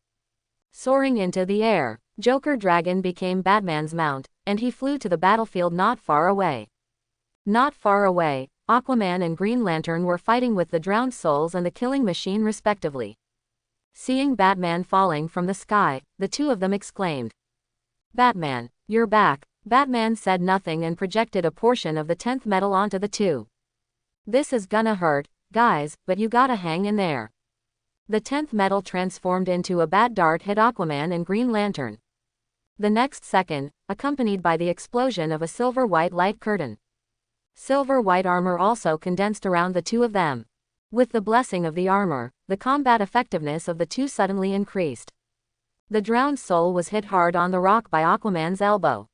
Soaring into the air, Joker dragon became Batman's mount, and he flew to the battlefield not far away. Not far away, Aquaman and Green Lantern were fighting with the Drowned Souls and the Killing Machine respectively. Seeing Batman falling from the sky, the two of them exclaimed, "Batman, you're back." Batman said nothing and projected a portion of the 10th metal onto the two. "This is gonna hurt, guys, but you gotta hang in there." The 10th metal transformed into a bat dart hit Aquaman and Green Lantern. The next second, accompanied by the explosion of a silver-white light curtain. Silver-white armor also condensed around the two of them. With the blessing of the armor, the combat effectiveness of the two suddenly increased. The Drowned Soul was hit hard on the rock by Aquaman's elbow.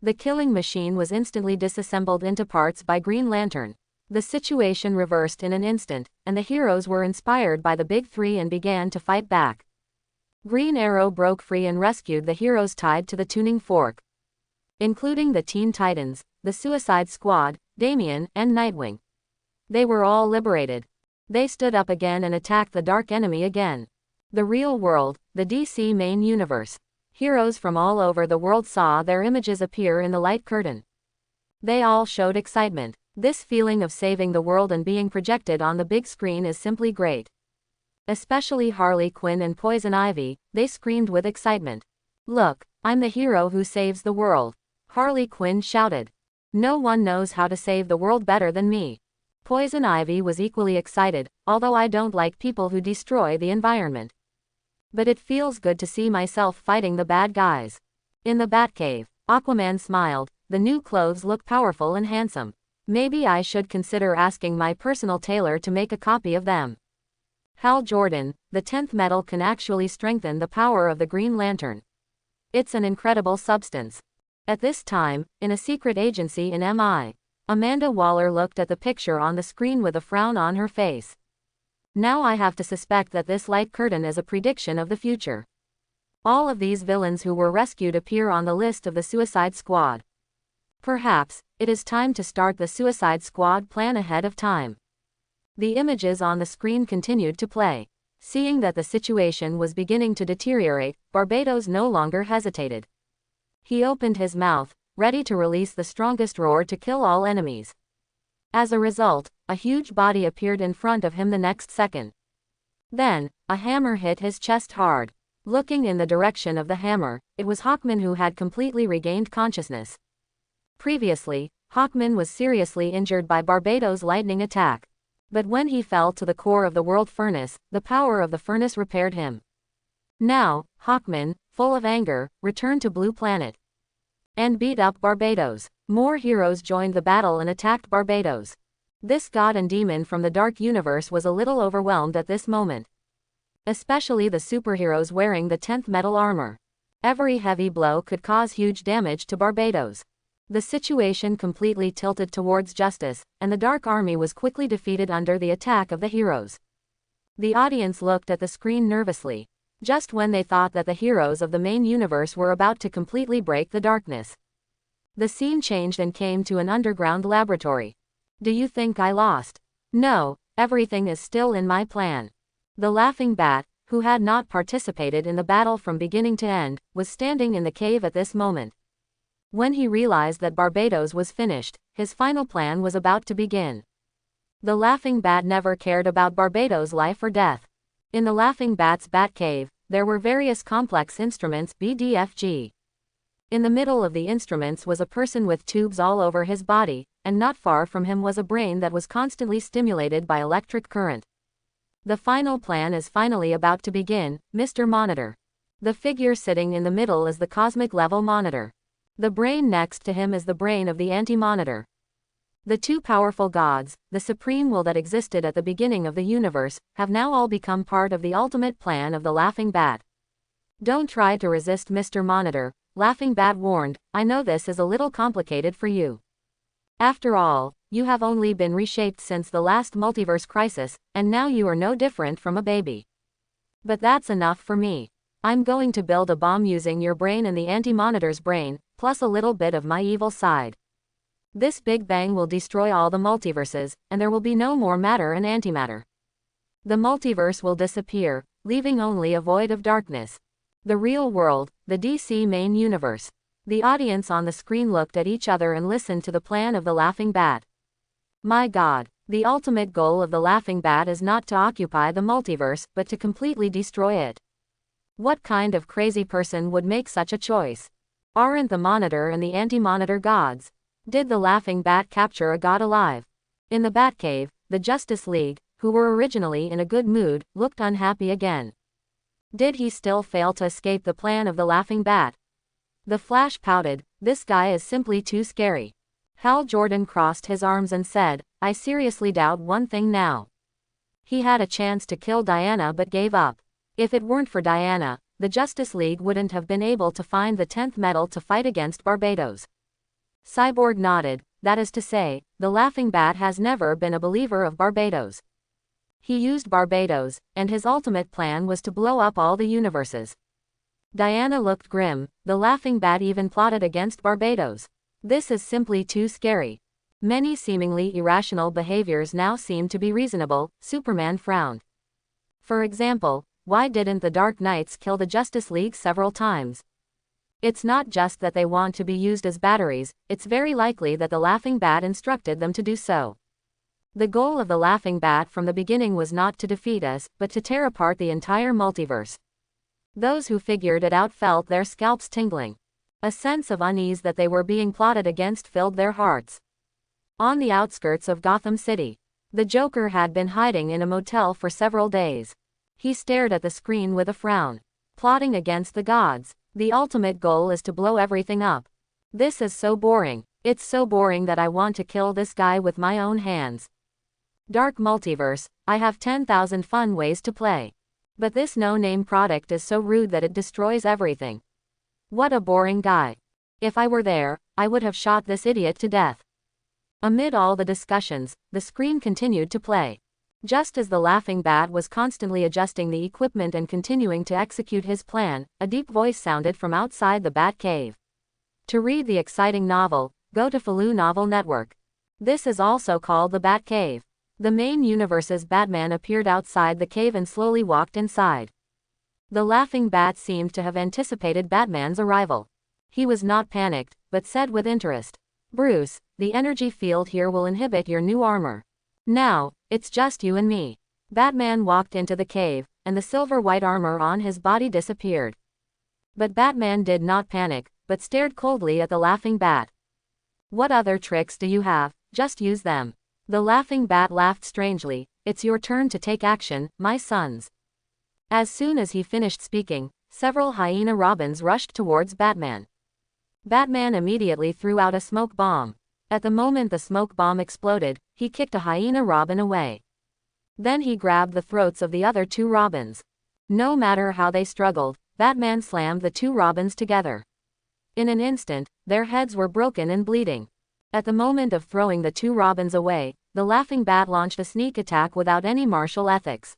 The Killing Machine was instantly disassembled into parts by Green Lantern. The situation reversed in an instant, and the heroes were inspired by the Big Three and began to fight back. Green Arrow broke free and rescued the heroes tied to the tuning fork, including the Teen Titans, the Suicide Squad, Damian, and Nightwing. They were all liberated. They stood up again and attacked the dark enemy again. The real world, the DC main universe. Heroes from all over the world saw their images appear in the light curtain. They all showed excitement. This feeling of saving the world and being projected on the big screen is simply great. Especially Harley Quinn and Poison Ivy, they screamed with excitement. "Look, I'm the hero who saves the world," Harley Quinn shouted. "No one knows how to save the world better than me." Poison Ivy was equally excited, although I don't like people who destroy the environment. But it feels good to see myself fighting the bad guys. In the Batcave, Aquaman smiled, "The new clothes look powerful and handsome. Maybe I should consider asking my personal tailor to make a copy of them." Hal Jordan, "The 10th metal can actually strengthen the power of the Green Lantern. It's an incredible substance." At this time, in a secret agency in MI, Amanda Waller looked at the picture on the screen with a frown on her face. "Now I have to suspect that this light curtain is a prediction of the future. All of these villains who were rescued appear on the list of the Suicide Squad. Perhaps, it is time to start the Suicide Squad plan ahead of time." The images on the screen continued to play. Seeing that the situation was beginning to deteriorate, Barbados no longer hesitated. He opened his mouth, ready to release the strongest roar to kill all enemies. As a result, a huge body appeared in front of him the next second. Then, a hammer hit his chest hard. Looking in the direction of the hammer, it was Hawkman who had completely regained consciousness. Previously, Hawkman was seriously injured by Barbados' lightning attack. But when he fell to the core of the world furnace, the power of the furnace repaired him. Now, Hawkman, full of anger, returned to Blue Planet and beat up Barbados. More heroes joined the battle and attacked Barbados. This god and demon from the dark universe was a little overwhelmed at this moment. Especially the superheroes wearing the 10th metal armor. Every heavy blow could cause huge damage to Barbados. The situation completely tilted towards justice, and the Dark Army was quickly defeated under the attack of the heroes. The audience looked at the screen nervously. Just when they thought that the heroes of the main universe were about to completely break the darkness. The scene changed and came to an underground laboratory. Do you think I lost? No, everything is still in my plan. The Laughing Bat, who had not participated in the battle from beginning to end, was standing in the cave at this moment. When he realized that Barbados was finished, his final plan was about to begin. The Laughing Bat never cared about Barbados' life or death. In the Laughing Bat's bat cave, there were various complex instruments BDFG. In the middle of the instruments was a person with tubes all over his body, and not far from him was a brain that was constantly stimulated by electric current. The final plan is finally about to begin, Mr. Monitor. The figure sitting in the middle is the cosmic level monitor. The brain next to him is the brain of the anti-monitor. The two powerful gods, the supreme will that existed at the beginning of the universe, have now all become part of the ultimate plan of the Laughing Bat. Don't try to resist Mr. Monitor, Laughing Bat warned. I know this is a little complicated for you. After all, you have only been reshaped since the last multiverse crisis, and now you are no different from a baby. But that's enough for me. I'm going to build a bomb using your brain and the anti-monitor's brain, plus a little bit of my evil side. This Big Bang will destroy all the multiverses, and there will be no more matter and antimatter. The multiverse will disappear, leaving only a void of darkness. The real world, the DC main universe. The audience on the screen looked at each other and listened to the plan of the Laughing Bat. My God, the ultimate goal of the Laughing Bat is not to occupy the multiverse, but to completely destroy it. What kind of crazy person would make such a choice? Aren't the Monitor and the anti-monitor gods? Did the Laughing Bat capture a god alive? In the Batcave, the Justice League, who were originally in a good mood, looked unhappy again. Did he still fail to escape the plan of the Laughing Bat? The Flash pouted, this guy is simply too scary. Hal Jordan crossed his arms and said, I seriously doubt one thing now. He had a chance to kill Diana but gave up. If it weren't for Diana, the Justice League wouldn't have been able to find the 10th metal to fight against Barbados. Cyborg nodded, that is to say, the Laughing Bat has never been a believer of Barbados. He used Barbados, and his ultimate plan was to blow up all the universes. Diana looked grim, the Laughing Bat even plotted against Barbados. This is simply too scary. Many seemingly irrational behaviors now seem to be reasonable, Superman frowned. For example, why didn't the Dark Knights kill the Justice League several times? It's not just that they want to be used as batteries, it's very likely that the Laughing Bat instructed them to do so. The goal of the Laughing Bat from the beginning was not to defeat us, but to tear apart the entire multiverse. Those who figured it out felt their scalps tingling. A sense of unease that they were being plotted against filled their hearts. On the outskirts of Gotham City, the Joker had been hiding in a motel for several days. He stared at the screen with a frown. Plotting against the gods. The ultimate goal is to blow everything up. This is so boring. It's so boring that I want to kill this guy with my own hands. Dark Multiverse, I have 10,000 fun ways to play. But this no-name product is so rude that it destroys everything. What a boring guy. If I were there, I would have shot this idiot to death. Amid all the discussions, the screen continued to play. Just as the Laughing Bat was constantly adjusting the equipment and continuing to execute his plan, a deep voice sounded from outside the Bat Cave. To read the exciting novel, go to Falu Novel Network. This is also called the Bat Cave. The main universe's Batman appeared outside the cave and slowly walked inside. The Laughing Bat seemed to have anticipated Batman's arrival. He was not panicked, but said with interest, Bruce, the energy field here will inhibit your new armor. Now, it's just you and me. Batman walked into the cave, and the silver-white armor on his body disappeared. But Batman did not panic, but stared coldly at the Laughing Bat. What other tricks do you have? Just use them. The Laughing Bat laughed strangely. It's your turn to take action, my sons. As soon as he finished speaking, several hyena robins rushed towards Batman. Batman immediately threw out a smoke bomb. At the moment the smoke bomb exploded, he kicked a hyena robin away. Then he grabbed the throats of the other two robins. No matter how they struggled, Batman slammed the two robins together. In an instant, their heads were broken and bleeding. At the moment of throwing the two robins away, the Laughing Bat launched a sneak attack without any martial ethics.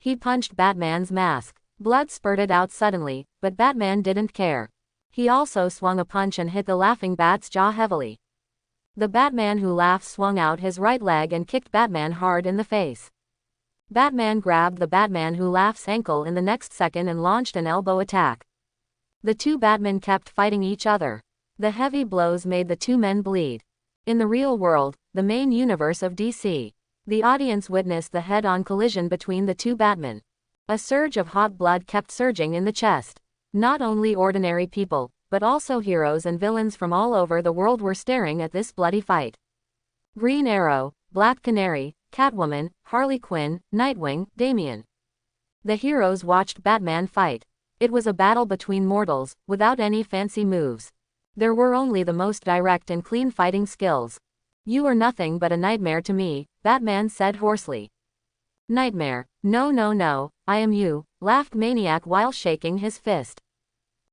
He punched Batman's mask. Blood spurted out suddenly, but Batman didn't care. He also swung a punch and hit the Laughing Bat's jaw heavily. The Batman who laughs swung out his right leg and kicked Batman hard in the face. Batman grabbed the Batman who laughs ankle in the next second and launched an elbow attack. The two Batmen kept fighting each other. The heavy blows made the two men bleed. In the real world, the main universe of DC, the audience witnessed the head-on collision between the two Batmen. A surge of hot blood kept surging in the chest. Not only ordinary people, but also heroes and villains from all over the world were staring at this bloody fight. Green Arrow, Black Canary, Catwoman, Harley Quinn, Nightwing, Damian. The heroes watched Batman fight. It was a battle between mortals, without any fancy moves. There were only the most direct and clean fighting skills. "You are nothing but a nightmare to me," Batman said hoarsely. "Nightmare? No no no, I am you," laughed Maniac while shaking his fist.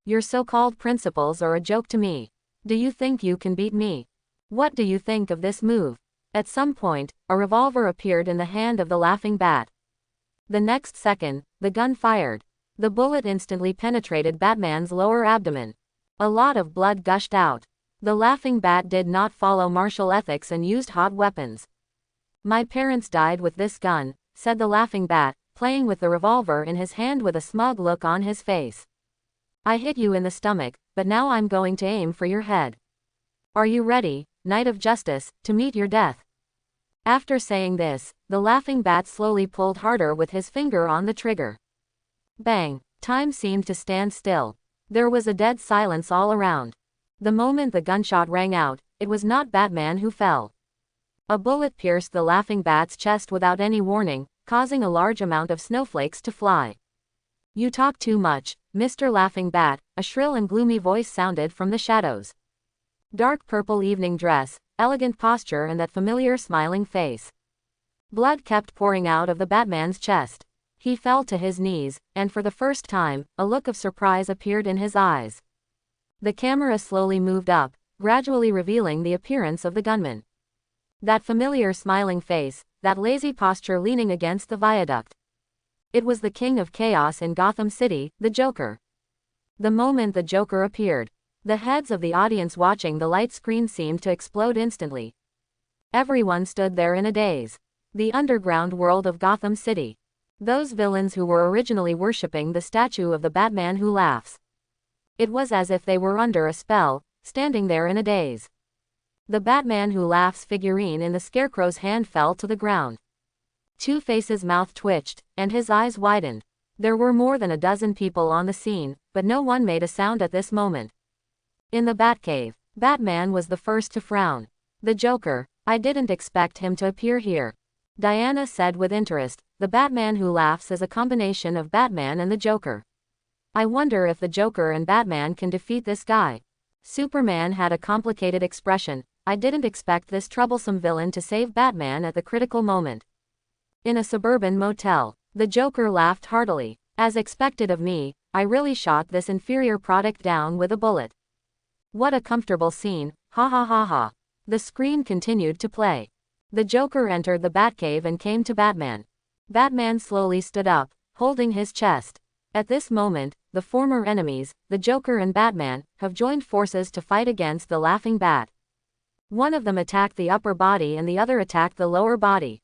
"Your so-called principles are a joke to me. Do you think you can beat me? What do you think of this move?" At some point, a revolver appeared in the hand of the Laughing Bat. The next second, the gun fired. The bullet instantly penetrated Batman's lower abdomen. A lot of blood gushed out. The Laughing Bat did not follow martial ethics and used hot weapons. "My parents died with this gun," said the Laughing Bat, playing with the revolver in his hand with a smug look on his face. "I hit you in the stomach, but now I'm going to aim for your head. Are you ready, Knight of Justice, to meet your death?" After saying this, the Laughing Bat slowly pulled harder with his finger on the trigger. Bang! Time seemed to stand still. There was a dead silence all around. The moment the gunshot rang out, it was not Batman who fell. A bullet pierced the Laughing Bat's chest without any warning, causing a large amount of snowflakes to fly. "You talk too much, Mr. Laughing Bat," a shrill and gloomy voice sounded from the shadows. Dark purple evening dress, elegant posture and that familiar smiling face. Blood kept pouring out of the Batman's chest. He fell to his knees, and for the first time, a look of surprise appeared in his eyes. The camera slowly moved up, gradually revealing the appearance of the gunman. That familiar smiling face, that lazy posture leaning against the viaduct. It was the King of Chaos in Gotham City, the Joker. The moment the Joker appeared, the heads of the audience watching the light screen seemed to explode instantly. Everyone stood there in a daze. The underground world of Gotham City. Those villains who were originally worshipping the statue of the Batman who laughs. It was as if they were under a spell, standing there in a daze. The Batman who laughs figurine in the Scarecrow's hand fell to the ground. Two-Face's mouth twitched, and his eyes widened. There were more than a dozen people on the scene, but no one made a sound at this moment. In the Batcave, Batman was the first to frown. "The Joker, I didn't expect him to appear here," Diana said with interest. "The Batman who laughs is a combination of Batman and the Joker. I wonder if the Joker and Batman can defeat this guy." Superman had a complicated expression. "I didn't expect this troublesome villain to save Batman at the critical moment." In a suburban motel, the Joker laughed heartily. "As expected of me, I really shot this inferior product down with a bullet. What a comfortable scene, ha ha ha ha." The screen continued to play. The Joker entered the Batcave and came to Batman. Batman slowly stood up, holding his chest. At this moment, the former enemies, the Joker and Batman, have joined forces to fight against the Laughing Bat. One of them attacked the upper body and the other attacked the lower body.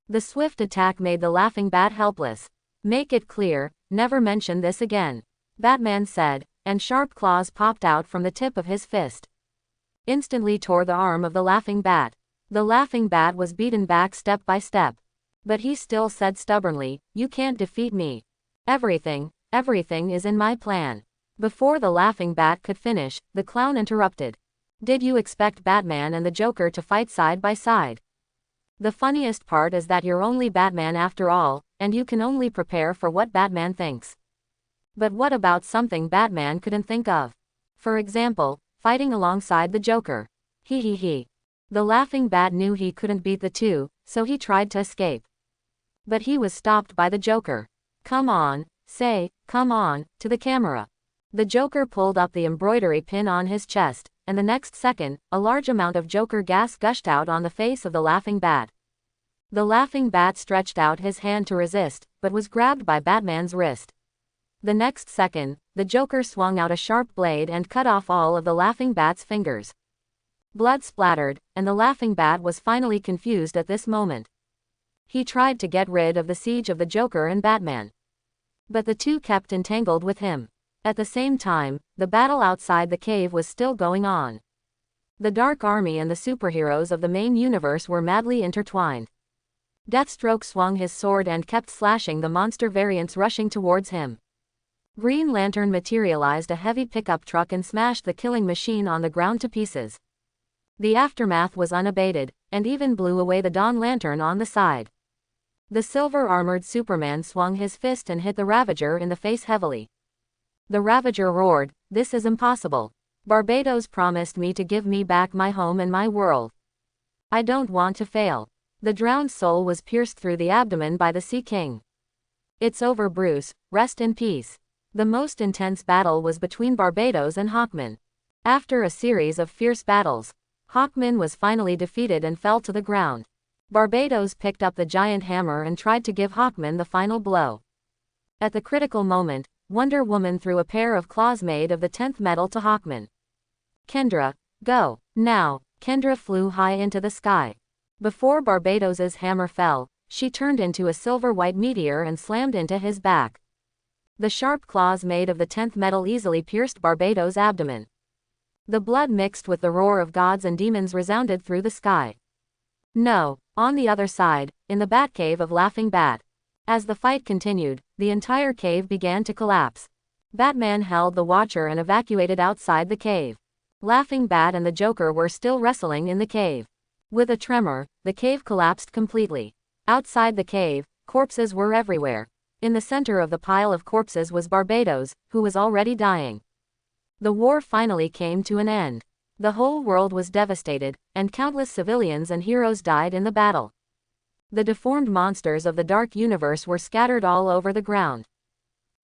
The swift attack made the Laughing Bat helpless. "Make it clear, never mention this again," Batman said, and sharp claws popped out from the tip of his fist. Instantly tore the arm of the Laughing Bat. The Laughing Bat was beaten back step by step. But he still said stubbornly, "You can't defeat me. Everything is in my plan." Before the Laughing Bat could finish, the clown interrupted. "Did you expect Batman and the Joker to fight side by side? The funniest part is that you're only Batman after all, and you can only prepare for what Batman thinks. But what about something Batman couldn't think of? For example, fighting alongside the Joker. He. The Laughing Bat knew he couldn't beat the two, so he tried to escape. But he was stopped by the Joker. "Come on, come on," to the camera. The Joker pulled up the embroidery pin on his chest, and the next second, a large amount of Joker gas gushed out on the face of the Laughing Bat. The Laughing Bat stretched out his hand to resist, but was grabbed by Batman's wrist. The next second, the Joker swung out a sharp blade and cut off all of the Laughing Bat's fingers. Blood splattered, and the Laughing Bat was finally confused at this moment. He tried to get rid of the siege of the Joker and Batman. But the two kept entangled with him. At the same time, the battle outside the cave was still going on. The Dark Army and the superheroes of the main universe were madly intertwined. Deathstroke swung his sword and kept slashing the monster variants rushing towards him. Green Lantern materialized a heavy pickup truck and smashed the killing machine on the ground to pieces. The aftermath was unabated, and even blew away the Dawn Lantern on the side. The silver-armored Superman swung his fist and hit the Ravager in the face heavily. The Ravager roared, "This is impossible. Barbados promised me to give me back my home and my world. I don't want to fail." The drowned soul was pierced through the abdomen by the Sea King. "It's over, Bruce, rest in peace." The most intense battle was between Barbados and Hawkman. After a series of fierce battles, Hawkman was finally defeated and fell to the ground. Barbados picked up the giant hammer and tried to give Hawkman the final blow. At the critical moment, Wonder Woman threw a pair of claws made of the 10th metal to Hawkman. "Kendra, go, now." Kendra flew high into the sky. Before Barbados's hammer fell, she turned into a silver-white meteor and slammed into his back. The sharp claws made of the 10th metal easily pierced Barbados' abdomen. The blood mixed with the roar of gods and demons resounded through the sky. No, on the other side, in the Batcave of Laughing Bat. As the fight continued, the entire cave began to collapse. Batman held the Watcher and evacuated outside the cave. Laughing Bat and the Joker were still wrestling in the cave. With a tremor, the cave collapsed completely. Outside the cave, corpses were everywhere. In the center of the pile of corpses was Barbados, who was already dying. The war finally came to an end. The whole world was devastated, and countless civilians and heroes died in the battle. The deformed monsters of the Dark Universe were scattered all over the ground.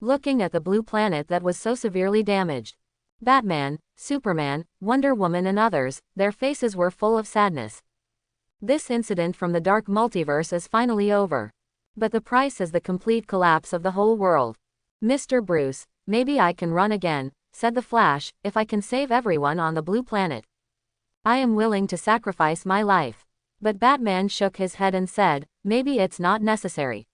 Looking at the blue planet that was so severely damaged, Batman, Superman, Wonder Woman and others, their faces were full of sadness. This incident from the Dark Multiverse is finally over. But the price is the complete collapse of the whole world. "Mr. Bruce, maybe I can run again," said the Flash, "if I can save everyone on the blue planet. I am willing to sacrifice my life." But Batman shook his head and said, "Maybe it's not necessary."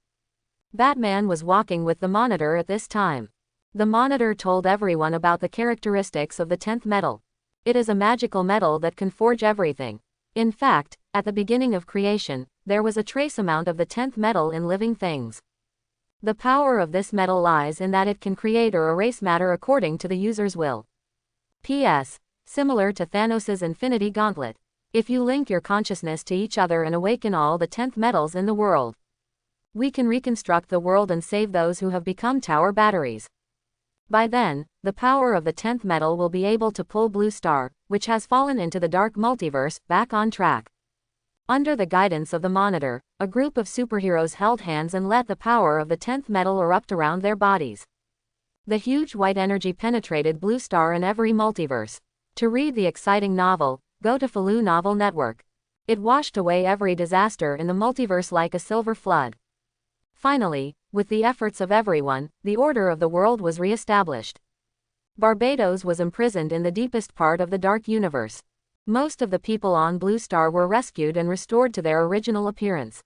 Batman was walking with the Monitor at this time. The Monitor told everyone about the characteristics of the 10th metal. It is a magical metal that can forge everything. In fact, at the beginning of creation, there was a trace amount of the 10th metal in living things. The power of this metal lies in that it can create or erase matter according to the user's will. P.S. Similar to Thanos' Infinity Gauntlet. If you link your consciousness to each other and awaken all the 10th metals in the world, we can reconstruct the world and save those who have become tower batteries. By then, the power of the 10th metal will be able to pull Blue Star, which has fallen into the Dark Multiverse, back on track. Under the guidance of the Monitor, a group of superheroes held hands and let the power of the 10th metal erupt around their bodies. The huge white energy penetrated Blue Star in every multiverse. To read the exciting novel, go to Falu Novel Network. It washed away every disaster in the multiverse like a silver flood. Finally, with the efforts of everyone, the order of the world was re-established. Barbados was imprisoned in the deepest part of the Dark Universe. Most of the people on Blue Star were rescued and restored to their original appearance.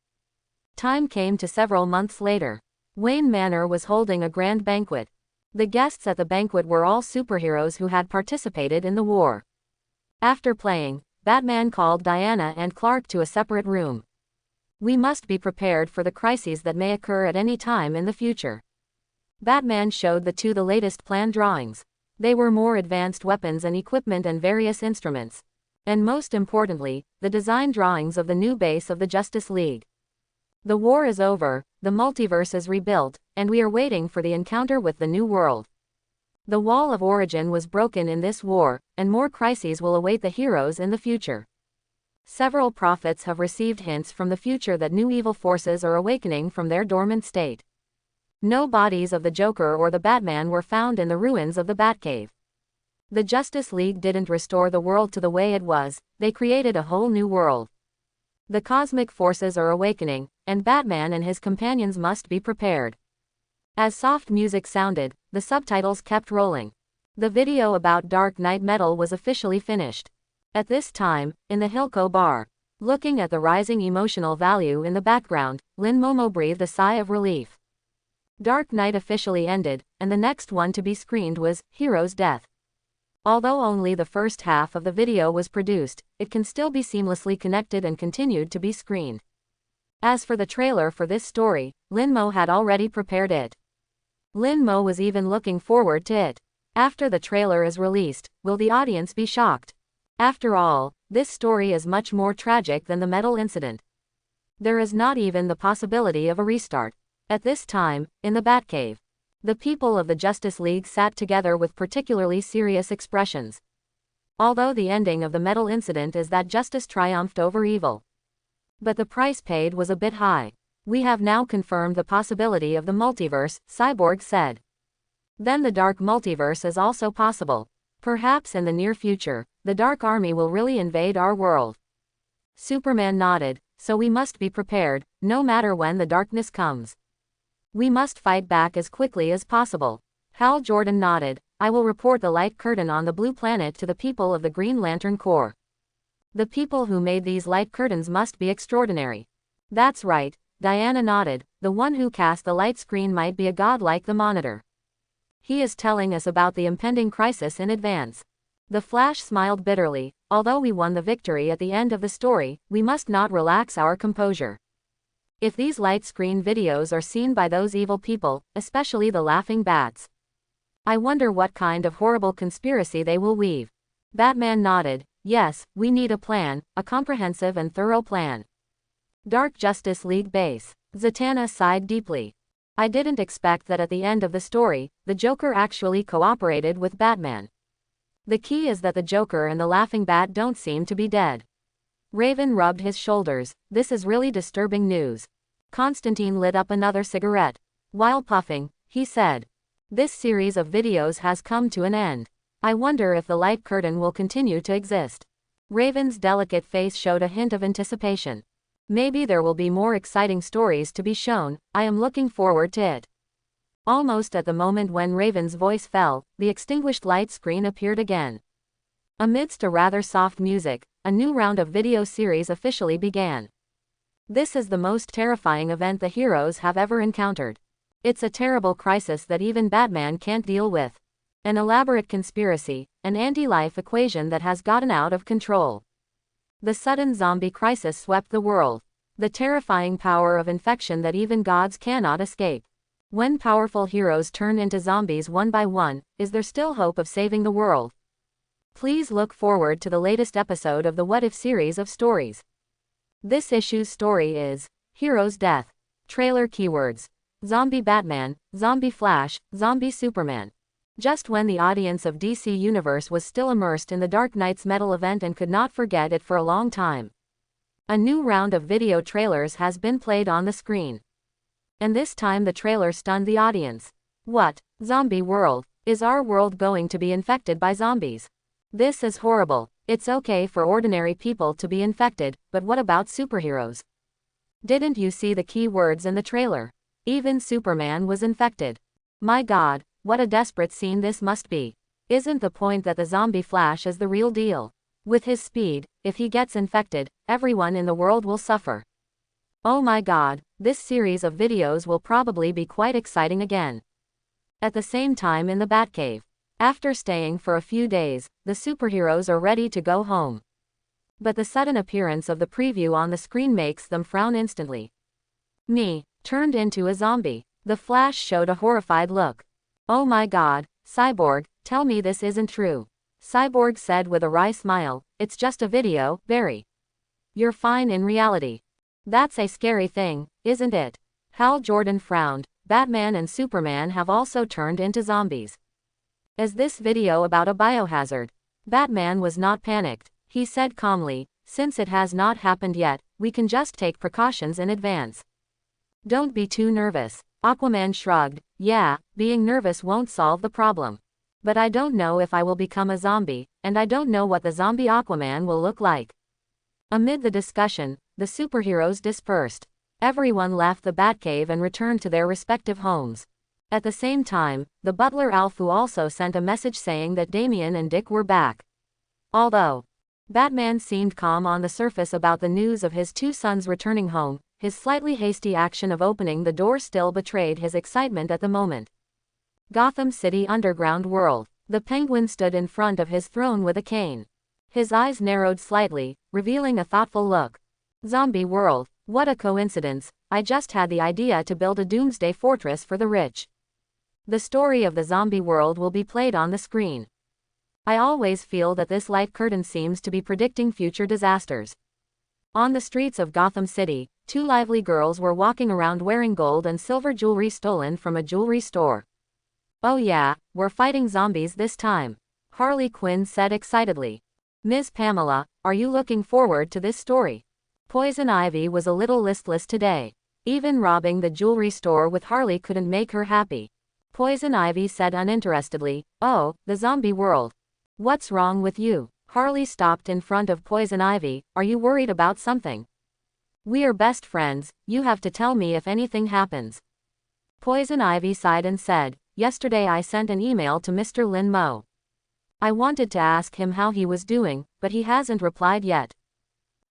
Time came to several months later. Wayne Manor was holding a grand banquet. The guests at the banquet were all superheroes who had participated in the war. After playing, Batman called Diana and Clark to a separate room. "We must be prepared for the crises that may occur at any time in the future." Batman showed the two the latest plan drawings. They were more advanced weapons and equipment and various instruments. And most importantly, the design drawings of the new base of the Justice League. "The war is over, the multiverse is rebuilt, and we are waiting for the encounter with the new world. The wall of origin was broken in this war, and more crises will await the heroes in the future. Several prophets have received hints from the future that new evil forces are awakening from their dormant state. No bodies of the Joker or the Batman were found in the ruins of the Batcave. The Justice League didn't restore the world to the way it was, they created a whole new world. The cosmic forces are awakening, and Batman and his companions must be prepared." As soft music sounded, the subtitles kept rolling. The video about Dark Knight Metal was officially finished. At this time, in the Hilco bar, looking at the rising emotional value in the background, Lin Momo breathed a sigh of relief. Dark Knight officially ended, and the next one to be screened was Hero's Death. Although only the first half of the video was produced, it can still be seamlessly connected and continued to be screened. As for the trailer for this story, Lin Mo had already prepared it. Lin Mo was even looking forward to it. After the trailer is released, will the audience be shocked? After all, this story is much more tragic than the metal incident. There is not even the possibility of a restart. At this time, in the Batcave, the people of the Justice League sat together with particularly serious expressions. Although the ending of the metal incident is that justice triumphed over evil. But the price paid was a bit high. We have now confirmed the possibility of the multiverse, Cyborg said. Then the dark multiverse is also possible. Perhaps in the near future, the Dark Army will really invade our world. Superman nodded, so we must be prepared, no matter when the darkness comes. We must fight back as quickly as possible. Hal Jordan nodded, I will report the light curtain on the blue planet to the people of the Green Lantern Corps. The people who made these light curtains must be extraordinary. That's right, Diana nodded, the one who cast the light screen might be a god like the Monitor. He is telling us about the impending crisis in advance. The Flash smiled bitterly, although we won the victory at the end of the story, we must not relax our composure. If these light screen videos are seen by those evil people, especially the laughing bats, I wonder what kind of horrible conspiracy they will weave. Batman nodded, yes, we need a plan, a comprehensive and thorough plan. Dark Justice League base. Zatanna sighed deeply. I didn't expect that at the end of the story, the Joker actually cooperated with Batman. The key is that the Joker and the Laughing Bat don't seem to be dead. Raven rubbed his shoulders, this is really disturbing news. Constantine lit up another cigarette. While puffing, he said, this series of videos has come to an end. I wonder if the light curtain will continue to exist. Raven's delicate face showed a hint of anticipation. Maybe there will be more exciting stories to be shown, I am looking forward to it. Almost at the moment when Raven's voice fell, the extinguished light screen appeared again. Amidst a rather soft music, a new round of video series officially began. This is the most terrifying event the heroes have ever encountered. It's a terrible crisis that even Batman can't deal with. An elaborate conspiracy, an anti-life equation that has gotten out of control. The sudden zombie crisis swept the world. The terrifying power of infection that even gods cannot escape. When powerful heroes turn into zombies one by one, is there still hope of saving the world? Please look forward to the latest episode of the What If series of stories. This issue's story is Hero's Death. Trailer keywords: Zombie Batman, Zombie Flash, Zombie Superman. Just when the audience of DC Universe was still immersed in the Dark Knight's Metal event and could not forget it for a long time, a new round of video trailers has been played on the screen. And this time the trailer stunned the audience. What? Zombie world? Is our world going to be infected by zombies? This is horrible. It's okay for ordinary people to be infected, but what about superheroes? Didn't you see the key words in the trailer? Even Superman was infected. My God, what a desperate scene this must be. Isn't the point that the zombie Flash is the real deal? With his speed, if he gets infected, everyone in the world will suffer. Oh my God, this series of videos will probably be quite exciting again. At the same time in the Batcave. After staying for a few days, the superheroes are ready to go home. But the sudden appearance of the preview on the screen makes them frown instantly. Me, turned into a zombie. The Flash showed a horrified look. Oh my God, Cyborg, tell me this isn't true. Cyborg said with a wry smile, it's just a video, Barry. You're fine in reality. That's a scary thing, isn't it? Hal Jordan frowned. Batman and Superman have also turned into zombies. Is this video about a biohazard? Batman was not panicked. He said calmly, since it has not happened yet, we can just take precautions in advance. Don't be too nervous. Aquaman shrugged. Yeah, being nervous won't solve the problem. But I don't know if I will become a zombie, and I don't know what the zombie Aquaman will look like. Amid the discussion, the superheroes dispersed. Everyone left the Batcave and returned to their respective homes. At the same time, the butler Alfu also sent a message saying that Damien and Dick were back. Although Batman seemed calm on the surface about the news of his two sons returning home, his slightly hasty action of opening the door still betrayed his excitement at the moment. Gotham City underground world. The Penguin stood in front of his throne with a cane. His eyes narrowed slightly, revealing a thoughtful look. Zombie world. What a coincidence, I just had the idea to build a doomsday fortress for the rich. The story of the zombie world will be played on the screen. I always feel that this light curtain seems to be predicting future disasters. On the streets of Gotham City, two lively girls were walking around wearing gold and silver jewelry stolen from a jewelry store. Oh yeah, we're fighting zombies this time, Harley Quinn said excitedly. Ms. Pamela, are you looking forward to this story? Poison Ivy was a little listless today. Even robbing the jewelry store with Harley couldn't make her happy. Poison Ivy said uninterestedly, oh, the zombie world. What's wrong with you? Harley stopped in front of Poison Ivy, are you worried about something? We're best friends, you have to tell me if anything happens. Poison Ivy sighed and said, yesterday I sent an email to Mr. Lin Mo. I wanted to ask him how he was doing, but he hasn't replied yet.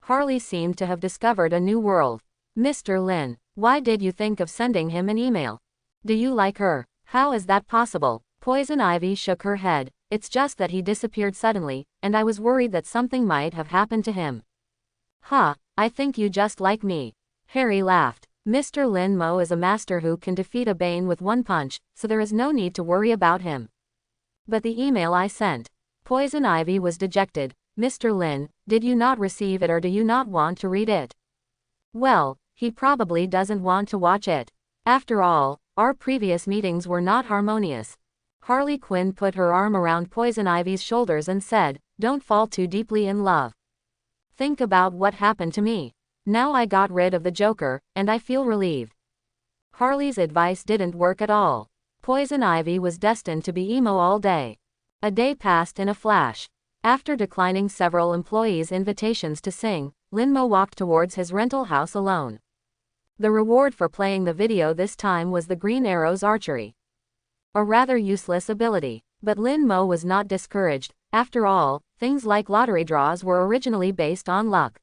Harley seemed to have discovered a new world. Mr. Lin, why did you think of sending him an email? Do you like her? How is that possible? Poison Ivy shook her head. It's just that he disappeared suddenly, and I was worried that something might have happened to him. Huh, I think you just like me. Harry laughed. Mr. Lin Mo is a master who can defeat a Bane with one punch, so there is no need to worry about him. But the email I sent. Poison Ivy was dejected. Mr. Lin, did you not receive it or do you not want to read it? Well, he probably doesn't want to watch it. After all, our previous meetings were not harmonious. Harley Quinn put her arm around Poison Ivy's shoulders and said, don't fall too deeply in love. Think about what happened to me. Now I got rid of the Joker, and I feel relieved. Harley's advice didn't work at all. Poison Ivy was destined to be emo all day. A day passed in a flash. After declining several employees' invitations to sing, Lin Mo walked towards his rental house alone. The reward for playing the video this time was the Green Arrow's archery. A rather useless ability, but Lin Mo was not discouraged. After all, things like lottery draws were originally based on luck.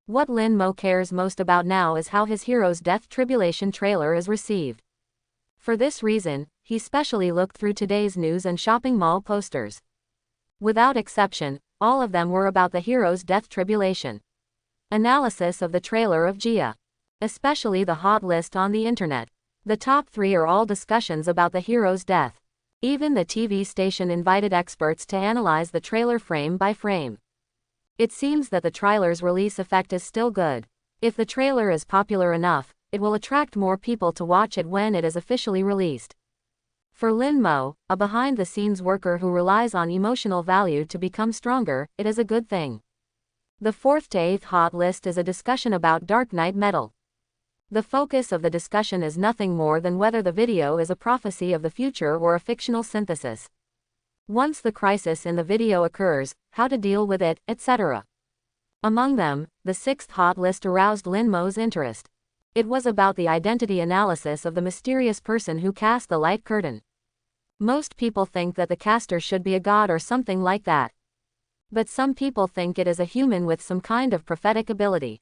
What Lin Mo cares most about now is how his hero's Death Tribulation trailer is received. For this reason, he specially looked through today's news and shopping mall posters. Without exception, all of them were about the hero's Death Tribulation. Analysis of the trailer of Gia. Especially the hot list on the internet. The top 3 are all discussions about the hero's death. Even the TV station invited experts to analyze the trailer frame by frame. It seems that the trailer's release effect is still good. If the trailer is popular enough, it will attract more people to watch it when it is officially released. For Lin Mo, a behind-the-scenes worker who relies on emotional value to become stronger, it is a good thing. The 4th to 8th hot list is a discussion about Dark Knight Metal. The focus of the discussion is nothing more than whether the video is a prophecy of the future or a fictional synthesis. Once the crisis in the video occurs, how to deal with it, etc. Among them, the 6th hot list aroused Lin Mo's interest. It was about the identity analysis of the mysterious person who cast the light curtain. Most people think that the caster should be a god or something like that. But some people think it is a human with some kind of prophetic ability.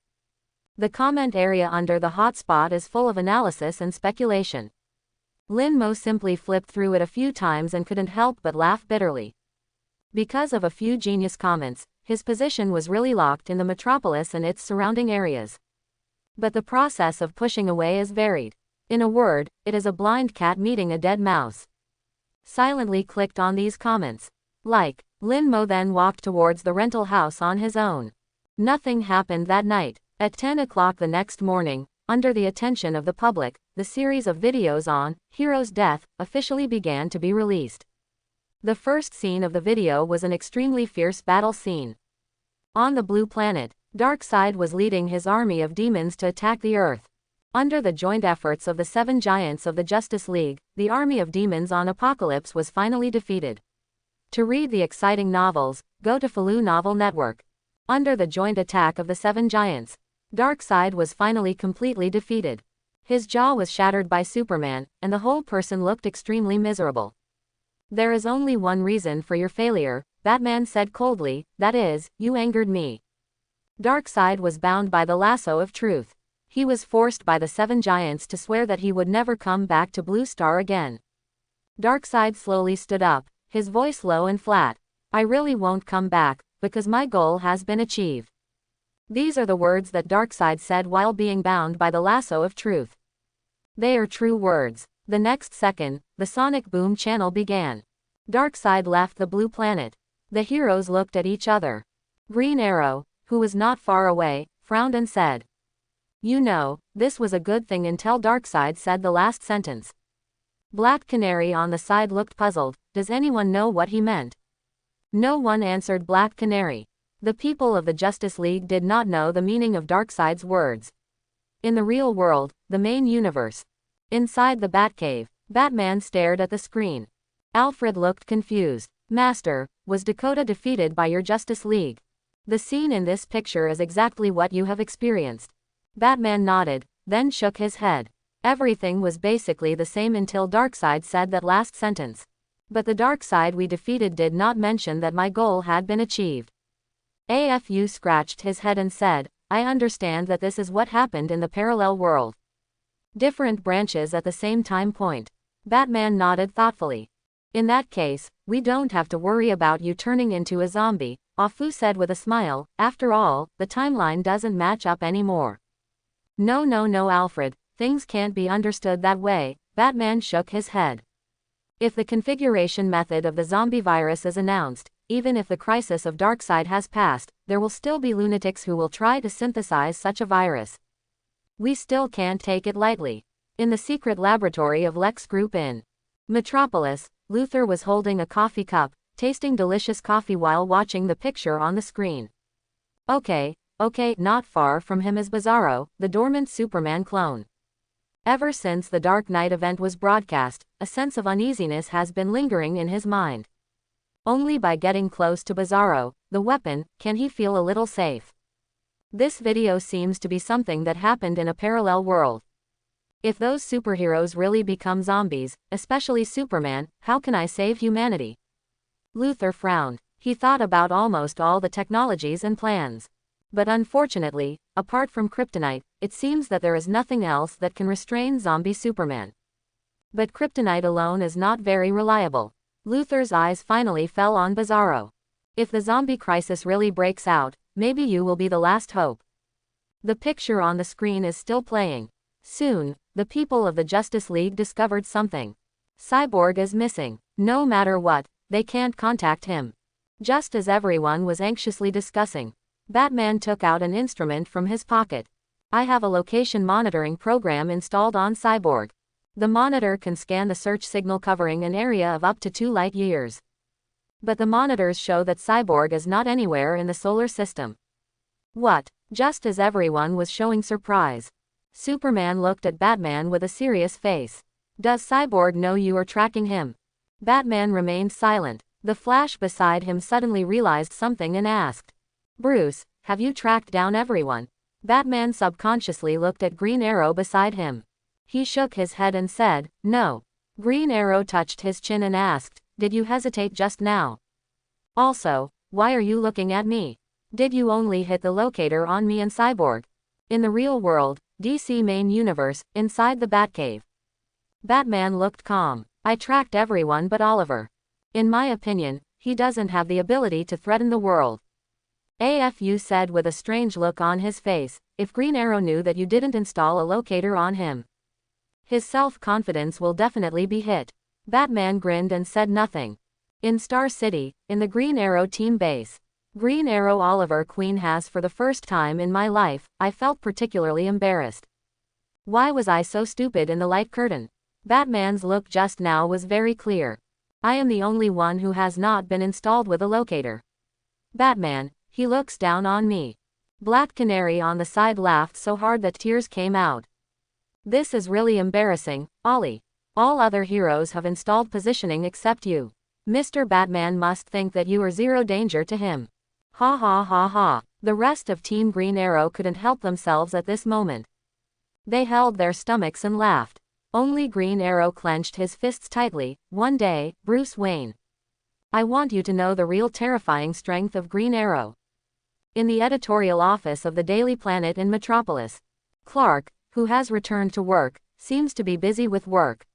The comment area under the hotspot is full of analysis and speculation. Lin Mo simply flipped through it a few times and couldn't help but laugh bitterly. Because of a few genius comments, his position was really locked in the metropolis and its surrounding areas. But the process of pushing away is varied. In a word, it is a blind cat meeting a dead mouse. Silently clicked on these comments. Like, Lin Mo then walked towards the rental house on his own. Nothing happened that night. At 10 o'clock the next morning, under the attention of the public, the series of videos on Hero's Death officially began to be released. The first scene of the video was an extremely fierce battle scene. On the blue planet, Darkseid was leading his army of demons to attack the Earth. Under the joint efforts of the 7 giants of the Justice League, the army of demons on Apocalypse was finally defeated. To read the exciting novels, go to Falu Novel Network. Under the joint attack of the 7 giants, Darkseid was finally completely defeated. His jaw was shattered by Superman, and the whole person looked extremely miserable. There is only one reason for your failure, Batman said coldly, that is, you angered me. Darkseid was bound by the lasso of truth. He was forced by the 7 giants to swear that he would never come back to Blue Star again. Darkseid slowly stood up, his voice low and flat. I really won't come back, because my goal has been achieved. These are the words that Darkseid said while being bound by the lasso of truth. They are true words. The next second, the sonic boom channel began. Darkseid left the blue planet. The heroes looked at each other. Green Arrow, who was not far away, frowned and said, "You know, this was a good thing until Darkseid said the last sentence." Black Canary on the side looked puzzled. Does anyone know what he meant? No one answered Black Canary. The people of the Justice League did not know the meaning of Darkseid's words. In the real world, the main universe. Inside the Batcave, Batman stared at the screen. Alfred looked confused. Master, was Dakota defeated by your Justice League? The scene in this picture is exactly what you have experienced. Batman nodded, then shook his head. Everything was basically the same until Darkseid said that last sentence. But the Darkseid we defeated did not mention that my goal had been achieved. AFU scratched his head and said, I understand that this is what happened in the parallel world. Different branches at the same time point. Batman nodded thoughtfully. In that case, we don't have to worry about you turning into a zombie, Afu said with a smile. After all, the timeline doesn't match up anymore. No, Alfred, things can't be understood that way, Batman shook his head. If the configuration method of the zombie virus is announced, even if the crisis of Darkseid has passed, there will still be lunatics who will try to synthesize such a virus. We still can't take it lightly. In the secret laboratory of Lex Group in Metropolis, Luthor was holding a coffee cup, tasting delicious coffee while watching the picture on the screen. Okay, not far from him is Bizarro, the dormant Superman clone. Ever since the Dark Knight event was broadcast, a sense of uneasiness has been lingering in his mind. Only by getting close to Bizarro, the weapon, can he feel a little safe. This video seems to be something that happened in a parallel world. If those superheroes really become zombies, especially Superman, how can I save humanity? Luthor frowned. He thought about almost all the technologies and plans. But unfortunately, apart from kryptonite, it seems that there is nothing else that can restrain zombie Superman. But kryptonite alone is not very reliable. Luthor's eyes finally fell on Bizarro. If the zombie crisis really breaks out, maybe you will be the last hope. The picture on the screen is still playing. Soon, the people of the Justice League discovered something. Cyborg is missing. No matter what, they can't contact him. Just as everyone was anxiously discussing, Batman took out an instrument from his pocket. I have a location monitoring program installed on Cyborg. The monitor can scan the search signal covering an area of up to 2 light years. But the monitors show that Cyborg is not anywhere in the solar system. What? Just as everyone was showing surprise, Superman looked at Batman with a serious face. Does Cyborg know you are tracking him? Batman remained silent. The Flash beside him suddenly realized something and asked, Bruce, have you tracked down everyone? Batman subconsciously looked at Green Arrow beside him. He shook his head and said, no. Green Arrow touched his chin and asked, did you hesitate just now? Also, why are you looking at me? Did you only hit the locator on me and Cyborg? In the real world, DC main universe, inside the Batcave. Batman looked calm. I tracked everyone but Oliver. In my opinion, he doesn't have the ability to threaten the world. AFU said with a strange look on his face, if Green Arrow knew that you didn't install a locator on him, his self-confidence will definitely be hit. Batman grinned and said nothing. In Star City, in the Green Arrow team base, Green Arrow Oliver Queen has for the first time in my life, I felt particularly embarrassed. Why was I so stupid in the light curtain? Batman's look just now was very clear. I am the only one who has not been installed with a locator. Batman, he looks down on me. Black Canary on the side laughed so hard that tears came out. This is really embarrassing, Ollie. All other heroes have installed positioning except you. Mr. Batman must think that you are zero danger to him. Ha ha ha ha. The rest of Team Green Arrow couldn't help themselves at this moment. They held their stomachs and laughed. Only Green Arrow clenched his fists tightly. One day, Bruce Wayne. I want you to know the real terrifying strength of Green Arrow. In the editorial office of the Daily Planet in Metropolis, Clark, who has returned to work, seems to be busy with work.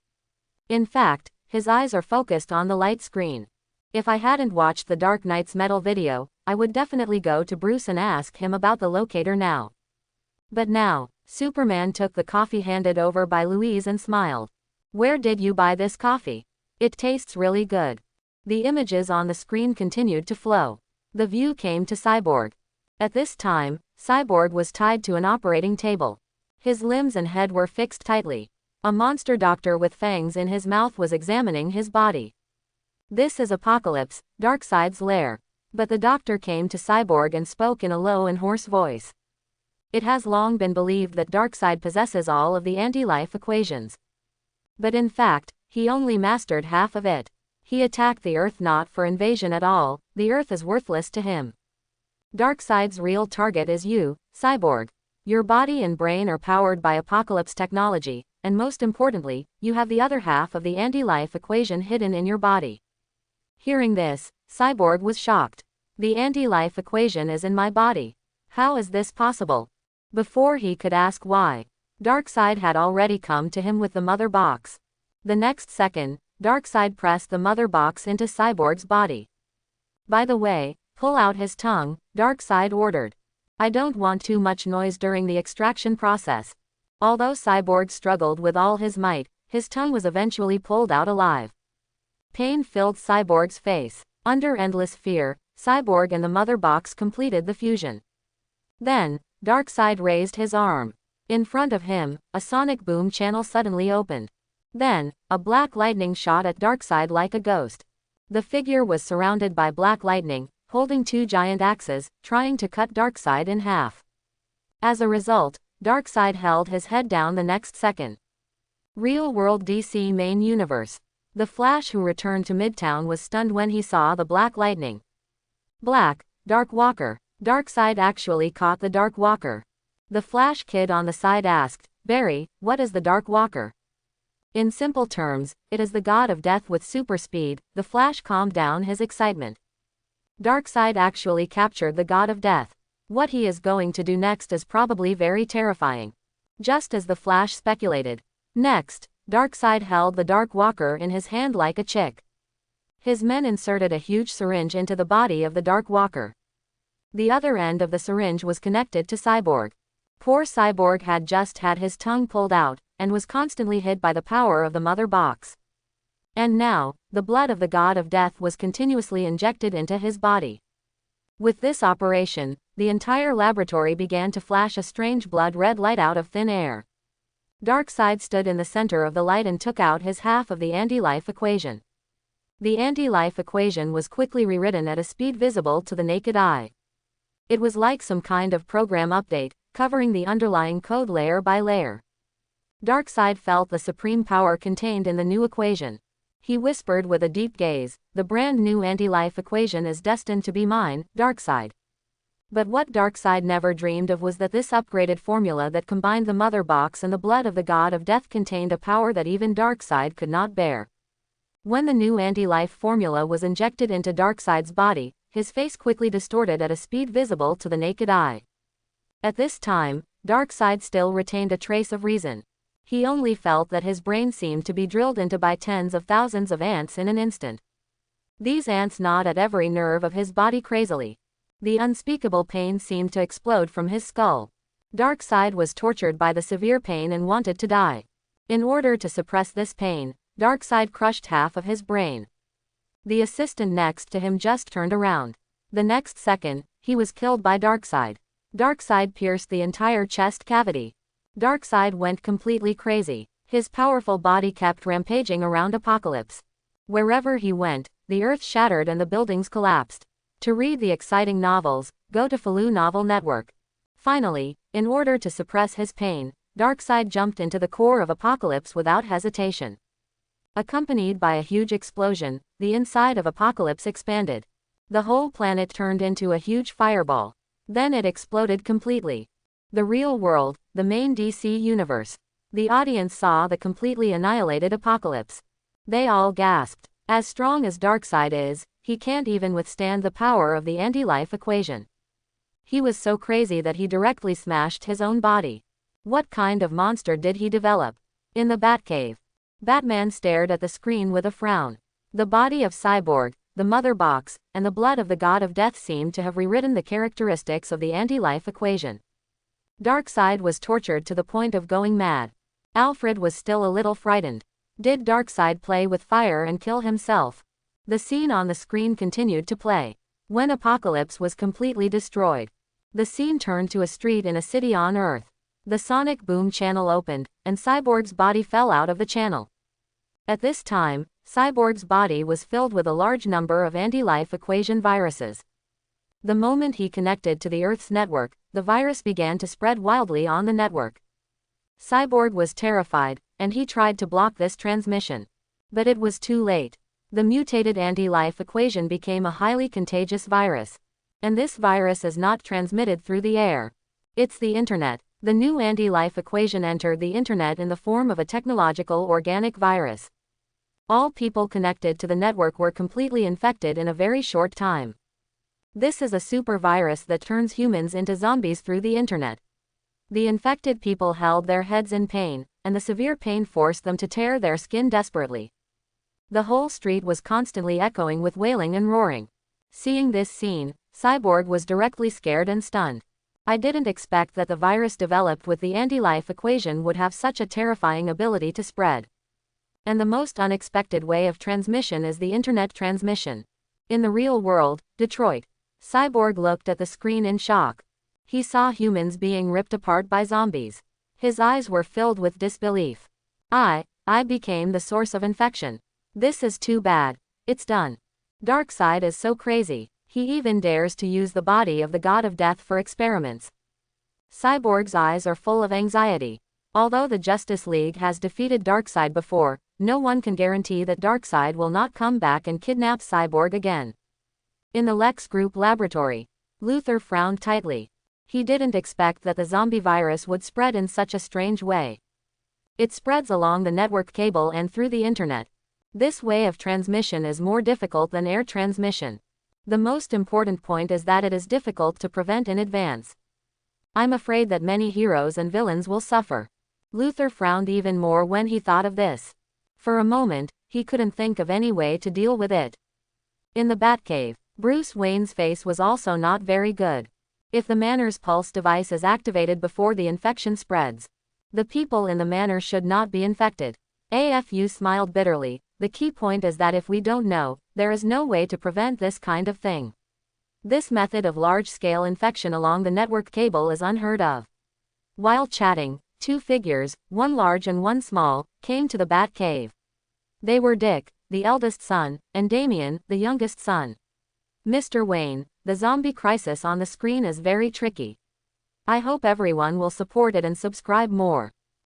In fact, his eyes are focused on the light screen. If I hadn't watched the Dark Knight's metal video, I would definitely go to Bruce and ask him about the locator now. But now, Superman took the coffee handed over by Louise and smiled. Where did you buy this coffee? It tastes really good. The images on the screen continued to flow. The view came to Cyborg. At this time, Cyborg was tied to an operating table. His limbs and head were fixed tightly. A monster doctor with fangs in his mouth was examining his body. This is Apocalypse, Darkseid's lair. But the doctor came to Cyborg and spoke in a low and hoarse voice. It has long been believed that Darkseid possesses all of the anti-life equations. But in fact, he only mastered half of it. He attacked the Earth not for invasion at all, the Earth is worthless to him. Darkseid's real target is you, Cyborg. Your body and brain are powered by Apocalypse technology, and most importantly, you have the other half of the anti-life equation hidden in your body. Hearing this, Cyborg was shocked. The anti-life equation is in my body. How is this possible? Before he could ask why, Darkseid had already come to him with the mother box. The next second, Darkseid pressed the mother box into Cyborg's body. By the way, pull out his tongue, Darkseid ordered. I don't want too much noise during the extraction process. Although Cyborg struggled with all his might, his tongue was eventually pulled out alive. Pain filled Cyborg's face. Under endless fear, Cyborg and the mother box completed the fusion. Then, Darkseid raised his arm. In front of him, a sonic boom channel suddenly opened. Then, a black lightning shot at Darkseid like a ghost. The figure was surrounded by black lightning, holding two giant axes, trying to cut Darkseid in half. As a result, Darkseid held his head down the next second. Real-world DC main universe. The Flash who returned to Midtown was stunned when he saw the black lightning. Black, Dark Walker. Darkseid actually caught the Dark Walker. The Flash kid on the side asked, Barry, what is the Dark Walker? In simple terms, it is the god of death with super speed. The Flash calmed down his excitement. Darkseid actually captured the god of death. What he is going to do next is probably very terrifying. Just as the Flash speculated. Next, Darkseid held the Dark Walker in his hand like a chick. His men inserted a huge syringe into the body of the Dark Walker. The other end of the syringe was connected to Cyborg. Poor Cyborg had just had his tongue pulled out, and was constantly hit by the power of the mother box. And now, the blood of the god of death was continuously injected into his body. With this operation, the entire laboratory began to flash a strange blood-red light out of thin air. Darkseid stood in the center of the light and took out his half of the anti-life equation. The anti-life equation was quickly rewritten at a speed visible to the naked eye. It was like some kind of program update, covering the underlying code layer by layer. Darkseid felt the supreme power contained in the new equation. He whispered with a deep gaze, the brand new anti-life equation is destined to be mine, Darkseid. But what Darkseid never dreamed of was that this upgraded formula that combined the mother box and the blood of the god of death contained a power that even Darkseid could not bear. When the new anti-life formula was injected into Darkseid's body, his face quickly distorted at a speed visible to the naked eye. At this time, Darkseid still retained a trace of reason. He only felt that his brain seemed to be drilled into by tens of thousands of ants in an instant. These ants gnawed at every nerve of his body crazily. The unspeakable pain seemed to explode from his skull. Darkseid was tortured by the severe pain and wanted to die. In order to suppress this pain, Darkseid crushed half of his brain. The assistant next to him just turned around. The next second, he was killed by Darkseid. Darkseid pierced the entire chest cavity. Darkseid went completely crazy. His powerful body kept rampaging around Apocalypse. Wherever he went, the earth shattered and the buildings collapsed. To read the exciting novels, go to Falu Novel Network. Finally, in order to suppress his pain, Darkseid jumped into the core of Apocalypse without hesitation. Accompanied by a huge explosion, the inside of Apocalypse expanded. The whole planet turned into a huge fireball. Then it exploded completely. The real world, the main DC universe. The audience saw the completely annihilated apocalypse. They all gasped. As strong as Darkseid is, he can't even withstand the power of the anti-life equation. He was so crazy that he directly smashed his own body. What kind of monster did he develop? In the Batcave. Batman stared at the screen with a frown. The body of Cyborg, the mother box, and the blood of the god of death seemed to have rewritten the characteristics of the anti-life equation. Darkseid was tortured to the point of going mad. Alfred was still a little frightened. Did Darkseid play with fire and kill himself? The scene on the screen continued to play. When Apocalypse was completely destroyed, the scene turned to a street in a city on Earth. The sonic boom channel opened, and Cyborg's body fell out of the channel. At this time, Cyborg's body was filled with a large number of anti-life equation viruses. The moment he connected to the Earth's network, the virus began to spread wildly on the network. Cyborg was terrified, and he tried to block this transmission. But it was too late. The mutated anti-life equation became a highly contagious virus. And this virus is not transmitted through the air. It's the internet. The new anti-life equation entered the internet in the form of a technological organic virus. All people connected to the network were completely infected in a very short time. This is a super virus that turns humans into zombies through the internet. The infected people held their heads in pain, and the severe pain forced them to tear their skin desperately. The whole street was constantly echoing with wailing and roaring. Seeing this scene, Cyborg was directly scared and stunned. I didn't expect that the virus developed with the anti-life equation would have such a terrifying ability to spread. And the most unexpected way of transmission is the internet transmission. In the real world, Detroit. Cyborg looked at the screen in shock. He saw humans being ripped apart by zombies. His eyes were filled with disbelief. I became the source of infection. This is too bad. It's done. Darkseid is so crazy. He even dares to use the body of the god of death for experiments. Cyborg's eyes are full of anxiety. Although the Justice League has defeated Darkseid before, no one can guarantee that Darkseid will not come back and kidnap Cyborg again. In the Lex Group laboratory, Luthor frowned tightly. He didn't expect that the zombie virus would spread in such a strange way. It spreads along the network cable and through the internet. This way of transmission is more difficult than air transmission. The most important point is that it is difficult to prevent in advance. I'm afraid that many heroes and villains will suffer. Luthor frowned even more when he thought of this. For a moment, he couldn't think of any way to deal with it. In the Batcave, Bruce Wayne's face was also not very good. If the Manor's pulse device is activated before the infection spreads, the people in the Manor should not be infected. AFU smiled bitterly. The key point is that if we don't know, there is no way to prevent this kind of thing. This method of large-scale infection along the network cable is unheard of. While chatting, two figures, one large and one small, came to the Batcave. They were Dick, the eldest son, and Damian, the youngest son. Mr. Wayne, the zombie crisis on the screen is very tricky. I hope everyone will support it and subscribe more.